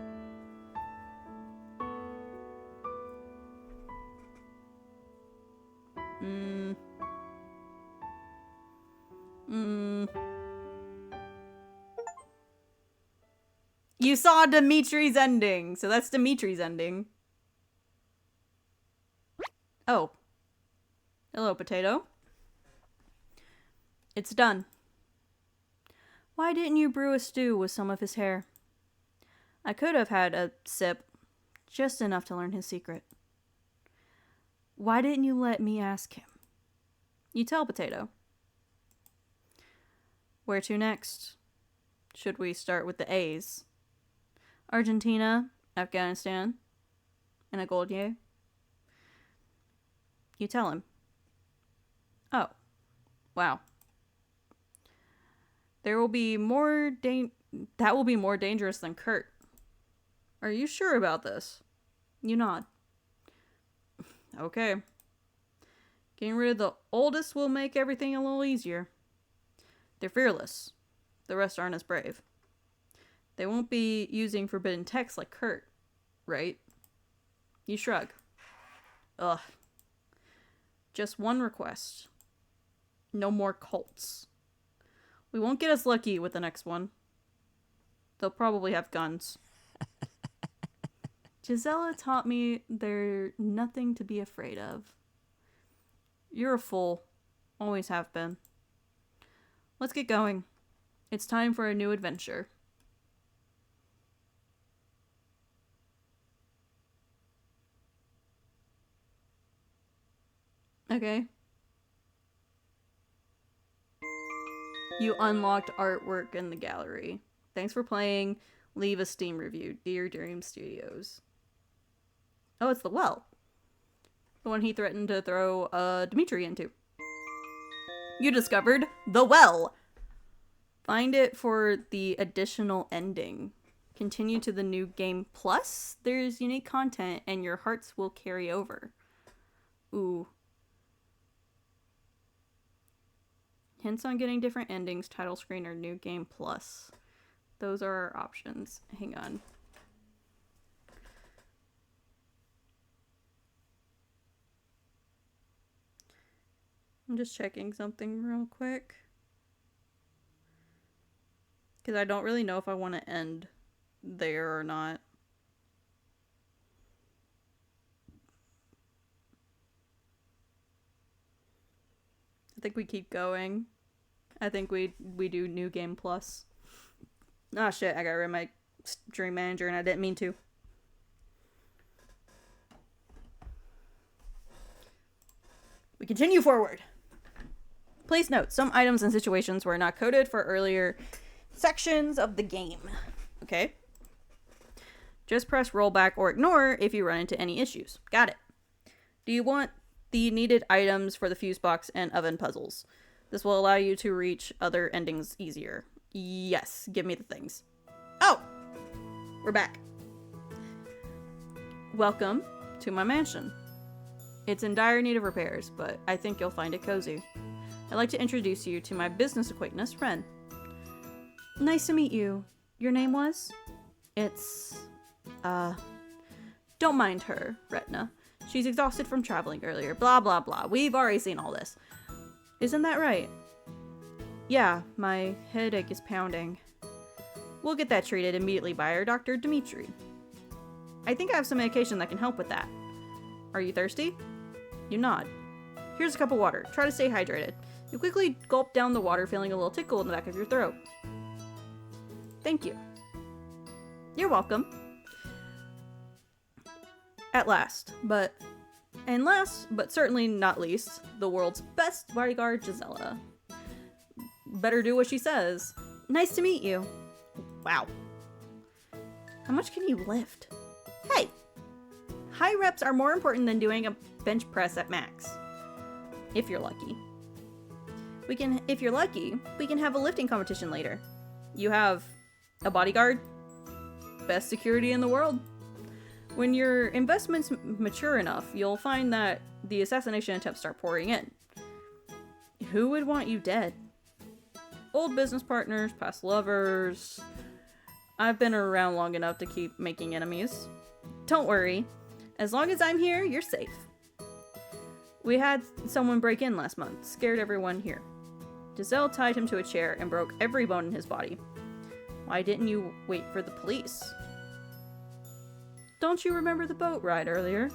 You saw Dimitri's ending, so that's Dimitri's ending. Oh. Hello, potato. It's done. Why didn't you brew a stew with some of his hair? I could have had a sip, just enough to learn his secret. Why didn't you let me ask him? You tell, potato. Where to next? Should we start with the A's? Argentina, Afghanistan, and a gold yay? You tell him. Oh. Wow. There will be more that will be more dangerous than Kurt. Are you sure about this? You nod. Okay. Getting rid of the oldest will make everything a little easier. They're fearless. The rest aren't as brave. They won't be using forbidden texts like Kurt, right? You shrug. Ugh. Just one request. No more cults. We won't get as lucky with the next one. They'll probably have guns. Gisela taught me there's nothing to be afraid of. You're a fool. Always have been. Let's get going. It's time for a new adventure. Okay. You unlocked artwork in the gallery. Thanks for playing. Leave a Steam review. Dear Dream Studios. Oh, it's the well. The one he threatened to throw Dimitri into. You discovered the well. Find it for the additional ending. Continue to the new game plus. There's unique content and your hearts will carry over. Ooh. Hints on getting different endings, title screen, or new game plus. Those are our options. Hang on. I'm just checking something real quick. Because I don't really know if I want to end there or not. I think we keep going. I think we do new game plus. Oh shit, I got rid of my stream manager and I didn't mean to. We continue forward. Please note, some items and situations were not coded for earlier sections of the game. Okay? Just press rollback or ignore if you run into any issues. Got it. Do you want the needed items for the fuse box and oven puzzles? This will allow you to reach other endings easier. Yes, give me the things. Oh! We're back. Welcome to my mansion. It's in dire need of repairs, but I think you'll find it cozy. I'd like to introduce you to my business acquaintance, Ren. Nice to meet you. Your name was? It's... Don't mind her, Retna. She's exhausted from traveling earlier. Blah, blah, blah. We've already seen all this. Isn't that right? Yeah, my headache is pounding. We'll get that treated immediately by our Dr. Dimitri. I think I have some medication that can help with that. Are you thirsty? You nod. Here's a cup of water. Try to stay hydrated. You quickly gulp down the water, feeling a little tickle in the back of your throat. Thank you. You're welcome. At last, and last, but certainly not least, the world's best bodyguard, Gisela. Better do what she says. Nice to meet you. Wow. How much can you lift? Hey! High reps are more important than doing a bench press at max. If you're lucky. If you're lucky, we can have a lifting competition later. You have a bodyguard? Best security in the world. When your investments mature enough, you'll find that the assassination attempts start pouring in. Who would want you dead? Old business partners, past lovers. I've been around long enough to keep making enemies. Don't worry. As long as I'm here, you're safe. We had someone break in last month, scared everyone here. Giselle tied him to a chair and broke every bone in his body. Why didn't you wait for the police? Don't you remember the boat ride earlier?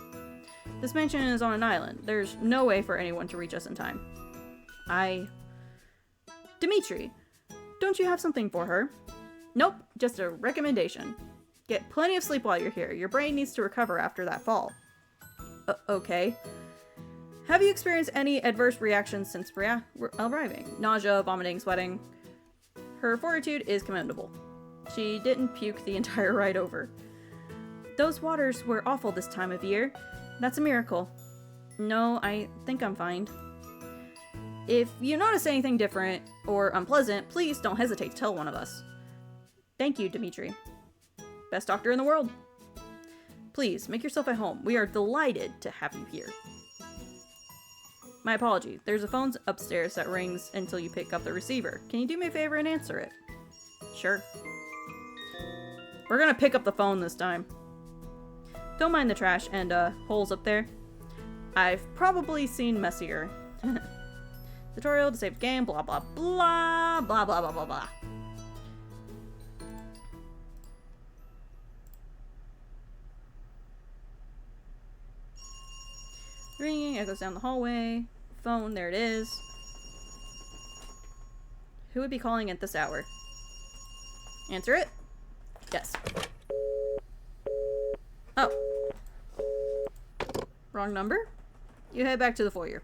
This mansion is on an island. There's no way for anyone to reach us in time. Dimitri, don't you have something for her? Nope, just a recommendation. Get plenty of sleep while you're here. Your brain needs to recover after that fall. Okay. Have you experienced any adverse reactions since arriving? Nausea, vomiting, sweating? Her fortitude is commendable. She didn't puke the entire ride over. Those waters were awful this time of year. That's a miracle. No, I think I'm fine. If you notice anything different or unpleasant, please don't hesitate to tell one of us. Thank you, Dimitri. Best doctor in the world. Please, make yourself at home. We are delighted to have you here. My apology. There's a phone upstairs that rings until you pick up the receiver. Can you do me a favor and answer it? Sure. We're gonna pick up the phone this time. Don't mind the trash and, holes up there. I've probably seen messier. Tutorial to save game, blah blah blah, blah blah blah blah blah. Ringing, echoes down the hallway. Phone, there it is. Who would be calling at this hour? Answer it? Yes. Oh. Wrong number? You head back to the foyer.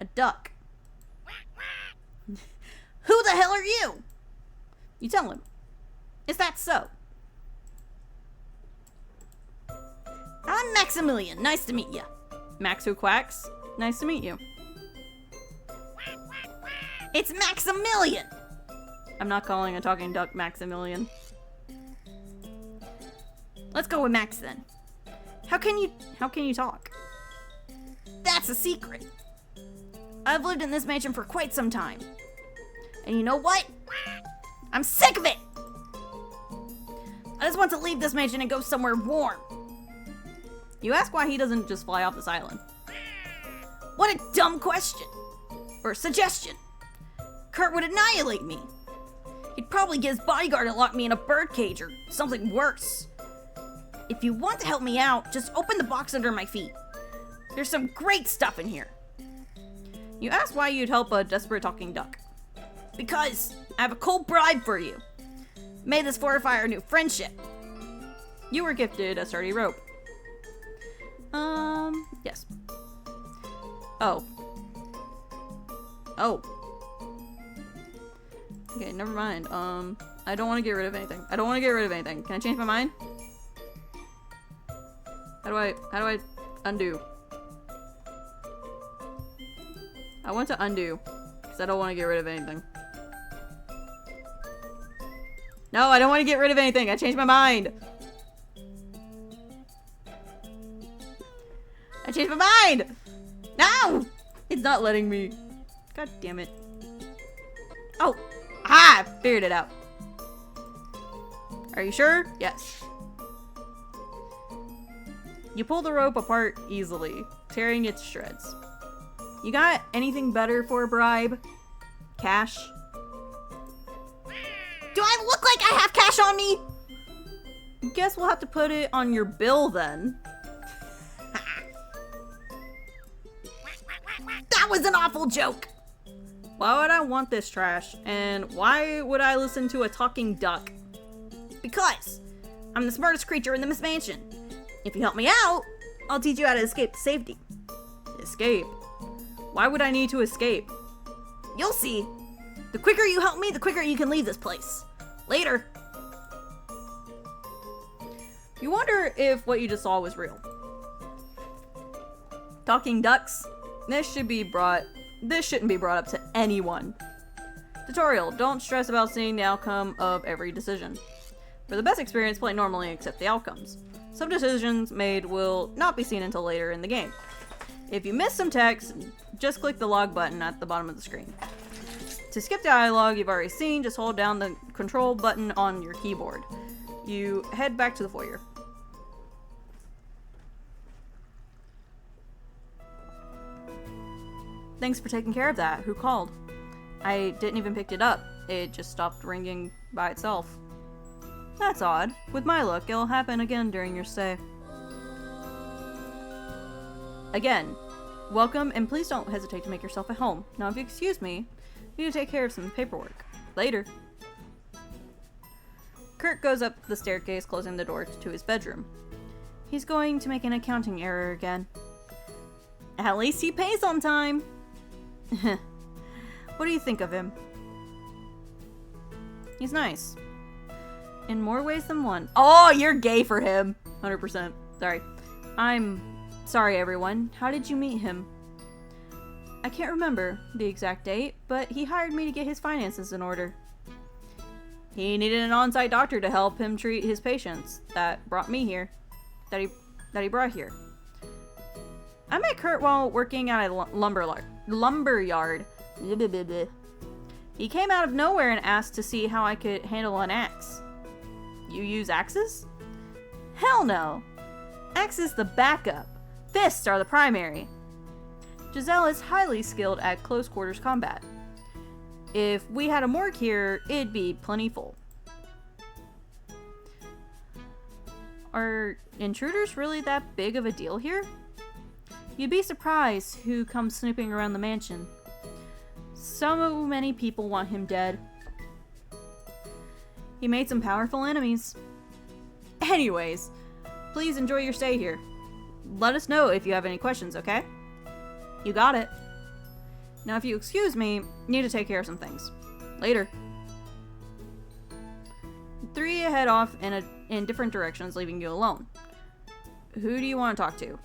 A duck. Who the hell are you? You tell him. Is that so? I'm Maximilian. Nice to meet you. Max who quacks? Nice to meet you. It's Maximilian! I'm not calling a talking duck Maximilian. Let's go with Max then. How can you talk? That's a secret. I've lived in this mansion for quite some time. And you know what? I'm sick of it! I just want to leave this mansion and go somewhere warm. You ask why he doesn't just fly off this island. What a dumb question. Or suggestion. Kurt would annihilate me. He'd probably get his bodyguard to lock me in a birdcage or something worse. If you want to help me out, just open the box under my feet. There's some great stuff in here. You ask why you'd help a desperate talking duck. Because I have a cold bribe for you. May this fortify our new friendship. You were gifted a sturdy rope. Yes. Oh. Okay, never mind. I don't want to get rid of anything. Can I change my mind? How do I undo? I want to undo, because I don't want to get rid of anything. No, I don't want to get rid of anything. I changed my mind. No! It's not letting me. God damn it. Oh! Ah! Figured it out. Are you sure? Yes. You pull the rope apart easily, tearing its shreds. You got anything better for a bribe? Cash? Do I look like I have cash on me? Guess we'll have to put it on your bill then. That was an awful joke. Why would I want this trash? And why would I listen to a talking duck? Because I'm the smartest creature in this mansion. If you help me out, I'll teach you how to escape to safety. Escape? Why would I need to escape? You'll see. The quicker you help me, the quicker you can leave this place. Later. You wonder if what you just saw was real. Talking ducks? This shouldn't be brought up to anyone. Tutorial, don't stress about seeing the outcome of every decision. For the best experience, play normally and accept the outcomes. Some decisions made will not be seen until later in the game. If you miss some text, just click the log button at the bottom of the screen. To skip dialogue you've already seen, just hold down the control button on your keyboard. You head back to the foyer. Thanks for taking care of that. Who called? I didn't even pick it up. It just stopped ringing by itself. That's odd. With my luck, it'll happen again during your stay. Again, welcome, and please don't hesitate to make yourself at home. Now, if you excuse me, I need to take care of some paperwork. Later. Kurt goes up the staircase, closing the door to his bedroom. He's going to make an accounting error again. At least he pays on time. What do you think of him? He's nice. In more ways than one. Oh, you're gay for him. 100%. Sorry. I'm sorry, everyone. How did you meet him? I can't remember the exact date, but he hired me to get his finances in order. He needed an on-site doctor to help him treat his patients. That brought me here. That he brought here. I met Kurt while working at a lumber yard. He came out of nowhere and asked to see how I could handle an axe. You use axes? Hell no! Axe is the backup. Fists are the primary. Giselle is highly skilled at close quarters combat. If we had a morgue here, it'd be plenty full. Are intruders really that big of a deal here? You'd be surprised who comes snooping around the mansion. So many people want him dead. He made some powerful enemies. Anyways, please enjoy your stay here. Let us know if you have any questions, okay? You got it. Now if you excuse me, need to take care of some things. Later. Three head off in different directions, leaving you alone. Who do you want to talk to?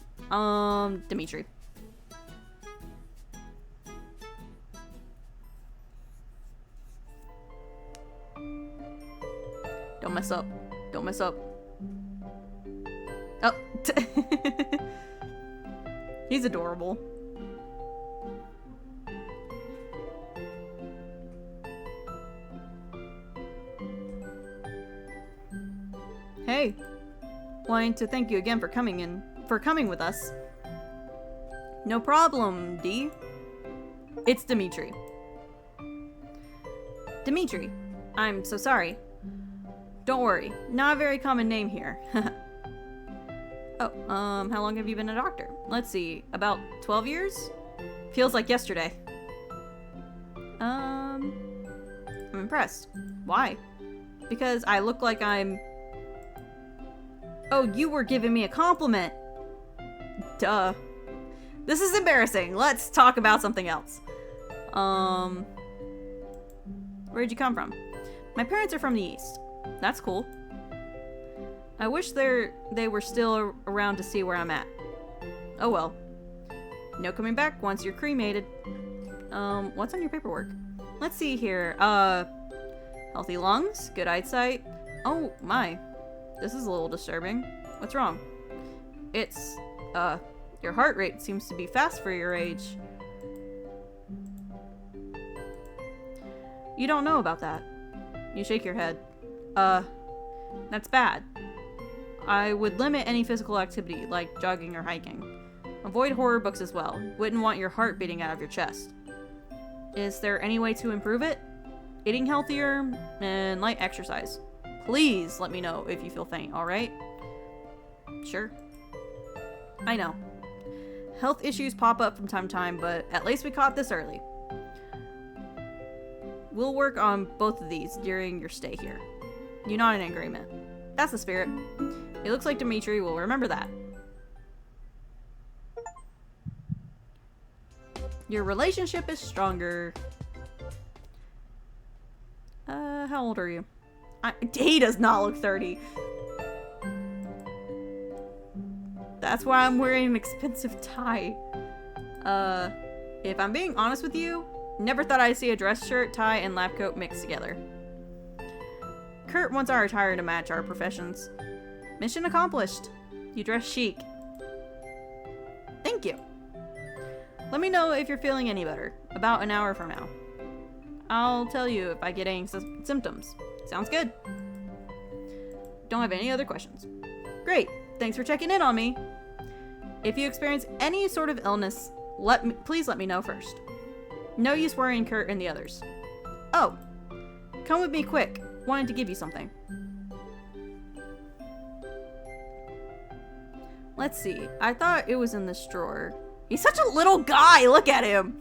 Dimitri. Don't mess up. Don't mess up. Oh. He's adorable. Hey, wanting to thank you again for coming with us. No problem, D. It's Dimitri. Dimitri, I'm so sorry. Don't worry, not a very common name here. Oh, how long have you been a doctor? Let's see, about 12 years? Feels like yesterday. I'm impressed. Why? Because I look like I'm... Oh, you were giving me a compliment. Duh. This is embarrassing. Let's talk about something else. Where'd you come from? My parents are from the East. That's cool. I wish they were still around to see where I'm at. Oh well. No coming back once you're cremated. What's on your paperwork? Let's see here. Healthy lungs, good eyesight. Oh my. This is a little disturbing. What's wrong? It's, your heart rate seems to be fast for your age. You don't know about that. You shake your head. That's bad. I would limit any physical activity, like jogging or hiking. Avoid horror books as well. Wouldn't want your heart beating out of your chest. Is there any way to improve it? Eating healthier and light exercise. Please let me know if you feel faint, alright? Sure. I know. Health issues pop up from time to time, but at least we caught this early. We'll work on both of these during your stay here. You're not in agreement. That's the spirit. It looks like Dimitri will remember that. Your relationship is stronger. How old are you? He does not look 30. That's why I'm wearing an expensive tie. If I'm being honest with you, never thought I'd see a dress shirt, tie, and lab coat mixed together. Kurt wants our attire to match our professions. Mission accomplished. You dress chic. Thank you. Let me know if you're feeling any better. About an hour from now. I'll tell you if I get any symptoms. Sounds good. Don't have any other questions. Great. Thanks for checking in on me. If you experience any sort of illness, please let me know first. No use worrying Kurt and the others. Oh, come with me quick. Wanted to give you something. Let's see. I thought it was in this drawer. He's such a little guy. Look at him.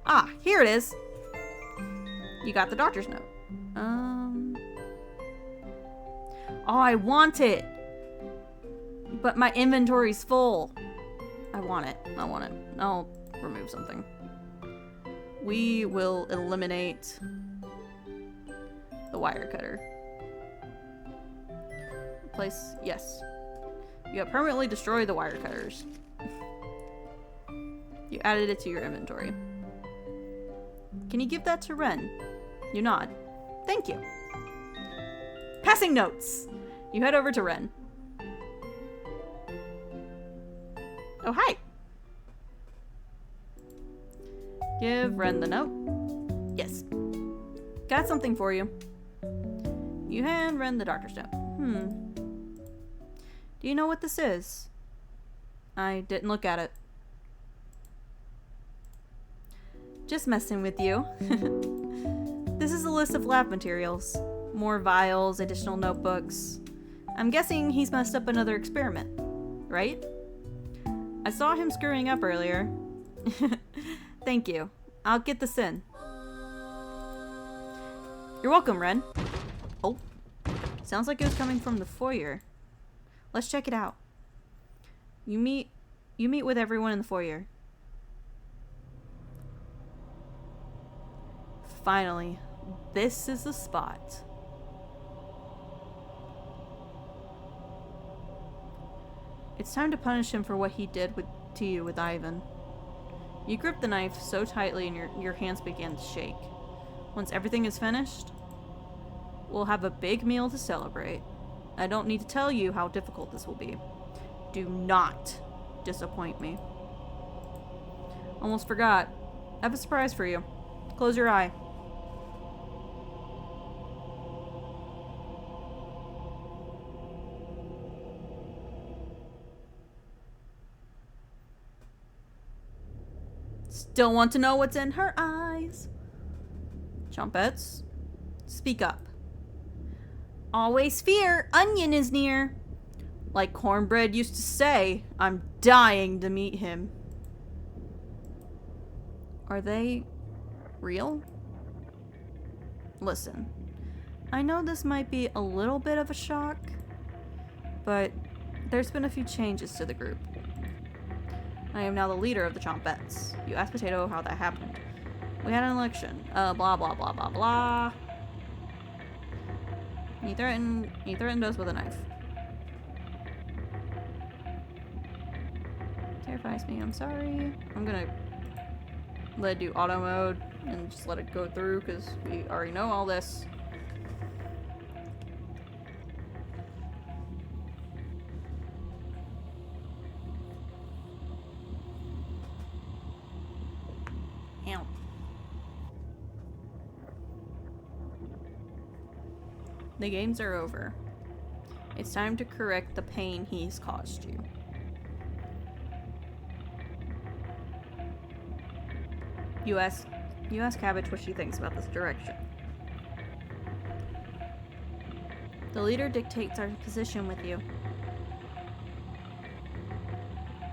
Ah, here it is. You got the doctor's note. Oh, I want it. But my inventory's full. I want it. I'll remove something. We will eliminate the wire cutter. Replace, yes. You have permanently destroyed the wire cutters. You added it to your inventory. Can you give that to Ren? You nod. Thank you. Passing notes. You head over to Ren. Oh, hi. Give Ren the note. Yes. Got something for you. You hand Ren the doctor's note. Do you know what this is? I didn't look at it. Just messing with you. This is a list of lab materials. More vials, additional notebooks. I'm guessing he's messed up another experiment, right? I saw him screwing up earlier. Thank you. I'll get this in. You're welcome, Ren. Oh. Sounds like it was coming from the foyer. Let's check it out. You meet with everyone in the foyer. Finally, this is the spot. It's time to punish him for what he did to you with Ivan. You grip the knife so tightly and your hands begin to shake. Once everything is finished, we'll have a big meal to celebrate. I don't need to tell you how difficult this will be. Do not disappoint me. Almost forgot. I have a surprise for you. Close your eye. Still want to know what's in her eyes? Chompettes, speak up. Always fear, onion is near. Like Cornbread used to say, I'm dying to meet him. Are they real? Listen, I know this might be a little bit of a shock, but there's been a few changes to the group. I am now the leader of the Chompettes. You asked Potato how that happened. We had an election. Blah, blah, blah, blah, blah. He threatened us with a knife. Terrifies me, I'm sorry. I'm gonna let it do auto mode and just let it go through because we already know all this. Ow. The games are over. It's time to correct the pain he's caused you. You ask Cabbage what she thinks about this direction. The leader dictates our position with you.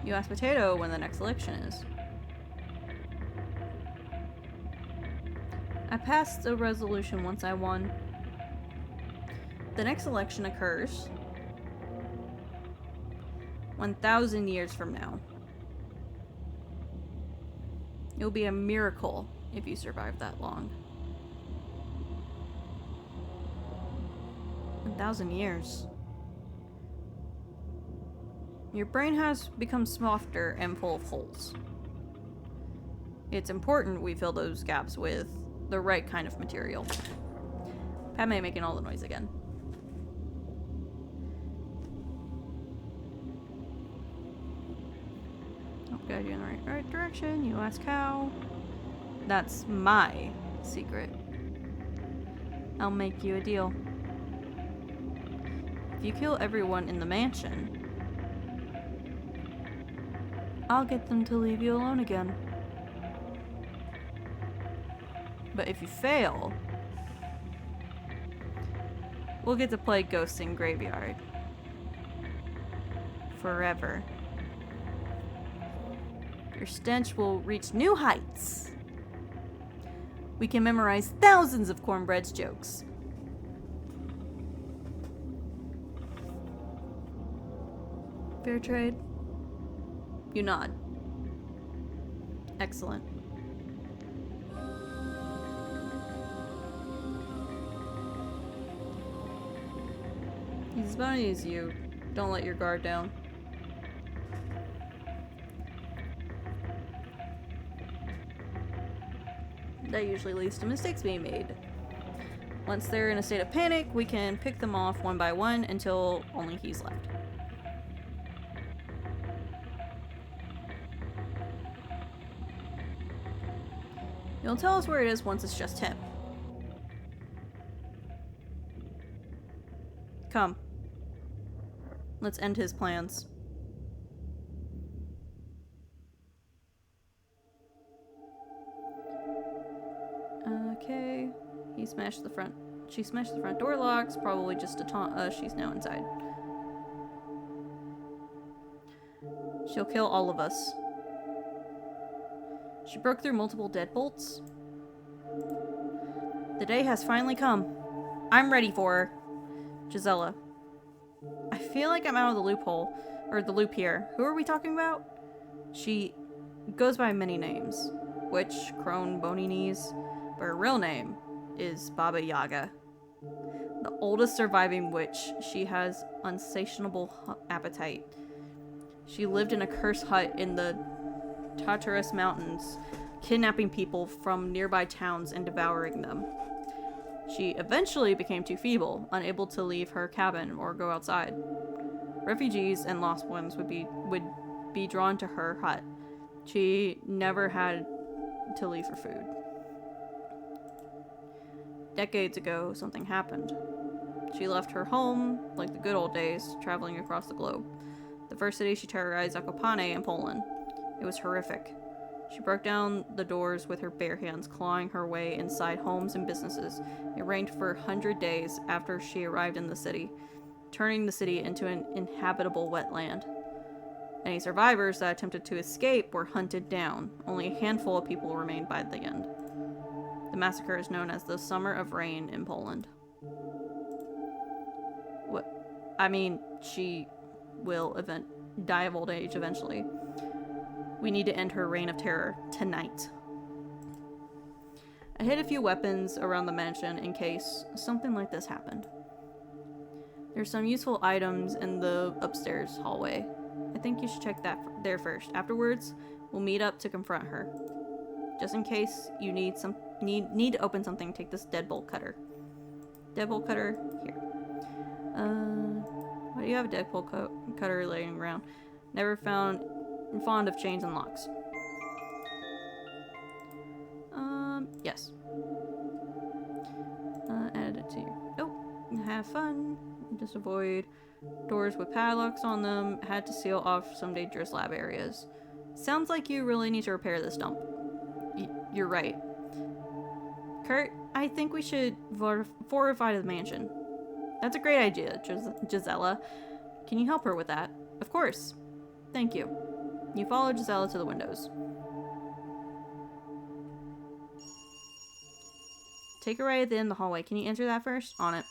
You ask Potato when the next election is. I passed a resolution once I won. The next election occurs 1,000 years from now. It'll be a miracle if you survive that long. 1,000 years. Your brain has become softer and full of holes. It's important we fill those gaps with the right kind of material. Padme making all the noise again. I'll guide you in the right direction. You ask how. That's my secret. I'll make you a deal. If you kill everyone in the mansion, I'll get them to leave you alone again. But if you fail, we'll get to play Ghosts in Graveyard. Forever. Your stench will reach new heights. We can memorize thousands of Cornbread's jokes. Fair trade? You nod. Excellent. He's as bony as you. Don't let your guard down. That usually leads to mistakes being made. Once they're in a state of panic, we can pick them off one by one until only he's left. You'll tell us where it is once it's just him. Come. Let's end his plans. Okay. She smashed the front door locks, probably just to taunt us. She's now inside. She'll kill all of us. She broke through multiple deadbolts. The day has finally come. I'm ready for her. Gisela. I feel like I'm out of the loophole, or the loop here. Who are we talking about? She goes by many names. Witch, crone, bony knees. But her real name is Baba Yaga. The oldest surviving witch, she has insatiable appetite. She lived in a cursed hut in the Tartarus Mountains, kidnapping people from nearby towns and devouring them. She eventually became too feeble, unable to leave her cabin or go outside. Refugees and lost ones would be drawn to her hut. She never had to leave for food. Decades ago, something happened. She left her home, like the good old days, traveling across the globe. The first city she terrorized, Zakopane in Poland. It was horrific. She broke down the doors with her bare hands, clawing her way inside homes and businesses. It rained for 100 days after she arrived in the city, turning the city into an inhabitable wetland. Any survivors that attempted to escape were hunted down. Only a handful of people remained by the end. The massacre is known as the Summer of Rain in Poland. She will die of old age eventually. We need to end her reign of terror tonight. I hid a few weapons around the mansion in case something like this happened. There's some useful items in the upstairs hallway. I think you should check that there first. Afterwards, we'll meet up to confront her. Just in case you need to open something, take this deadbolt cutter. Deadbolt cutter, here. Why do you have a deadbolt cutter laying around? Never fond of chains and locks. Yes. Add it to your... Oh, have fun. Just avoid doors with padlocks on them. Had to seal off some dangerous lab areas. Sounds like you really need to repair this dump. You're right. Kurt, I think we should fortify the mansion. That's a great idea, Gisela. Can you help her with that? Of course. Thank you. You follow Gisela to the windows. Take a right at the end of the hallway. Can you answer that first? On it.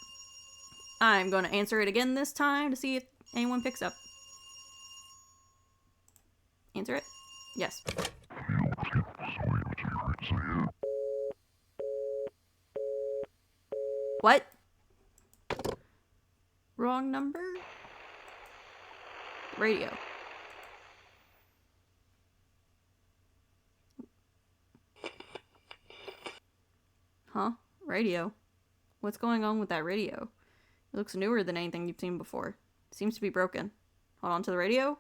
I'm going to answer it again this time to see if anyone picks up. Answer it? Yes. What? Wrong number? Radio. Huh? Radio? What's going on with that radio? It looks newer than anything you've seen before. It seems to be broken. Hold on to the radio?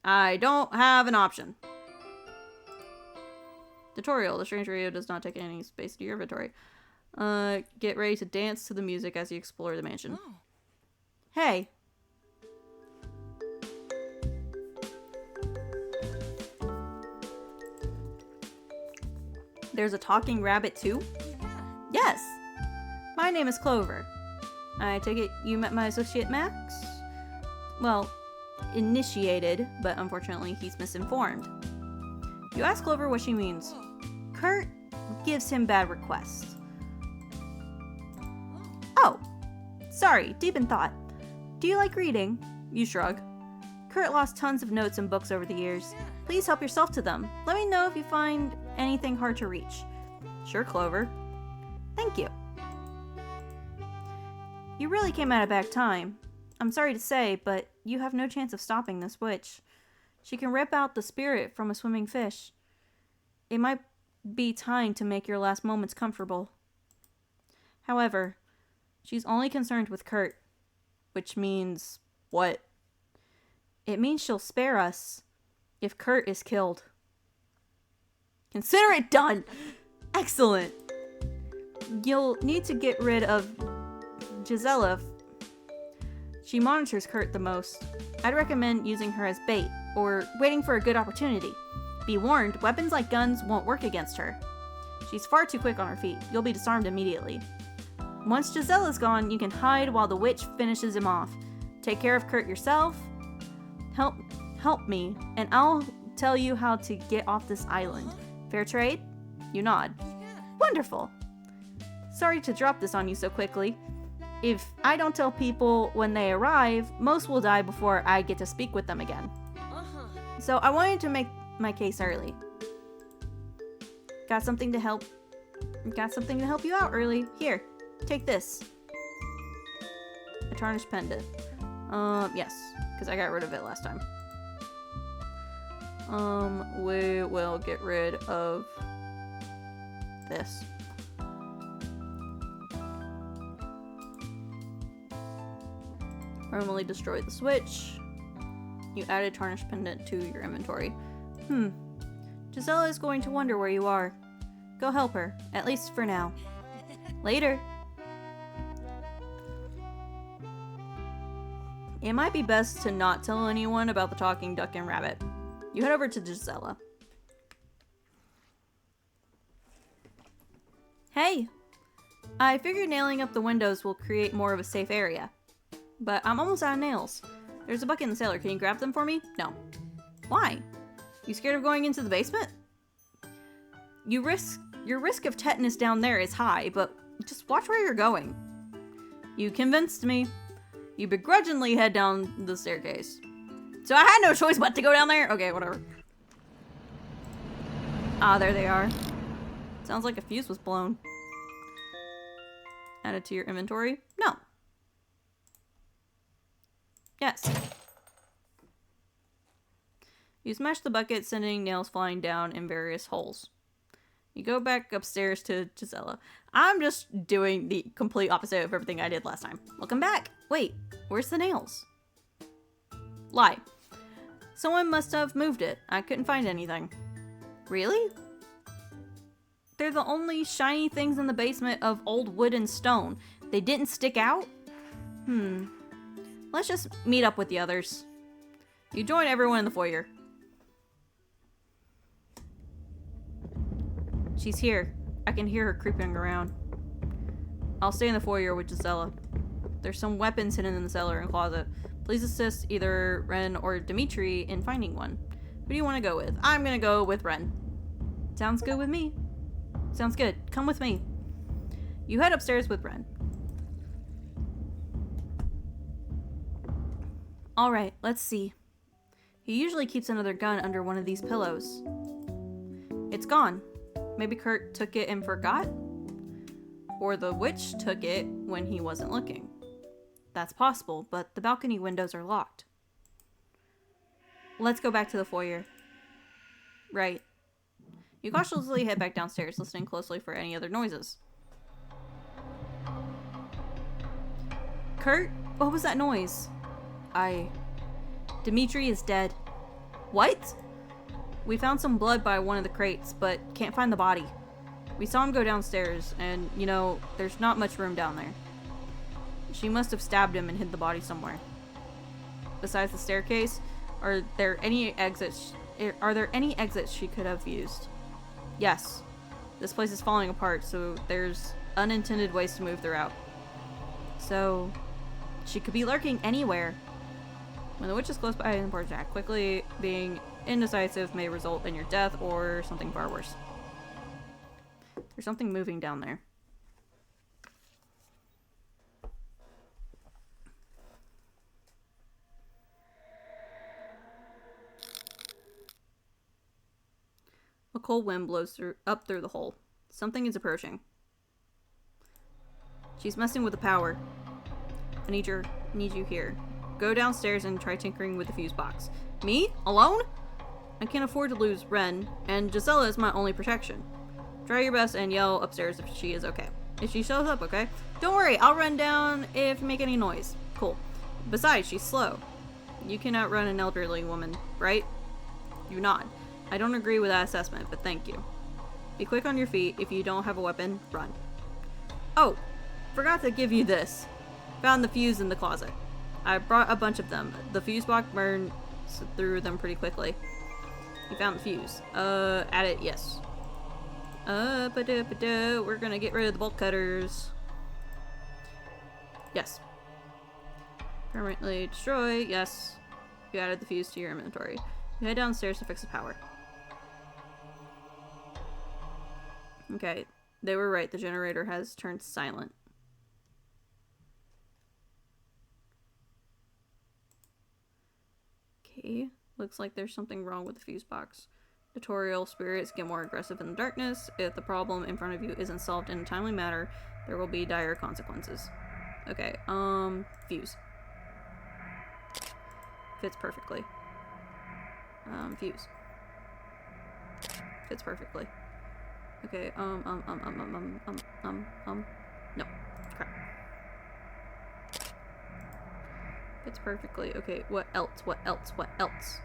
I don't have an option. Tutorial. The strange radio does not take any space to your inventory. Get ready to dance to the music as you explore the mansion. Oh. Hey! There's a talking rabbit too? Yes! My name is Clover. I take it you met my associate Max? Well, initiated, but unfortunately he's misinformed. You ask Clover what she means. Kurt gives him bad requests. Oh! Sorry, deep in thought. Do you like reading? You shrug. Kurt lost tons of notes and books over the years. Please help yourself to them. Let me know if you find anything hard to reach. Sure, Clover. Thank you. You really came at a bad time. I'm sorry to say, but you have no chance of stopping this witch. She can rip out the spirit from a swimming fish. It might be time to make your last moments comfortable. However, she's only concerned with Kurt. Which means what? It means she'll spare us if Kurt is killed. Consider it done! Excellent! You'll need to get rid of Gisela. She monitors Kurt the most. I'd recommend using her as bait, or waiting for a good opportunity. Be warned, weapons like guns won't work against her. She's far too quick on her feet. You'll be disarmed immediately. Once Gisela's gone, you can hide while the witch finishes him off. Take care of Kurt yourself. Help me, and I'll tell you how to get off this island. Fair trade? You nod. Wonderful. Sorry to drop this on you so quickly. If I don't tell people when they arrive, most will die before I get to speak with them again. So I wanted to make my case early. Got something to help you out early. Here, take this. A tarnished pendant. Yes, because I got rid of it last time. We will get rid of this. Permanently destroy the switch. You add a tarnished pendant to your inventory. Gisela is going to wonder where you are. Go help her, at least for now. Later. It might be best to not tell anyone about the talking duck and rabbit. You head over to Gisela. Hey! I figured nailing up the windows will create more of a safe area. But I'm almost out of nails. There's a bucket in the cellar. Can you grab them for me? No. Why? You scared of going into the basement? Your risk of tetanus down there is high, but just watch where you're going. You convinced me. You begrudgingly head down the staircase. So I had no choice but to go down there? Okay, whatever. Ah, there they are. Sounds like a fuse was blown. Add it to your inventory? No. Yes. You smash the bucket, sending nails flying down in various holes. You go back upstairs to Gisela. I'm just doing the complete opposite of everything I did last time. Welcome back. Wait, where's the nails? Lie. Someone must have moved it. I couldn't find anything. Really? They're the only shiny things in the basement of old wood and stone. They didn't stick out? Let's just meet up with the others. You join everyone in the foyer. She's here. I can hear her creeping around. I'll stay in the foyer with Gisela. There's some weapons hidden in the cellar and closet. Please assist either Ren or Dimitri in finding one. Who do you want to go with? I'm gonna go with Ren. Sounds good with me. Sounds good. Come with me. You head upstairs with Ren. Alright, let's see. He usually keeps another gun under one of these pillows. It's gone. Maybe Kurt took it and forgot? Or the witch took it when he wasn't looking. That's possible, but the balcony windows are locked. Let's go back to the foyer. Right. You cautiously head back downstairs, listening closely for any other noises. Kurt? What was that noise? Dimitri is dead. What? We found some blood by one of the crates, but can't find the body. We saw him go downstairs, and, you know, there's not much room down there. She must have stabbed him and hid the body somewhere. Besides the staircase, are there any exits she could have used? Yes. This place is falling apart, so there's unintended ways to move throughout. So, she could be lurking anywhere. When the witch is close by, it's important to act quickly. Being indecisive may result in your death or something far worse. There's something moving down there. A cold wind blows up through the hole. Something is approaching. She's messing with the power. I need you here. Go downstairs and try tinkering with the fuse box. Me? Alone? I can't afford to lose Ren, and Gisela is my only protection. Try your best and yell upstairs if she is okay. If she shows up, okay? Don't worry, I'll run down if you make any noise. Cool. Besides, she's slow. You can outrun an elderly woman, right? You nod. I don't agree with that assessment, but thank you. Be quick on your feet. If you don't have a weapon, run. Oh, forgot to give you this. Found the fuse in the closet. I brought a bunch of them. The fuse box burned through them pretty quickly. You found the fuse. Add it, yes. We're gonna get rid of the bolt cutters. Yes. Permanently destroy, yes. You added the fuse to your inventory. You head downstairs to fix the power. Okay, they were right. The generator has turned silent. Okay, looks like there's something wrong with the fuse box. Tutorial spirits get more aggressive in the darkness. If the problem in front of you isn't solved in a timely manner, there will be dire consequences. Okay, fuse. Fits perfectly. Fuse. Fits perfectly. Okay, no. Crap. Fits perfectly. Okay, what else? What else? What else?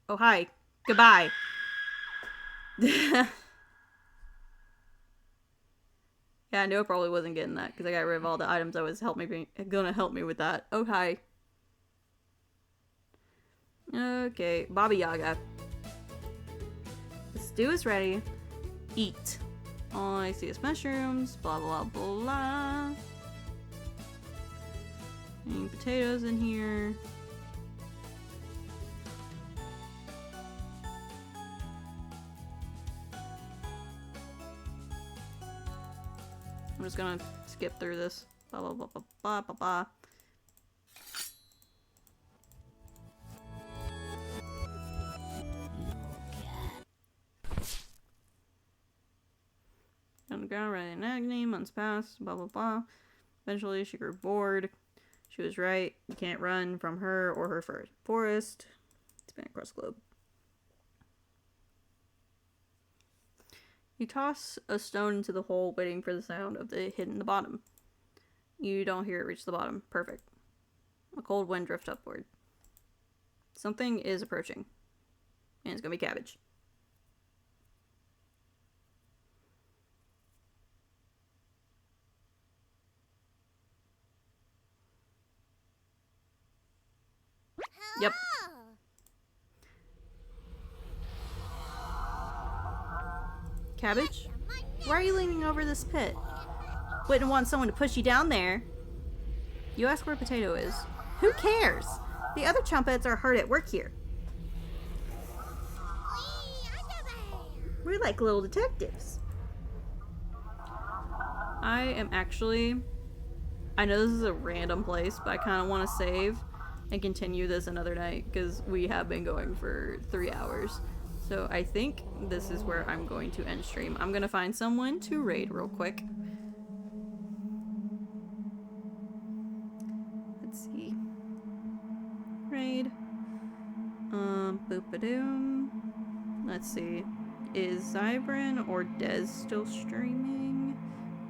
Oh, hi. Goodbye. Yeah, I knew I probably wasn't getting that because I got rid of all the items that was gonna help me with that. Oh, hi. Okay, Baba Yaga. The stew is ready. Eat. All I see is mushrooms. Blah blah blah. Any potatoes in here? I'm just gonna skip through this. Blah blah blah blah blah blah blah. On the ground, right in agony, months passed, blah blah blah. Eventually, she grew bored. She was right. You can't run from her or her forest. It's been across the globe. You toss a stone into the hole, waiting for the sound of the hit in the bottom. You don't hear it reach the bottom. Perfect. A cold wind drifts upward. Something is approaching. And it's gonna be cabbage. Yep. Cabbage? Why are you leaning over this pit? Wouldn't want someone to push you down there. You ask where Potato is. Who cares? The other Chumpets are hard at work here. We're like little detectives. I know this is a random place, but I kind of want to save and continue this another night because we have been going for 3 hours. So I think this is where I'm going to end stream. I'm going to find someone to raid real quick. Let's see. Raid. Boop-a-doom. Let's see. Is Zybrin or Dez still streaming?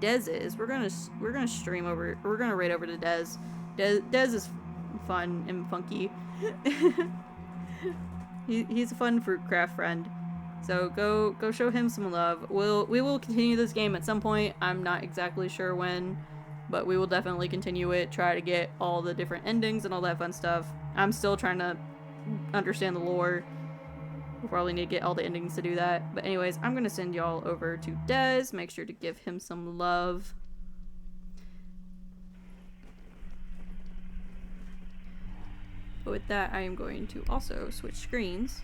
Dez is. We're gonna stream over. We're gonna raid over to Dez. Dez is fun and funky. He's a fun fruit craft friend. So go show him some love. We will continue this game at some point. I'm not exactly sure when, but we will definitely continue it. Try to get all the different endings and all that fun stuff. I'm still trying to understand the lore. We'll probably need to get all the endings to do that. But anyways, I'm gonna send y'all over to Dez. Make sure to give him some love. But with that, I am going to also switch screens